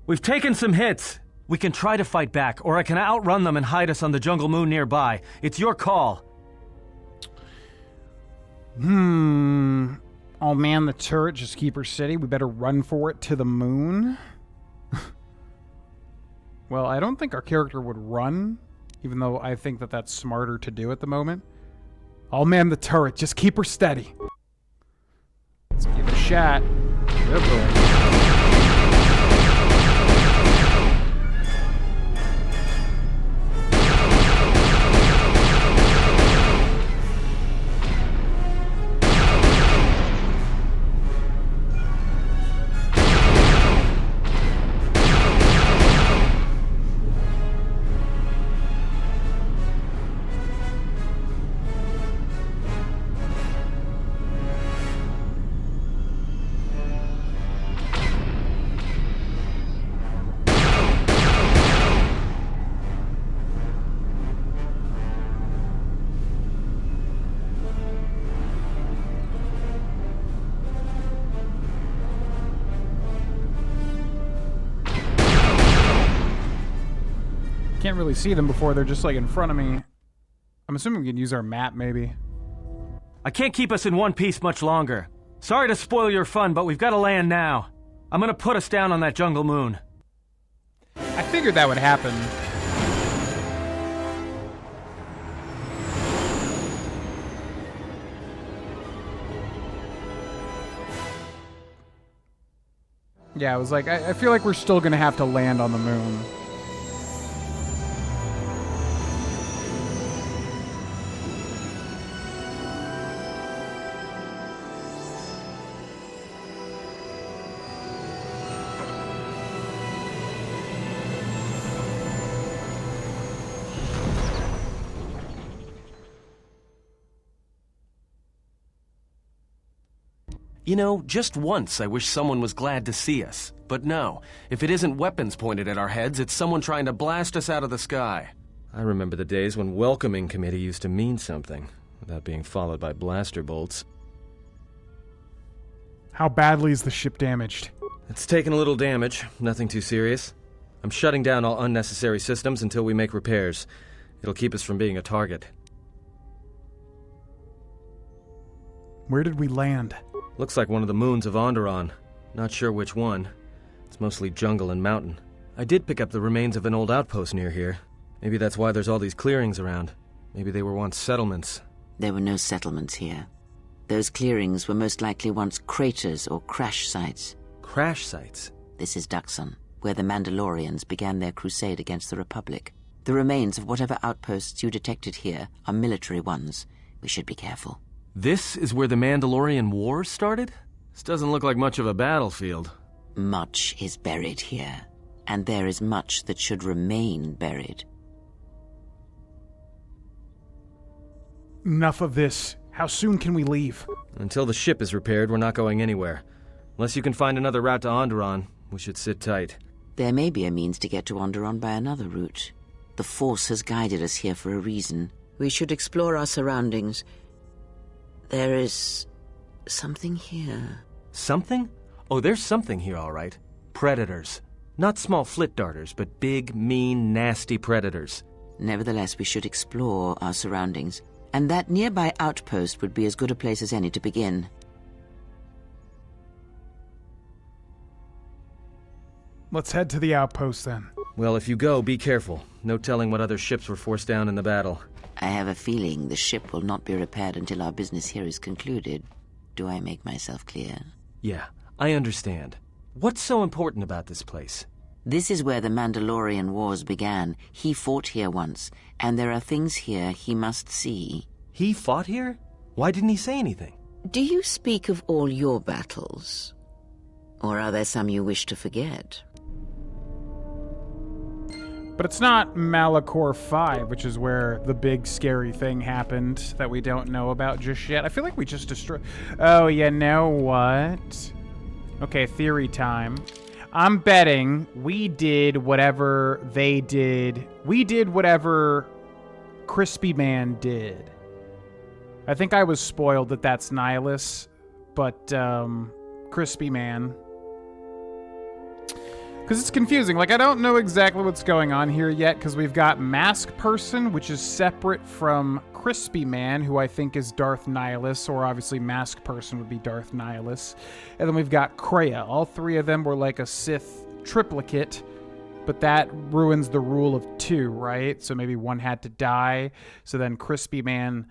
[SPEAKER 12] We've taken some hits. We can try to fight back, or I can outrun them and hide us on the jungle moon nearby. It's your call.
[SPEAKER 1] I'll man the turret, just keep her steady. We better run for it to the moon. Well, I don't think our character would run, even though I think that that's smarter to do at the moment. I'll man the turret, just keep her steady. Let's give it a shot. Good boy. Can't really see them before they're just like in front of me. I'm assuming we can use our map maybe.
[SPEAKER 12] I can't keep us in one piece much longer. Sorry to spoil your fun, but we've got to land now. I'm gonna put us down on that jungle moon.
[SPEAKER 1] I figured that would happen. Yeah, I was like, I feel like we're still gonna have to land on the moon.
[SPEAKER 12] You know, just once I wish someone was glad to see us. But no, if it isn't weapons pointed at our heads, it's someone trying to blast us out of the sky. I remember the days when welcoming committee used to mean something, without being followed by blaster bolts.
[SPEAKER 1] How badly is the ship damaged?
[SPEAKER 12] It's taken a little damage, nothing too serious. I'm shutting down all unnecessary systems until we make repairs. It'll keep us from being a target.
[SPEAKER 1] Where did we land?
[SPEAKER 12] Looks like one of the moons of Onderon. Not sure which one. It's mostly jungle and mountain. I did pick up the remains of an old outpost near here. Maybe that's why there's all these clearings around. Maybe they were once settlements.
[SPEAKER 10] There were no settlements here. Those clearings were most likely once craters or crash sites.
[SPEAKER 12] Crash sites?
[SPEAKER 10] This is Duxon, where the Mandalorians began their crusade against the Republic. The remains of whatever outposts you detected here are military ones. We should be careful.
[SPEAKER 12] This is where the Mandalorian Wars started? This doesn't look like much of a battlefield.
[SPEAKER 10] Much is buried here, and there is much that should remain buried.
[SPEAKER 1] Enough of this. How soon can we leave?
[SPEAKER 12] Until the ship is repaired, we're not going anywhere. Unless you can find another route to Onderon, we should sit tight.
[SPEAKER 10] There may be a means to get to Onderon by another route. The Force has guided us here for a reason. We should explore our surroundings. There is something here.
[SPEAKER 12] Something? Oh, there's something here, all right. Predators. Not small flit darters, but big, mean, nasty predators.
[SPEAKER 10] Nevertheless, we should explore our surroundings, and that nearby outpost would be as good a place as any to begin.
[SPEAKER 1] Let's head to the outpost then.
[SPEAKER 12] Well, if you go, be careful. No telling what other ships were forced down in the battle.
[SPEAKER 10] I have a feeling the ship will not be repaired until our business here is concluded. Do I make myself clear?
[SPEAKER 12] Yeah, I understand. What's so important about this place?
[SPEAKER 10] This is where the Mandalorian Wars began. He fought here once, and there are things here he must see.
[SPEAKER 12] He fought here? Why didn't he say anything?
[SPEAKER 10] Do you speak of all your battles? Or are there some you wish to forget?
[SPEAKER 1] But it's not Malachor 5, which is where the big scary thing happened that we don't know about just yet. I feel like we just destroyed... Oh, you know what? Okay, theory time. I'm betting we did whatever they did. We did whatever Crispy Man did. I think I was spoiled that that's Nihilus, but Crispy Man... Because it's confusing. Like, I don't know exactly what's going on here yet, because we've got Mask Person, which is separate from Crispy Man, who I think is Darth Nihilus, or obviously Mask Person would be Darth Nihilus. And then we've got Kreia. All three of them were like a Sith triplicate, but that ruins the rule of 2, right? So maybe one had to die, so then Crispy Man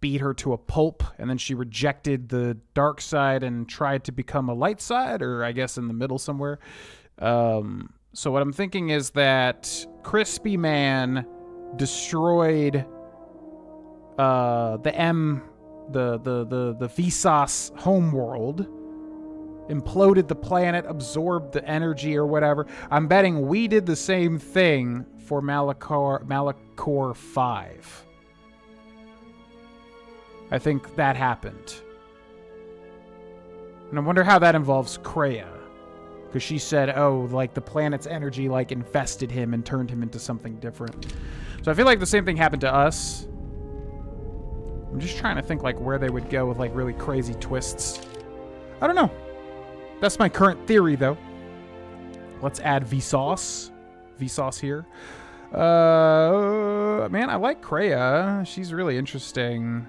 [SPEAKER 1] beat her to a pulp, and then she rejected the dark side and tried to become a light side, or I guess in the middle somewhere. So what I'm thinking is that Crispy Man destroyed the Vsauce homeworld, imploded the planet, absorbed the energy or whatever. I'm betting we did the same thing for Malachor 5. I think that happened. And I wonder how that involves Kreia. Because she said, oh, like the planet's energy like infested him and turned him into something different. So I feel like the same thing happened to us. I'm just trying to think like where they would go with like really crazy twists. I don't know. That's my current theory though. Let's add Vsauce. Vsauce here. Man, I like Kreia. She's really interesting.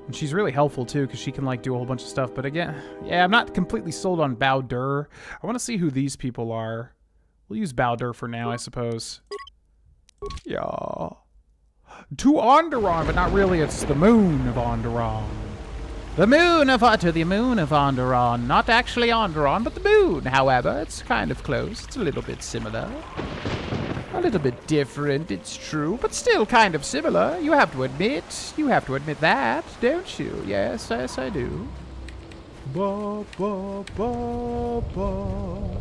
[SPEAKER 1] And she's really helpful, too, because she can, like, do a whole bunch of stuff. But again, yeah, I'm not completely sold on Bao-Dur. I want to see who these people are. We'll use Bao-Dur for now, I suppose. Yeah. To Onderon, but not really. It's the moon of Onderon.
[SPEAKER 11] The moon of Onderon. Not actually Onderon, but the moon, however. It's kind of close. It's a little bit similar. A little bit different, it's true, but still kind of similar. You have to admit that, don't you? Yes, yes, I do.
[SPEAKER 1] Ba, ba, ba, ba.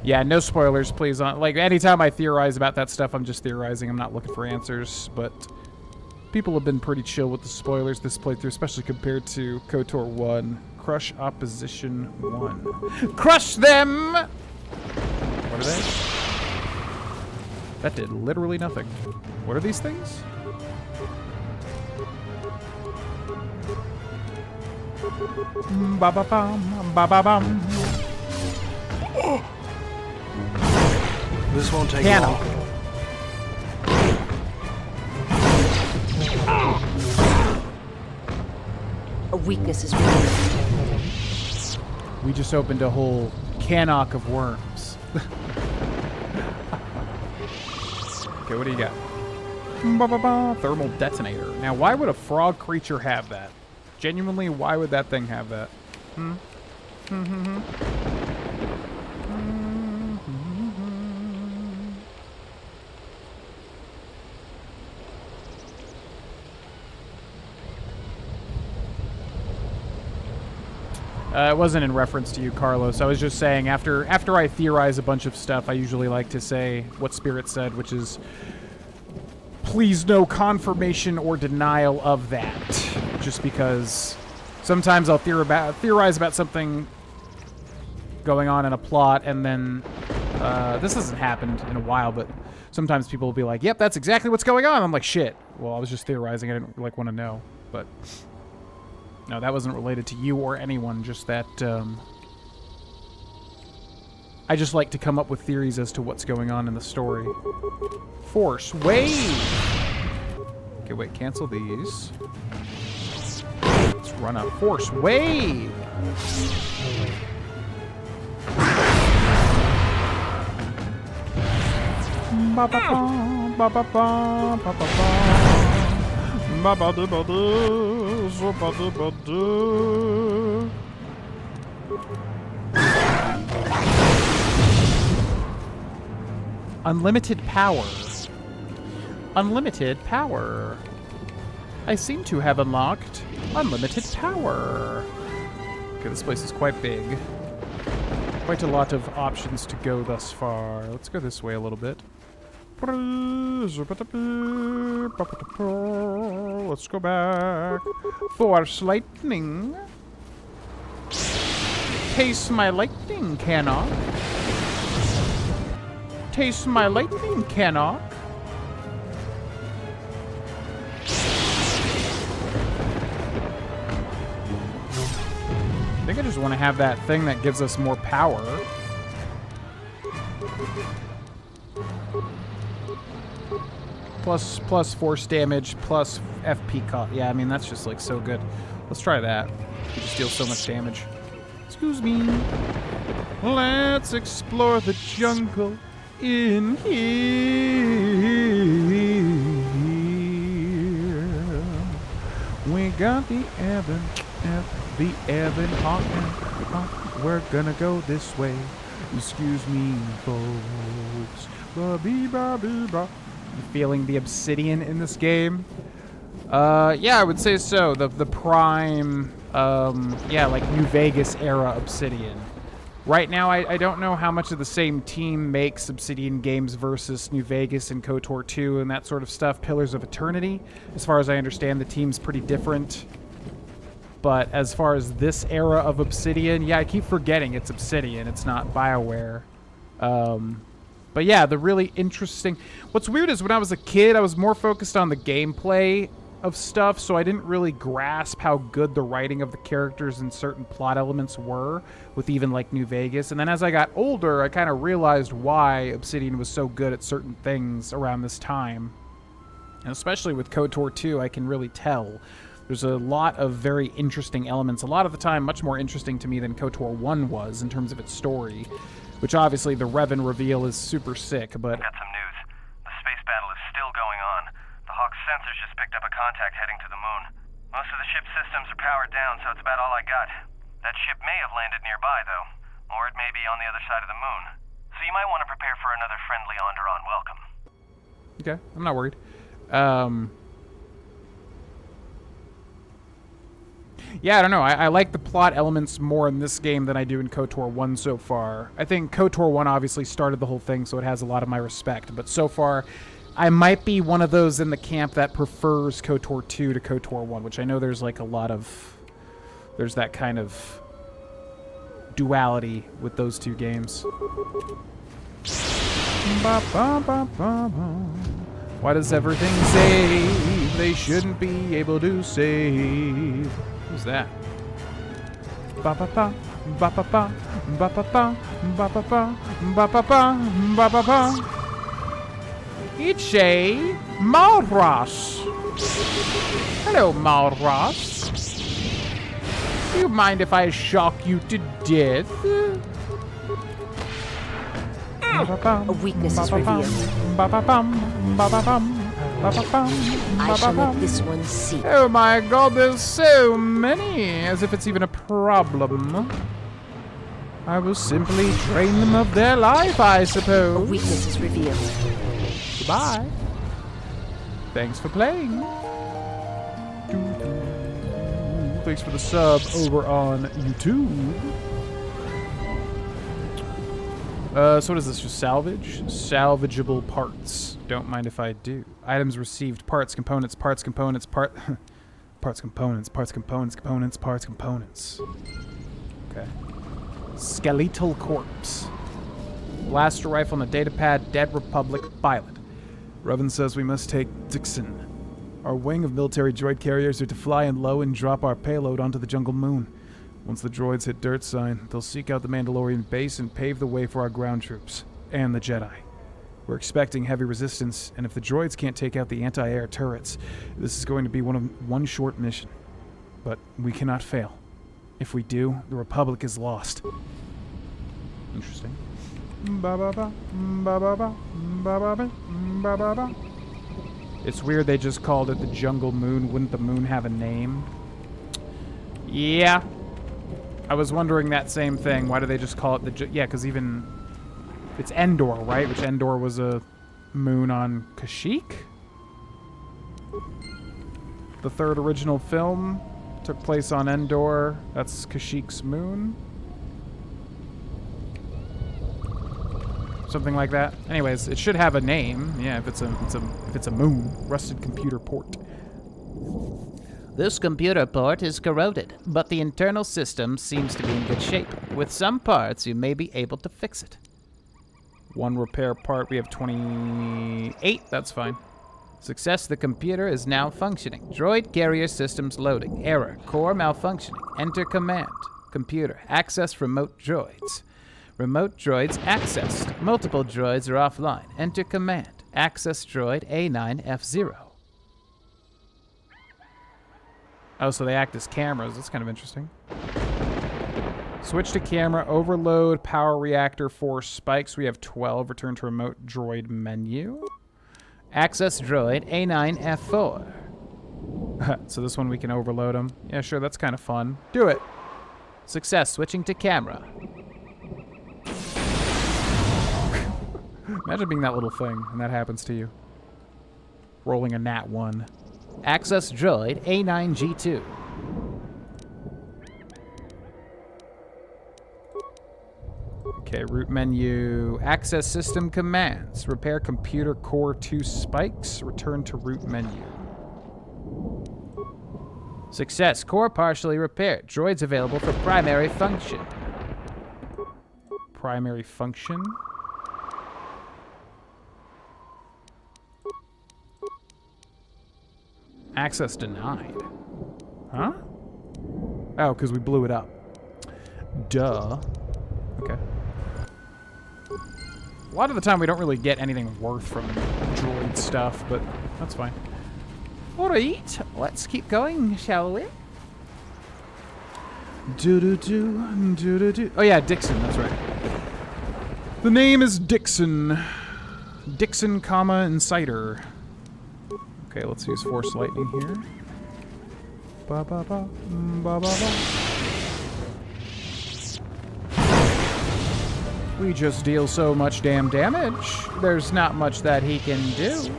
[SPEAKER 1] Yeah, no spoilers, please. Like, anytime I theorize about that stuff, I'm just theorizing. I'm not looking for answers, but people have been pretty chill with the spoilers this playthrough, especially compared to KOTOR 1. Crush Opposition 1. Crush them! What are they? That did literally nothing. What are these things? Ba-ba-bum, ba-ba-bum.
[SPEAKER 5] This won't take
[SPEAKER 1] long.
[SPEAKER 7] A weakness is real.
[SPEAKER 1] We just opened a whole cannock of worms. Okay, what do you got? Ba-ba-ba, thermal detonator. Now, why would a frog creature have that? Genuinely, why would that thing have that? It wasn't in reference to you, Carlos. I was just saying, after I theorize a bunch of stuff, I usually like to say what Spirit said, which is, please no confirmation or denial of that. Just because sometimes I'll theorize about something going on in a plot, and then, this hasn't happened in a while, but sometimes people will be like, yep, that's exactly what's going on. I'm like, shit. Well, I was just theorizing. I didn't, like, want to know, but... No, that wasn't related to you or anyone, just that, I just like to come up with theories as to what's going on in the story. Force Wave! Okay, wait, cancel these. Let's run up. Force Wave! Ba-ba-bum, ba-ba-bum, ba-ba-bum. Unlimited power. Unlimited power. I seem to have unlocked unlimited power. Okay, this place is quite big. Quite a lot of options to go thus far. Let's go this way a little bit. Let's go back. Force lightning. Taste my lightning, Canon. Taste my lightning, Canon. I think I just want to have that thing that gives us more power. Plus force damage, plus FP cut. Yeah, I mean, that's just, like, so good. Let's try that. You just deal so much damage. Excuse me. Let's explore the jungle in here. We got the Evan Hawking. We're gonna go this way. Excuse me, folks. Ba-bee-ba-bee-ba. Feeling the obsidian in this game? Yeah, I would say so. The prime, yeah, like New Vegas era obsidian. Right now, I don't know how much of the same team makes Obsidian games versus New Vegas and KOTOR 2 and that sort of stuff. Pillars of Eternity. As far as I understand, the team's pretty different. But as far as this era of Obsidian, yeah, I keep forgetting it's Obsidian. It's not BioWare. But yeah, the really interesting... What's weird is when I was a kid, I was more focused on the gameplay of stuff, so I didn't really grasp how good the writing of the characters and certain plot elements were with even, like, New Vegas. And then as I got older, I kind of realized why Obsidian was so good at certain things around this time. And especially with KOTOR 2, I can really tell. There's a lot of very interesting elements, a lot of the time much more interesting to me than KOTOR 1 was in terms of its story. Which obviously the Revan reveal is super sick, but...
[SPEAKER 17] Got some news. The space battle is still going on. The Hawk's sensors just picked up a contact heading to the moon. Most of the ship's systems are powered down, so it's about all I got. That ship may have landed nearby, though. Or it may be on the other side of the moon. So you might want to prepare for another friendly Onderon welcome.
[SPEAKER 1] Okay, I'm not worried. Yeah, I don't know. I like the plot elements more in this game than I do in KOTOR 1 so far. I think KOTOR 1 obviously started the whole thing, so it has a lot of my respect. But so far, I might be one of those in the camp that prefers KOTOR 2 to KOTOR 1, which I know there's like a lot of... There's that kind of duality with those two games. Why does everything save? They shouldn't be able to save. Who's that? Ba ba ba ba ba ba ba ba ba ba ba ba ba ba ba ba ba. It's a Malros. Hello, Malros. Do you mind if I shock you to death?
[SPEAKER 7] A weakness is revealed. I shall make this one see.
[SPEAKER 1] Oh my god, there's so many! As if it's even a problem. I will simply drain them of their life, I suppose.
[SPEAKER 7] A weakness is revealed.
[SPEAKER 1] Goodbye. Thanks for playing. Thanks for the sub over on YouTube. So what is this? Just salvage? Salvageable parts. Don't mind if I do. Items received. Parts, components, parts, components, parts, components, parts, components, components, parts, components. Okay. Skeletal corpse. Blaster rifle on the datapad. Dead Republic pilot. Revan says we must take Dixon. Our wing of military droid carriers are to fly in low and drop our payload onto the jungle moon. Once the droids hit dirt sign, they'll seek out the Mandalorian base and pave the way for our ground troops. And the Jedi. We're expecting heavy resistance, and if the droids can't take out the anti-air turrets, this is going to be one short mission. But we cannot fail. If we do, the Republic is lost. Interesting. It's weird they just called it the Jungle Moon. Wouldn't the moon have a name? Yeah. I was wondering that same thing. Why do they just call it the... Yeah, because even... It's Endor, right? Which Endor was a moon on Kashyyyk? The third original film took place on Endor. That's Kashyyyk's moon. Something like that. Anyways, it should have a name. Yeah, if it's a moon. Rusted computer port.
[SPEAKER 11] This computer port is corroded, but the internal system seems to be in good shape. With some parts, you may be able to fix it.
[SPEAKER 1] One repair part. We have 28. That's fine.
[SPEAKER 11] Success, the computer is now functioning. Droid carrier systems loading. Error, core malfunctioning. Enter command. Computer, access remote droids. Remote droids accessed. Multiple droids are offline. Enter command. Access droid A9F0.
[SPEAKER 1] Oh, so they act as cameras. That's kind of interesting. Switch to camera, overload, power reactor, 4 spikes. We have 12. Return to remote droid menu.
[SPEAKER 11] Access droid A9F4.
[SPEAKER 1] So this one we can overload them. Yeah, sure, that's kind of fun. Do it.
[SPEAKER 11] Success, switching to camera.
[SPEAKER 1] Imagine being that little thing and that happens to you. Rolling a nat 1.
[SPEAKER 11] Access droid A9G2.
[SPEAKER 1] Okay, root menu. Access system commands. Repair computer core 2 spikes. Return to root menu.
[SPEAKER 11] Success. Core partially repaired. Droids available for primary function.
[SPEAKER 1] Primary function? Access denied. Huh? Oh, because we blew it up. Duh. Okay. A lot of the time we don't really get anything worth from droid stuff, but that's fine.
[SPEAKER 11] Alright, let's keep going, shall we?
[SPEAKER 1] Do-do-do, do-do-do. Oh yeah, Dixon, that's right. The name is Dixon. Dixon, comma, Insider. Okay, let's use Force Lightning here. Ba-ba-ba, ba-ba-ba. We just deal so much damn damage. There's not much that he can do.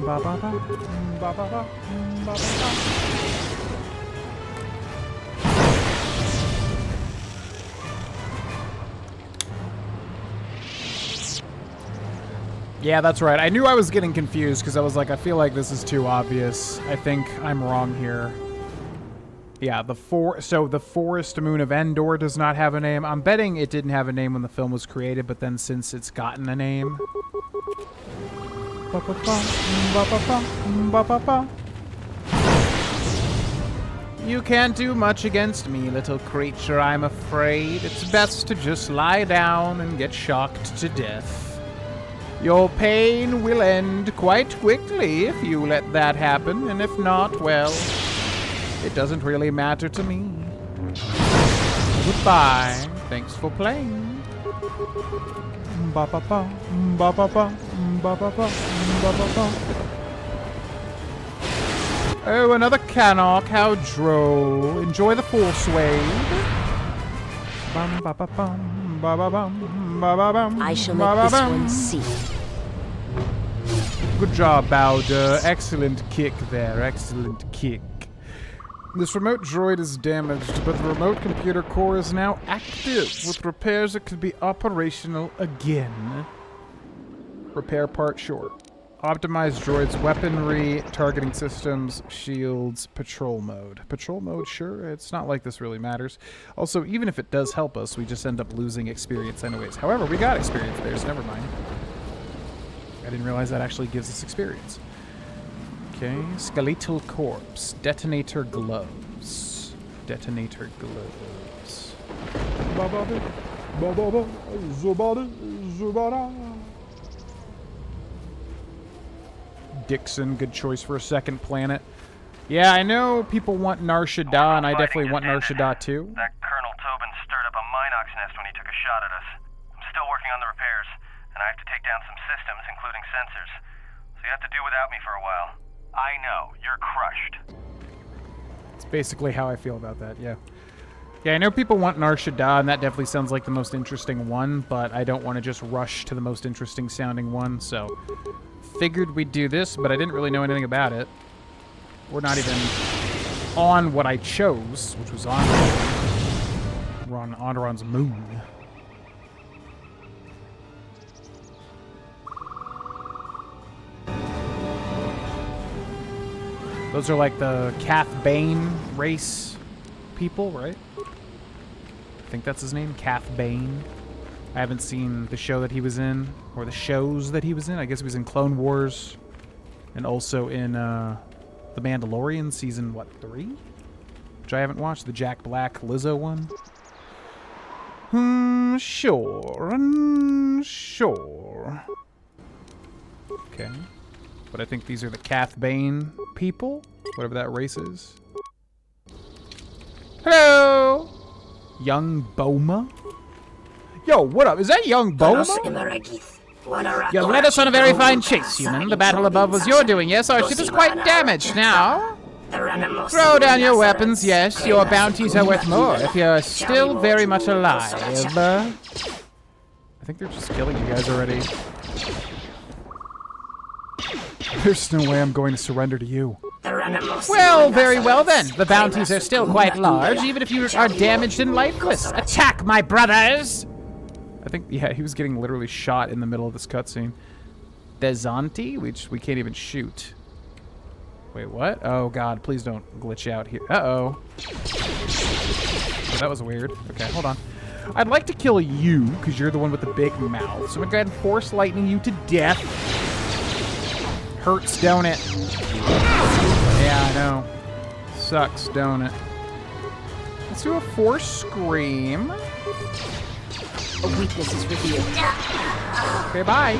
[SPEAKER 1] Ba-ba-ba, ba-ba-ba, ba-ba-ba. Yeah, that's right. I knew I was getting confused because I was like, I feel like this is too obvious. I think I'm wrong here. Yeah, the forest moon of Endor does not have a name. I'm betting it didn't have a name when the film was created, but then since it's gotten a name.
[SPEAKER 11] You can't do much against me, little creature, I'm afraid. It's best to just lie down and get shocked to death. Your pain will end quite quickly if you let that happen, and if not, well, it doesn't really matter to me. Goodbye. Thanks for playing.
[SPEAKER 1] Ba-ba-ba, ba-ba-ba, ba-ba-ba, ba-ba-ba. Oh, another Canuck. How droll. Enjoy the Force wave. Bum, ba-ba-bum, ba-ba-bum, ba-ba-bum,
[SPEAKER 7] I shall make this one see.
[SPEAKER 1] Good job, Bowder. Excellent kick there. Excellent kick. This remote droid is damaged, but the remote computer core is now active. With repairs, it could be operational again. Repair part short. Optimize droid's weaponry, targeting systems, shields, patrol mode. Patrol mode, sure. It's not like this really matters. Also, even if it does help us, we just end up losing experience anyways. However, we got experience there, so never mind. I didn't realize that actually gives us experience. Okay, skeletal corpse. Detonator gloves. Detonator gloves. Ba-ba-ba, ba-ba-ba, zubada, zubada. Dixon, good choice for a second planet. Yeah, I know people want Nar Shaddaa, and I definitely want Nar Shaddaa too.
[SPEAKER 17] That Colonel Tobin stirred up a Minox nest when he took a shot at us. I'm still working on the repairs, and I have to take down some systems, including sensors. So you have to do without me for a while. I know, you're crushed.
[SPEAKER 1] It's basically how I feel about that, yeah. Yeah, I know people want Nar Shaddaa, and that definitely sounds like the most interesting one, but I don't want to just rush to the most interesting sounding one, so figured we'd do this, but I didn't really know anything about it. We're not even on what I chose, which was on Onderon's moon. Those are like the Cath Bane race people, right? I think that's his name, Cath Bane. I haven't seen the show that he was in, or the shows that he was in. I guess he was in Clone Wars, and also in The Mandalorian, season, what, 3? Which I haven't watched, the Jack Black Lizzo one. Sure. Okay. But I think these are the Cath Bane people, whatever that race is. Hello! Young Boma? Yo, what up? Is that Young Boma?
[SPEAKER 11] You led us on a very fine chase, human. The battle above was your doing, yes? Our ship is quite damaged now. Throw down your weapons, yes. Your bounties are worth more if you're still very much alive.
[SPEAKER 1] I think they're just killing you guys already. There's no way I'm going to surrender to you.
[SPEAKER 11] Well, very well then. The bounties are still quite large, even if you are damaged and lifeless. Attack, my brothers!
[SPEAKER 1] I think, yeah, he was getting literally shot in the middle of this cutscene. Dezanti, which we can't even shoot. Wait, what? Oh, God, please don't glitch out here. Uh-oh. Oh, that was weird. Okay, hold on. I'd like to kill you, because you're the one with the big mouth. So I'm going to go ahead and force lightning you to death. Hurts, don't it? Yeah, I know. Sucks, don't it? Let's do a force scream.
[SPEAKER 9] A weakness is revealed.
[SPEAKER 1] Okay, bye.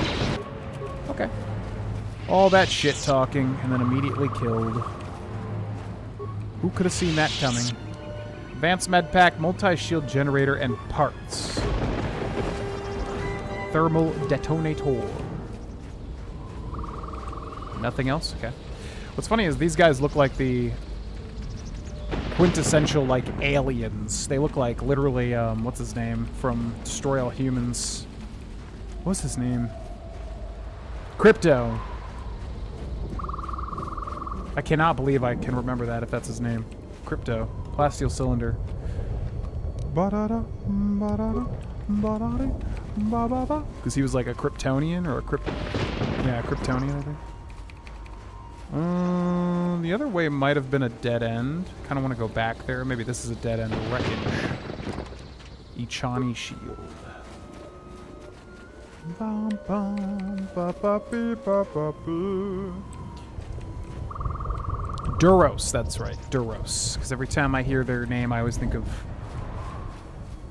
[SPEAKER 1] Okay. All that shit talking, and then immediately killed. Who could have seen that coming? Advanced med pack, multi-shield generator, and parts. Thermal detonator. Nothing else? Okay. What's funny is these guys look like the quintessential, like, aliens. They look like, literally, what's his name? From Destroy All Humans. What's his name? Crypto. I cannot believe I can remember that if that's his name. Crypto. Plasteel cylinder. Because he was like a Kryptonian or a yeah, Kryptonian, I think. The other way might have been a dead end. Kind of want to go back there. Maybe this is a dead end wreckage. Ichani shield. Duros, that's right. Duros. Because every time I hear their name, I always think of...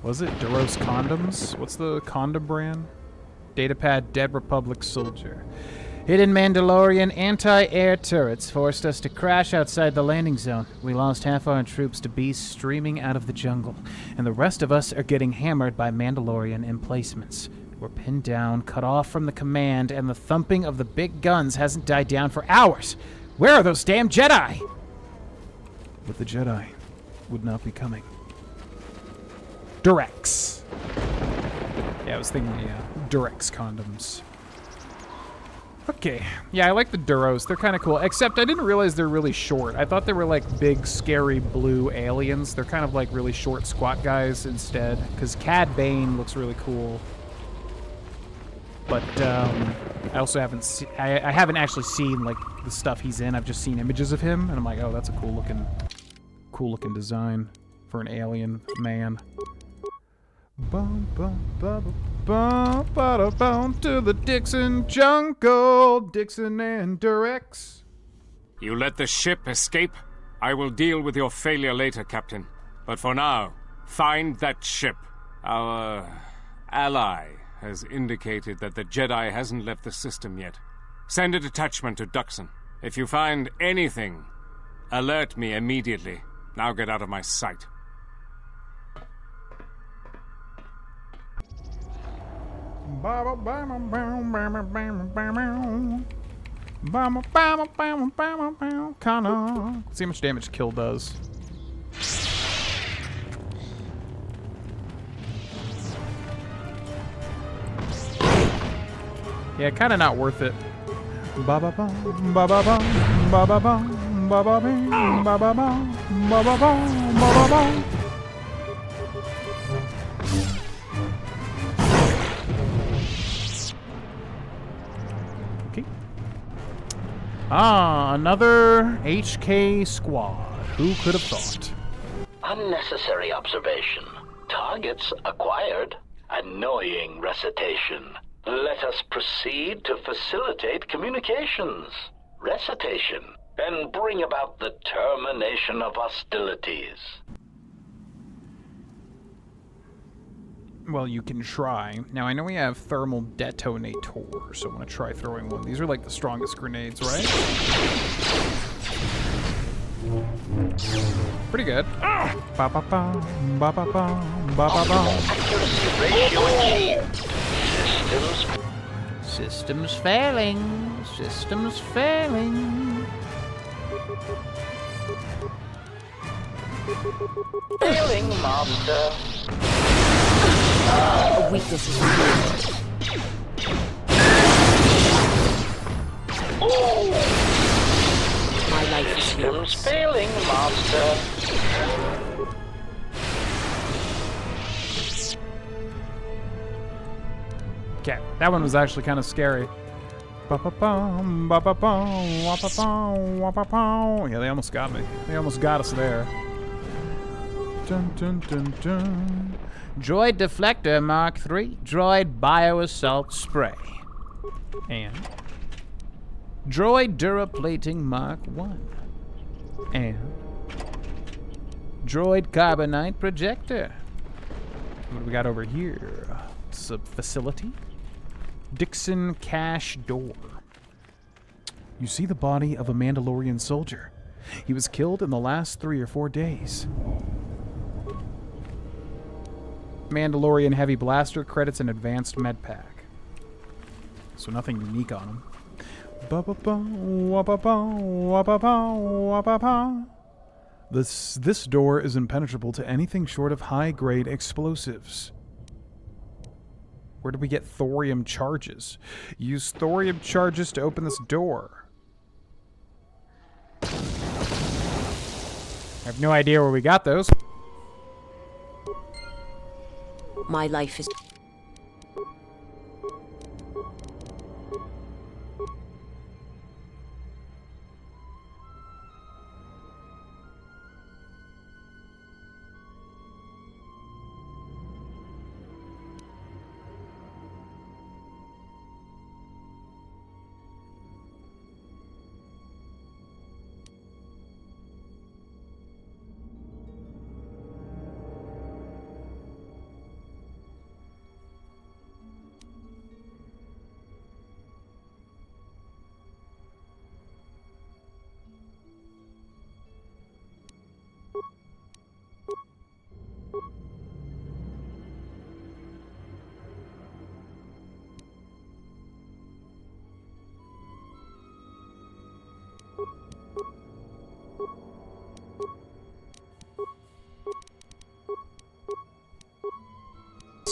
[SPEAKER 1] Was it Duros Condoms? What's the condom brand? Datapad Dead Republic Soldier. Hidden Mandalorian anti-air turrets forced us to crash outside the landing zone. We lost half our troops to beasts streaming out of the jungle, and the rest of us are getting hammered by Mandalorian emplacements. We're pinned down, cut off from the command, and the thumping of the big guns hasn't died down for hours. Where are those damn Jedi? But the Jedi would not be coming. Durex. Yeah, I was thinking, yeah, Durex condoms. Okay. Yeah, I like the Duros. They're kind of cool. Except I didn't realize they're really short. I thought they were like big, scary blue aliens. They're kind of like really short, squat guys instead. Because Cad Bane looks really cool. But I also haven't I haven't actually seen like the stuff he's in. I've just seen images of him, and I'm like, oh, that's a cool looking design for an alien man. Bum, bum, bum, bum, bum, bum, to the Dixon jungle, Dixon and Durex.
[SPEAKER 18] You let the ship escape? I will deal with your failure later, Captain. But for now, find that ship. Our ally has indicated that the Jedi hasn't left the system yet. Send a detachment to Duxon. If you find anything, alert me immediately. Now get out of my sight.
[SPEAKER 1] Kinda. See how much damage kill does. Yeah, kind of not worth it. Ba-ba-bum, ba-ba-bum, ba-ba-bum, ba-ba-bing, ba-ba-bum, ba-ba-bum, ba-ba-bum. Okay. Ah, another HK squad. Who could have thought?
[SPEAKER 3] Unnecessary observation. Targets acquired. Annoying recitation. Let us proceed to facilitate communications. Recitation. And bring about the termination of hostilities.
[SPEAKER 1] Well, you can try. Now, I know we have thermal detonators, so I'm going to try throwing one. These are like the strongest grenades, right? Pretty good. Ba-ba-ba, ba-ba-ba, ba-ba-ba.
[SPEAKER 3] Accuracy ratio achieved.
[SPEAKER 11] Systems failing. Systems failing.
[SPEAKER 3] Failing, master.
[SPEAKER 9] A weakness is revealed. My life is yours.
[SPEAKER 3] Systems failing, master.
[SPEAKER 1] Okay, that one was actually kind of scary. Ba-ba-bum, ba-ba-bum, wa-ba-bum, wa-ba-bum. Yeah, they almost got me. They almost got us there. Dun, dun, dun, dun.
[SPEAKER 11] Droid deflector Mark III. Droid bioassault spray.
[SPEAKER 1] And
[SPEAKER 11] Droid duraplating Mark I.
[SPEAKER 1] And
[SPEAKER 11] Droid carbonite projector.
[SPEAKER 1] what do we got over here? It's a facility. Dixon cache door. You see the body of a Mandalorian soldier. He was killed in the last 3 or 4 days. Mandalorian heavy blaster, credits, and advanced med pack. So nothing unique on him. This door is impenetrable to anything short of high-grade explosives. Where did we get thorium charges? Use thorium charges to open this door. I have no idea where we got those.
[SPEAKER 9] My life is...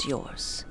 [SPEAKER 9] yours.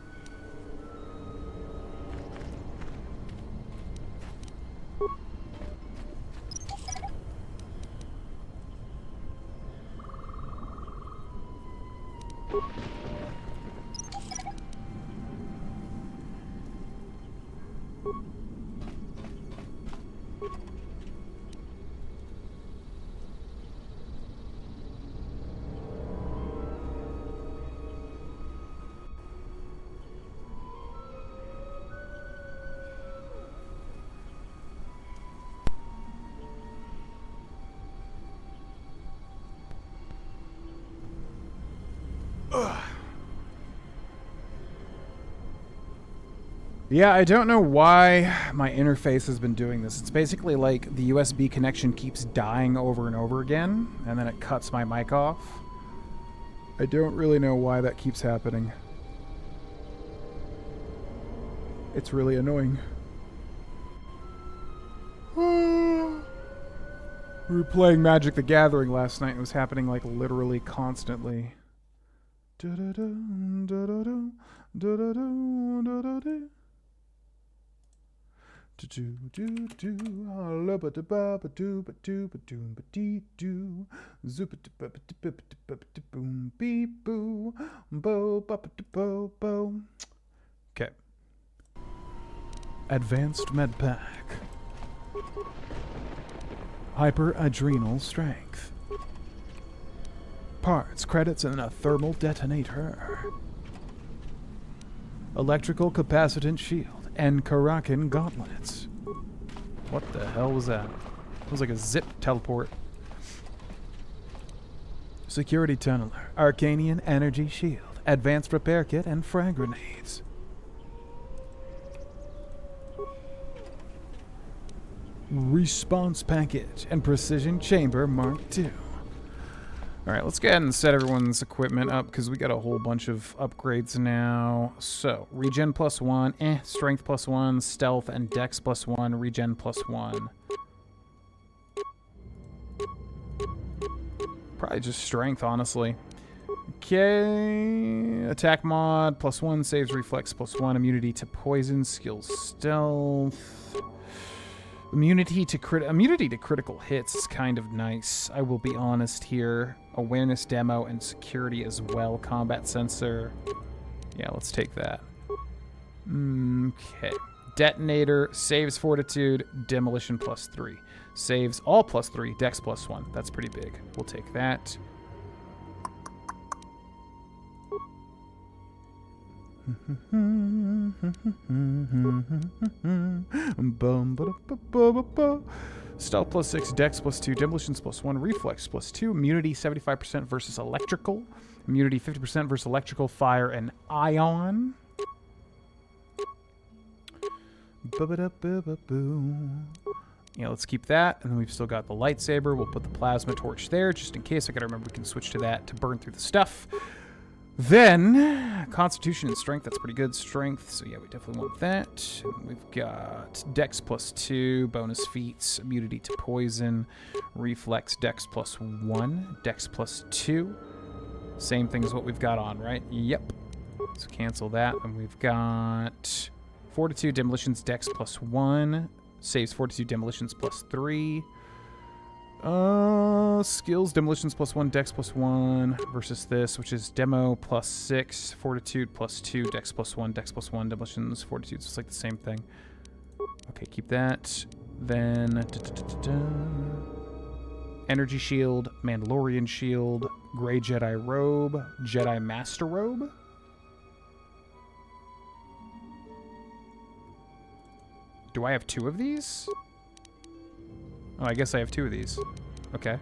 [SPEAKER 1] Yeah, I don't know why my interface has been doing this. It's basically like the USB connection keeps dying over and over again, and then it cuts my mic off. I don't really know why that keeps happening. It's really annoying. We were playing Magic the Gathering last night. It was happening like literally constantly. Okay. Advanced med pack. Hyper-adrenal strength. Parts, credits, and a thermal detonator. Electrical capacitance shield and Karakin gauntlets. What the hell was that? It was like a zip teleport. Security tunneler, Arcanian energy shield, advanced repair kit, and frag grenades. Response package and precision chamber Mark II. Alright, let's go ahead and set everyone's equipment up because we got a whole bunch of upgrades now. So, regen +1, strength +1, stealth and dex +1, regen +1. Probably just strength, honestly. Okay, attack mod +1, saves reflex +1, immunity to poison, skills stealth. Immunity to critical hits is kind of nice. I will be honest here. Awareness demo and security as well. Combat sensor. Yeah, let's take that. Okay. Detonator, saves fortitude, demolition +3. Saves all +3, dex +1. That's pretty big. We'll take that. Stealth +6, dex +2, demolitions +1, reflex +2, immunity 75% versus electrical, immunity 50% versus electrical, fire, and ion. Yeah, let's keep that, and then we've still got the lightsaber. We'll put the plasma torch there, just in case. I gotta remember we can switch to that to burn through the stuff. Then, Constitution and Strength, that's pretty good. Strength, so yeah, we definitely want that. And we've got Dex +2, bonus feats, immunity to poison, reflex, Dex +1, Dex +2. Same thing as what we've got on, right? Yep. So cancel that. And we've got Fortitude, Demolitions, Dex +1, saves Fortitude, Demolitions +3. Skills, demolitions +1, dex +1 versus this, which is demo +6, fortitude +2, dex +1, dex +1, demolitions, fortitude. It's like the same thing. Okay, keep that. Then energy shield, Mandalorian shield, gray Jedi robe, Jedi Master robe. Do I have 2 of these? Oh, I guess I have 2 of these. Okay.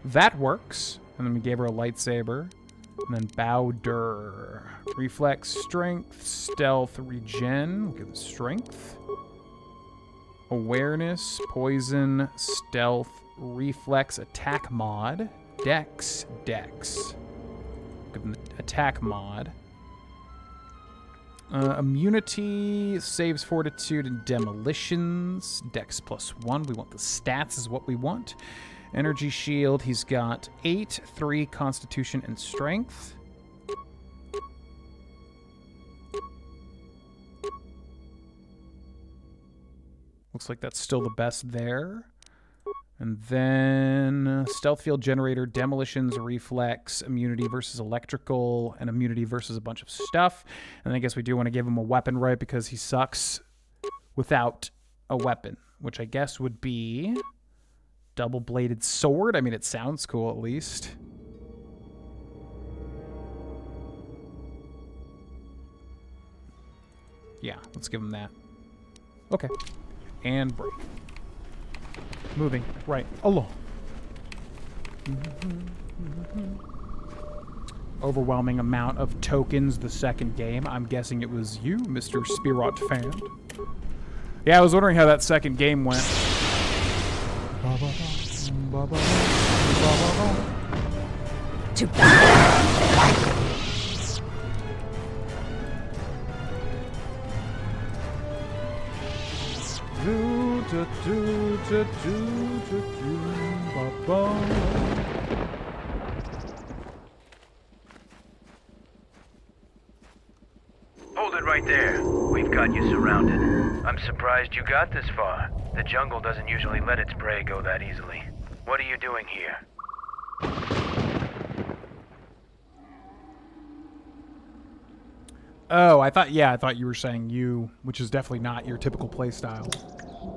[SPEAKER 1] That works. And then we gave her a lightsaber. And then Bowder. Reflex, strength, stealth, regen. We'll give them strength. Awareness, poison, stealth, reflex, attack mod. Dex. Give them the attack mod. Immunity, saves fortitude, and demolitions. Dex +1. We want the stats is what we want. Energy shield, he's got 8, 3, constitution, and strength. Looks like that's still the best there. And then stealth field generator, demolitions, reflex, immunity versus electrical, and immunity versus a bunch of stuff. And I guess we do want to give him a weapon, right? Because he sucks without a weapon, which I guess would be double-bladed sword. I mean, it sounds cool at least. Yeah, let's give him that. Okay. And break. Moving right along. Overwhelming amount of tokens the second game. I'm guessing it was you, Mr. Spirot fan. Yeah, I was wondering how that second game went.
[SPEAKER 9] To battle!
[SPEAKER 16] Hold it right there. We've
[SPEAKER 19] Sith got you surrounded. I'm surprised you got this far. The jungle doesn't usually let its prey go that easily. What are you doing here?
[SPEAKER 1] Oh, I thought you were saying you, which is definitely not your typical playstyle.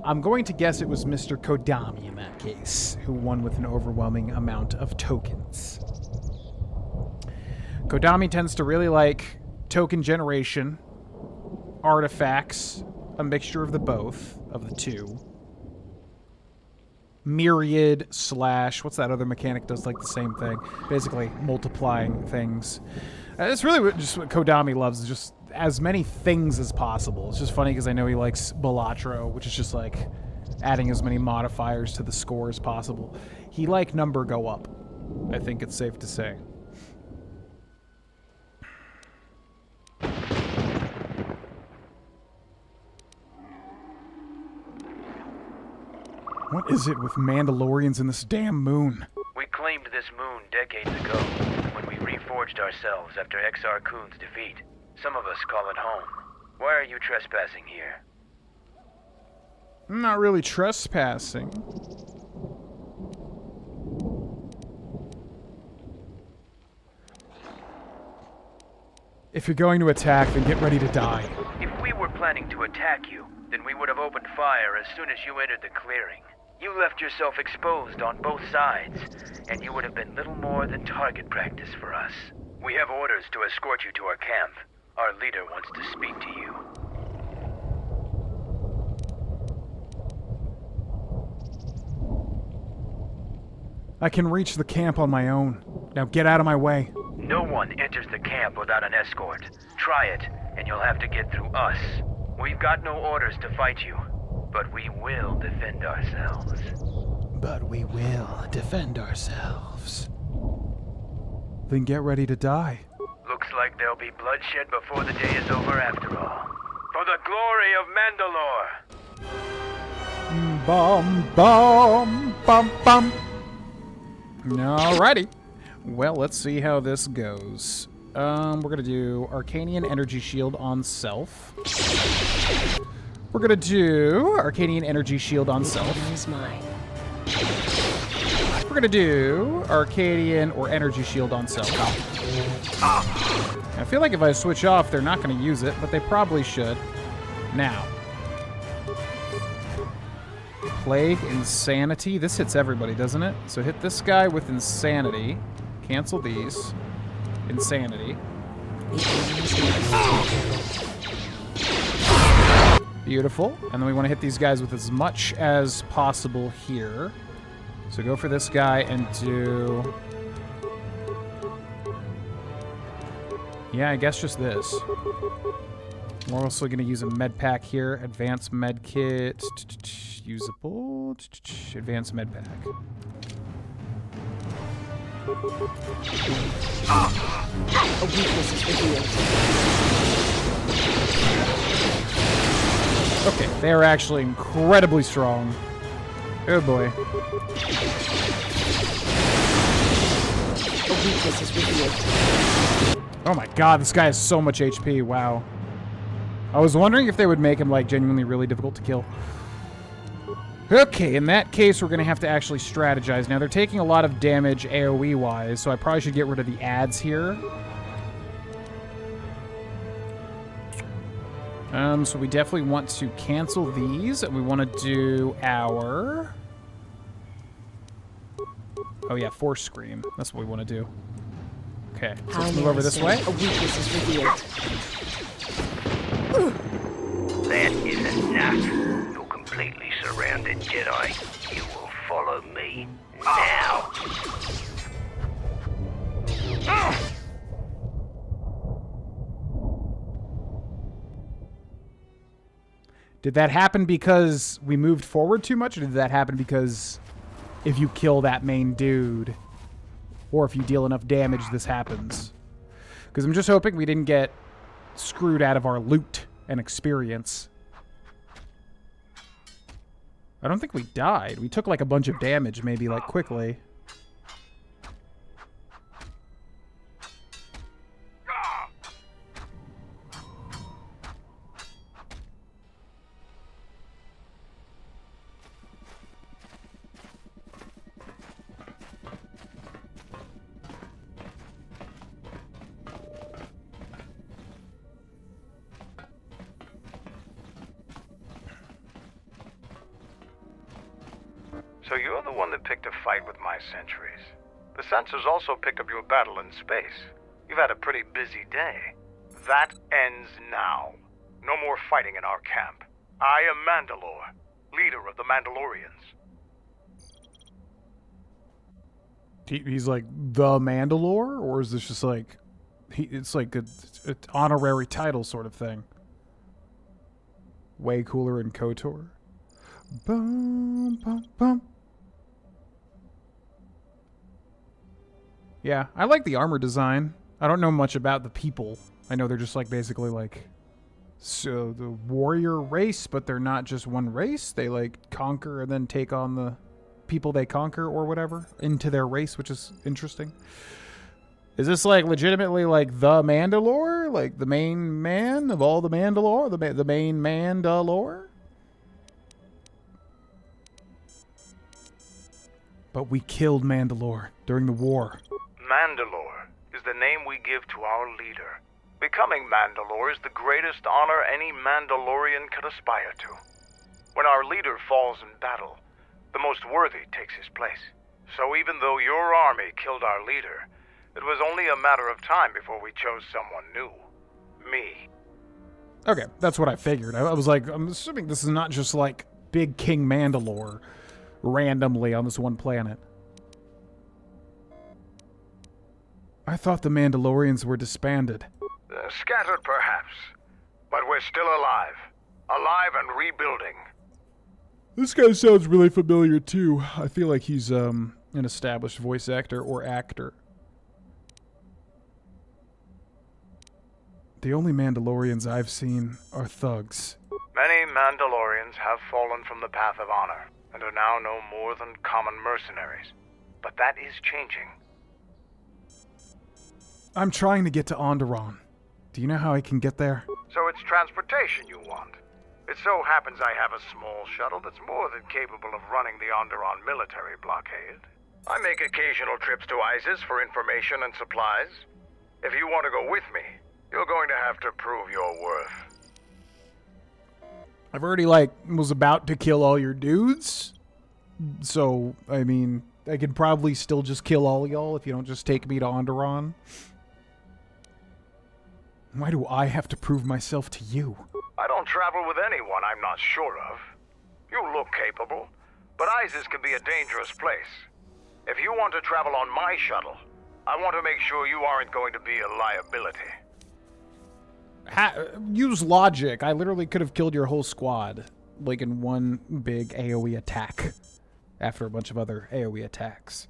[SPEAKER 1] I'm going to guess it was Mr. Kodami in that case, who won with an overwhelming amount of tokens. Kodami tends to really like token generation, artifacts, a mixture of the two. Myriad / what's that other mechanic does like the same thing? Basically, multiplying things. It's really just what Kodami loves, is just as many things as possible. It's just funny because I know he likes Balatro, which is just like adding as many modifiers to the score as possible. He like number go up, I think it's safe to say. What is it with Mandalorians and this damn moon?
[SPEAKER 19] We claimed this moon decades ago, when we reforged ourselves after Exar Kun's defeat. Some of us call it home. Why are you trespassing here?
[SPEAKER 1] I'm not really trespassing. If you're going to attack, then get ready to die.
[SPEAKER 19] If we were planning to attack you, then we would have opened fire as soon as you entered the clearing. You left yourself exposed on both sides, and you would have been little more than target practice for us. We have orders to escort you to our camp. Our leader wants to speak to you.
[SPEAKER 1] I can reach the camp on my own. Now get out of my way.
[SPEAKER 19] No one enters the camp without an escort. Try it, and you'll have to get through us. We've got no orders to fight you, but we will defend ourselves.
[SPEAKER 1] But we will defend ourselves. Then get ready to die.
[SPEAKER 19] Looks like there'll be bloodshed before the day is over after all. For the glory of Mandalore!
[SPEAKER 1] Bum, bum, bum, bum. Alrighty. Well, let's see how this goes. We're going to do Arcanian Energy Shield on self. We're going to do Arcanian Energy Shield on self. We're going to do Arcadian or Energy Shield on self. I feel like if I switch off, they're not going to use it, but they probably should. Now. Plague, Insanity. This hits everybody, doesn't it? So hit this guy with Insanity. Cancel these. Insanity. Beautiful. And then we want to hit these guys with as much as possible here. So go for this guy and do... Yeah, I guess just this. We're also going to use a med pack here. Advanced med kit. Usable. Advanced med pack.
[SPEAKER 9] A weakness is revealed.
[SPEAKER 1] Okay, they are actually incredibly strong. Oh boy.
[SPEAKER 9] A weakness is revealed.
[SPEAKER 1] Oh my god, this guy has so much HP. Wow. I was wondering if they would make him, like, genuinely really difficult to kill. Okay, in that case, we're going to have to actually strategize. Now, they're taking a lot of damage AoE-wise, so I probably should get rid of the ads here. So we definitely want to cancel these, and we want to do our... Oh yeah, Force Scream. That's what we want to do. Okay, so let's move over this way.
[SPEAKER 9] A weakness is revealed.
[SPEAKER 3] That is enough. You're completely surrounded, Jedi. You will follow me now.
[SPEAKER 1] Did that happen because we moved forward too much, or did that happen because if you kill that main dude, or if you deal enough damage, this happens? Because I'm just hoping we didn't get screwed out of our loot and experience. I don't think we died. We took like a bunch of damage, maybe like quickly.
[SPEAKER 16] So you're the one that picked a fight with my sentries. The sensors also picked up your battle in space. You've had a pretty busy day. That ends now. No more fighting in our camp. I am Mandalore, leader of the Mandalorians.
[SPEAKER 1] He's like the Mandalore, or is this just like it's like an honorary title sort of thing? Way cooler in KOTOR. Bum, bum, bum. Yeah, I like the armor design. I don't know much about the people. I know they're just like basically like the warrior race, but they're not just one race. They like conquer and then take on the people they conquer or whatever into their race, which is interesting. Is this like legitimately like the Mandalore? Like the main man of all the Mandalore? The main Mandalore? But we killed Mandalore during the war.
[SPEAKER 16] Mandalore is the name we give to our leader. Becoming Mandalore is the greatest honor any Mandalorian could aspire to. When our leader falls in battle, the most worthy takes his place. So even though your army killed our leader, it was only a matter of time before we chose someone new. Me.
[SPEAKER 1] Okay, that's what I figured. I was like, I'm assuming this is not just like Big King Mandalore randomly on this one planet. I thought the Mandalorians were disbanded.
[SPEAKER 16] Scattered perhaps, but we're still alive. Alive and rebuilding.
[SPEAKER 1] This guy sounds really familiar too. I feel like he's an established voice actor or actor. The only Mandalorians I've seen are thugs.
[SPEAKER 16] Many Mandalorians have fallen from the path of honor and are now no more than common mercenaries. But that is changing.
[SPEAKER 1] I'm trying to get to Onderon. Do you know how I can get there?
[SPEAKER 16] So it's transportation you want. It so happens I have a small shuttle that's more than capable of running the Onderon military blockade. I make occasional trips to ISIS for information and supplies. If you want to go with me, you're going to have to prove your worth.
[SPEAKER 1] I've already, was about to kill all your dudes. So, I mean, I could probably still just kill all y'all if you don't just take me to Onderon. Why do I have to prove myself to you?
[SPEAKER 16] I don't travel with anyone I'm not sure of. You look capable, but ISIS can be a dangerous place. If you want to travel on my shuttle, I want to make sure you aren't going to be a liability.
[SPEAKER 1] Use logic. I literally could have killed your whole squad, in one big AoE attack, after a bunch of other AoE attacks.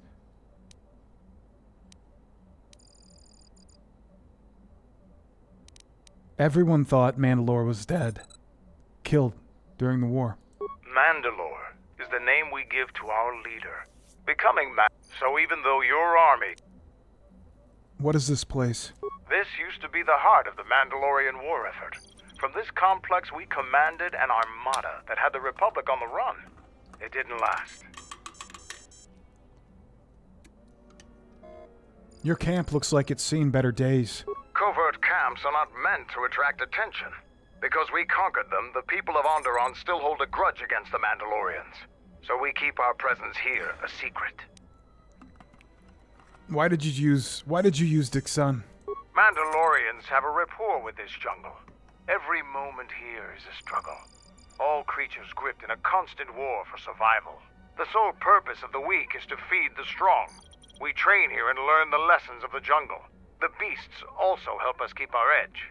[SPEAKER 1] Everyone thought Mandalore was dead. Killed during the war.
[SPEAKER 16] Mandalore is the name we give to our leader. Becoming so even though your army...
[SPEAKER 1] What is this place?
[SPEAKER 16] This used to be the heart of the Mandalorian war effort. From this complex we commanded an armada that had the Republic on the run. It didn't last.
[SPEAKER 1] Your camp looks like it's seen better days.
[SPEAKER 16] Covert camps are not meant to attract attention. Because we conquered them, the people of Onderon still hold a grudge against the Mandalorians. So we keep our presence here a secret.
[SPEAKER 1] Why did you use Dixon?
[SPEAKER 16] Mandalorians have a rapport with this jungle. Every moment here is a struggle. All creatures gripped in a constant war for survival. The sole purpose of the weak is to feed the strong. We train here and learn the lessons of the jungle. The beasts also help us keep our edge.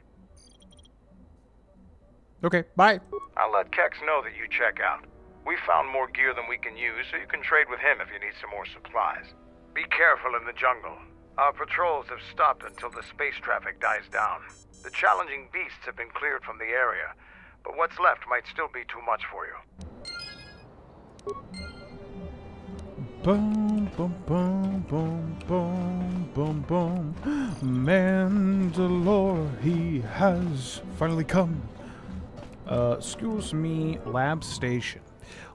[SPEAKER 1] Okay, bye.
[SPEAKER 16] I'll let Kex know that you check out. We found more gear than we can use, so you can trade with him if you need some more supplies. Be careful in the jungle. Our patrols have stopped until the space traffic dies down. The challenging beasts have been cleared from the area, but what's left might still be too much for you.
[SPEAKER 1] Boom, boom, boom, boom, boom, boom, boom. Mandalore, he has finally come. Excuse me, lab station.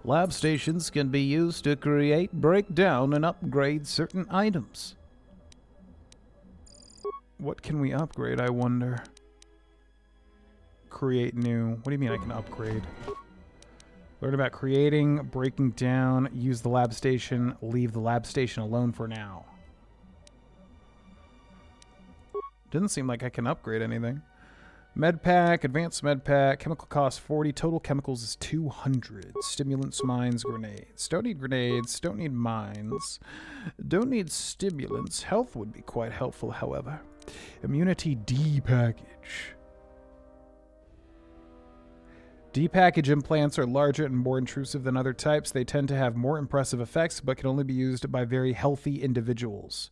[SPEAKER 1] Lab stations can be used to create, break down, and upgrade certain items. What can we upgrade, I wonder? Create new. What do you mean I can upgrade? Learn about creating, breaking down, use the lab station, leave the lab station alone for now. Doesn't seem like I can upgrade anything. Med pack, advanced med pack, chemical cost 40, total chemicals is 200. Stimulants, mines, grenades. Don't need grenades, don't need mines. Don't need stimulants. Health would be quite helpful, however. Immunity D package. D-package implants are larger and more intrusive than other types. They tend to have more impressive effects, but can only be used by very healthy individuals.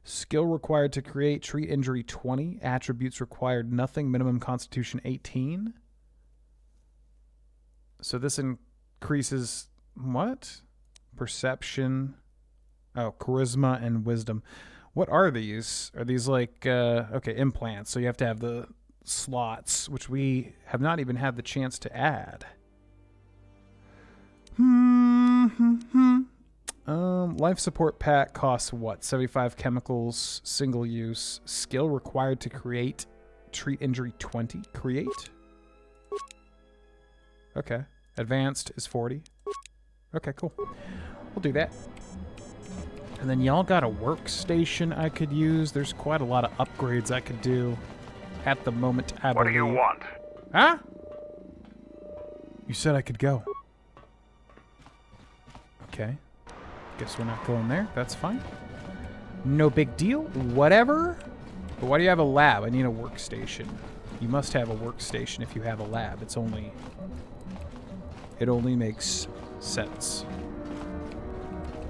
[SPEAKER 1] Skill required to create, treat injury 20. Attributes required nothing, minimum constitution 18. So this increases what? Perception. Oh, charisma and wisdom. What are these? Are these like, okay, implants. So you have to have the slots, which we have not even had the chance to add. Life support pack costs what? 75 chemicals, single use. Skill required to create, treat injury 20. Create? Okay. Advanced is 40. Okay, cool. We'll do that. And then y'all got a workstation I could use. There's quite a lot of upgrades I could do at the moment, I believe.
[SPEAKER 16] What do you want?
[SPEAKER 1] Huh? You said I could go. Okay. Guess we're not going there. That's fine. No big deal. Whatever. But why do you have a lab? I need a workstation. You must have a workstation if you have a lab. It only makes sense.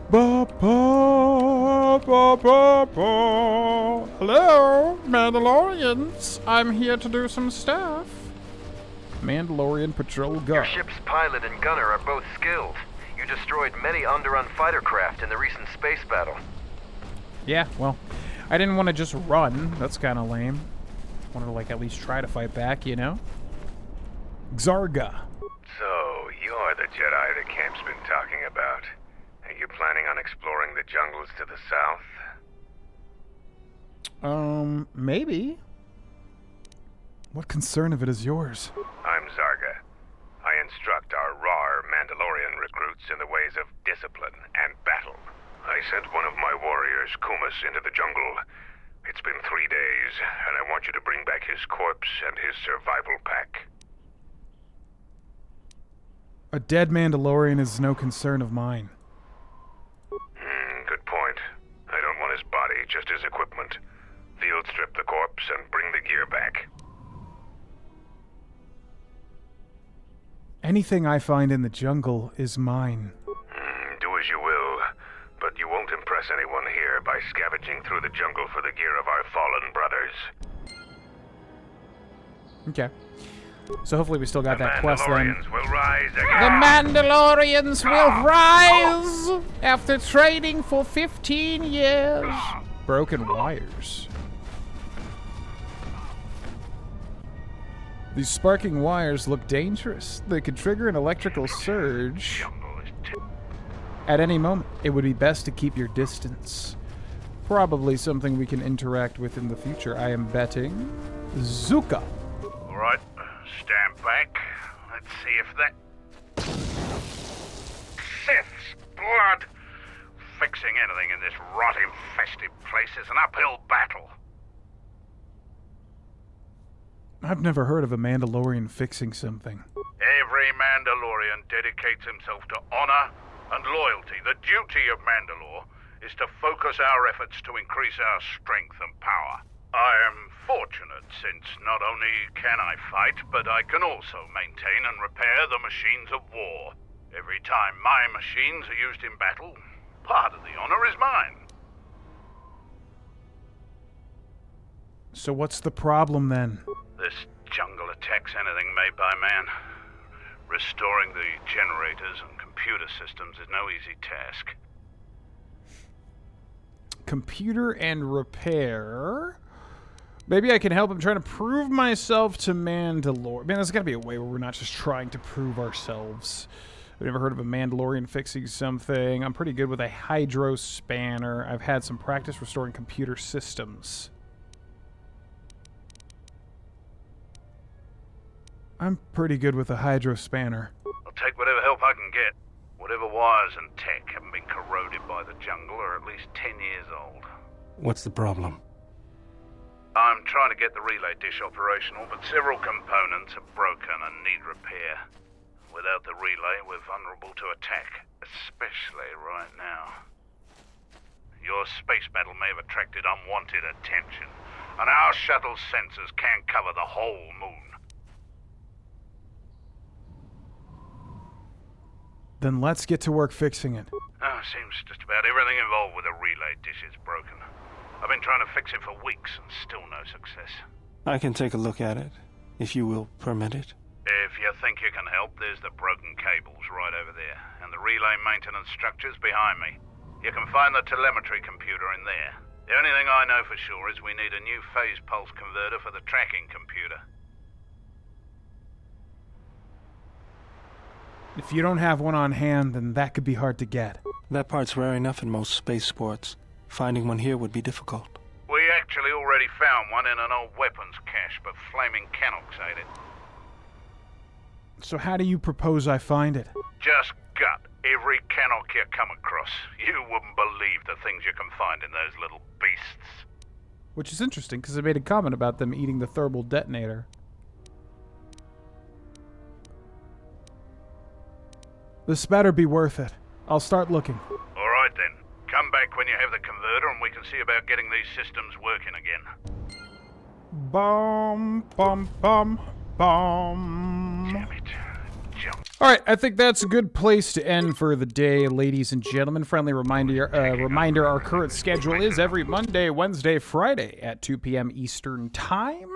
[SPEAKER 1] Ba, ba, ba, ba, ba. Hello, Mandalorians. I'm here to do some stuff. Mandalorian patrol guard.
[SPEAKER 20] Your ship's pilot and gunner are both skilled. You destroyed many Onderon fighter craft in the recent space battle.
[SPEAKER 1] Yeah, well, I didn't want to just run. That's kind of lame. I wanted to, like, at least try to fight back, you know? Xarga.
[SPEAKER 16] So, you're the Jedi that Camp's been talking about. Are you planning on exploring the jungles to the south?
[SPEAKER 1] Maybe. What concern of it is yours?
[SPEAKER 16] I'm Xarga. I instruct our raw Mandalorian recruits in the ways of discipline and battle. I sent one of my warriors, Kumas, into the jungle. It's been 3 days, and I want you to bring back his corpse and his survival pack.
[SPEAKER 1] A dead Mandalorian is no concern of mine.
[SPEAKER 16] Good point. I don't want his body, just his equipment. Field strip the corpse and bring the gear back.
[SPEAKER 1] Anything I find in the jungle is mine.
[SPEAKER 16] Do as you will, but you won't impress anyone here by scavenging through the jungle for the gear of our fallen brothers.
[SPEAKER 1] Okay. So hopefully we still got that quest then.
[SPEAKER 16] The Mandalorians will rise again.
[SPEAKER 11] The Mandalorians will rise after training for 15 years.
[SPEAKER 1] Broken wires. These sparking wires look dangerous. They could trigger an electrical surge at any moment. It would be best to keep your distance. Probably something we can interact with in the future. I am betting Zuka.
[SPEAKER 16] All right, stand back. Let's see if that... Sith's blood! Fixing anything in this rot-infested place is an uphill battle.
[SPEAKER 1] I've never heard of a Mandalorian fixing something.
[SPEAKER 16] Every Mandalorian dedicates himself to honor and loyalty. The duty of Mandalore is to focus our efforts to increase our strength and power. I am fortunate since not only can I fight, but I can also maintain and repair the machines of war. Every time my machines are used in battle, part of the honor is mine.
[SPEAKER 1] So what's the problem then?
[SPEAKER 16] This jungle attacks anything made by man. Restoring the generators and computer systems is no easy task.
[SPEAKER 1] Computer and repair. Maybe I can help. I'm trying to prove myself to Mandalore. Man, there's got to be a way where we're not just trying to prove ourselves. I've never heard of a Mandalorian fixing something. I'm pretty good with a hydro spanner. I've had some practice restoring computer systems. I'm pretty good with a hydro spanner.
[SPEAKER 16] I'll take whatever help I can get. Whatever wires and tech haven't been corroded by the jungle are at least 10 years old.
[SPEAKER 5] What's the problem?
[SPEAKER 16] I'm trying to get the relay dish operational, but several components are broken and need repair. Without the relay, we're vulnerable to attack, especially right now. Your space battle may have attracted unwanted attention, and our shuttle's sensors can't cover the whole moon.
[SPEAKER 1] Then let's get to work fixing it.
[SPEAKER 16] Oh, seems just about everything involved with a relay dish is broken. I've been trying to fix it for weeks and still no success.
[SPEAKER 5] I can take a look at it, if you will permit it.
[SPEAKER 16] If you think you can help, there's the broken cables right over there, and the relay maintenance structure's behind me. You can find the telemetry computer in there. The only thing I know for sure is we need a new phase pulse converter for the tracking computer.
[SPEAKER 1] If you don't have one on hand, then that could be hard to get.
[SPEAKER 5] That part's rare enough in most spaceports. Finding one here would be difficult.
[SPEAKER 16] We actually already found one in an old weapons cache, but flaming Canox ate it.
[SPEAKER 1] So how do you propose I find it?
[SPEAKER 16] Just gut every Canoc you come across. You wouldn't believe the things you can find in those little beasts.
[SPEAKER 1] Which is interesting, because I made a comment about them eating the thermal detonator. This better be worth it. I'll start looking.
[SPEAKER 16] All right then. Come back when you have the converter and we can see about getting these systems working again.
[SPEAKER 1] Bum, bum, bum, bum.
[SPEAKER 16] Damn it. Jump.
[SPEAKER 1] All right, I think that's a good place to end for the day, ladies and gentlemen. Friendly reminder, our current schedule is every Monday, Wednesday, Friday at 2 p.m. Eastern Time.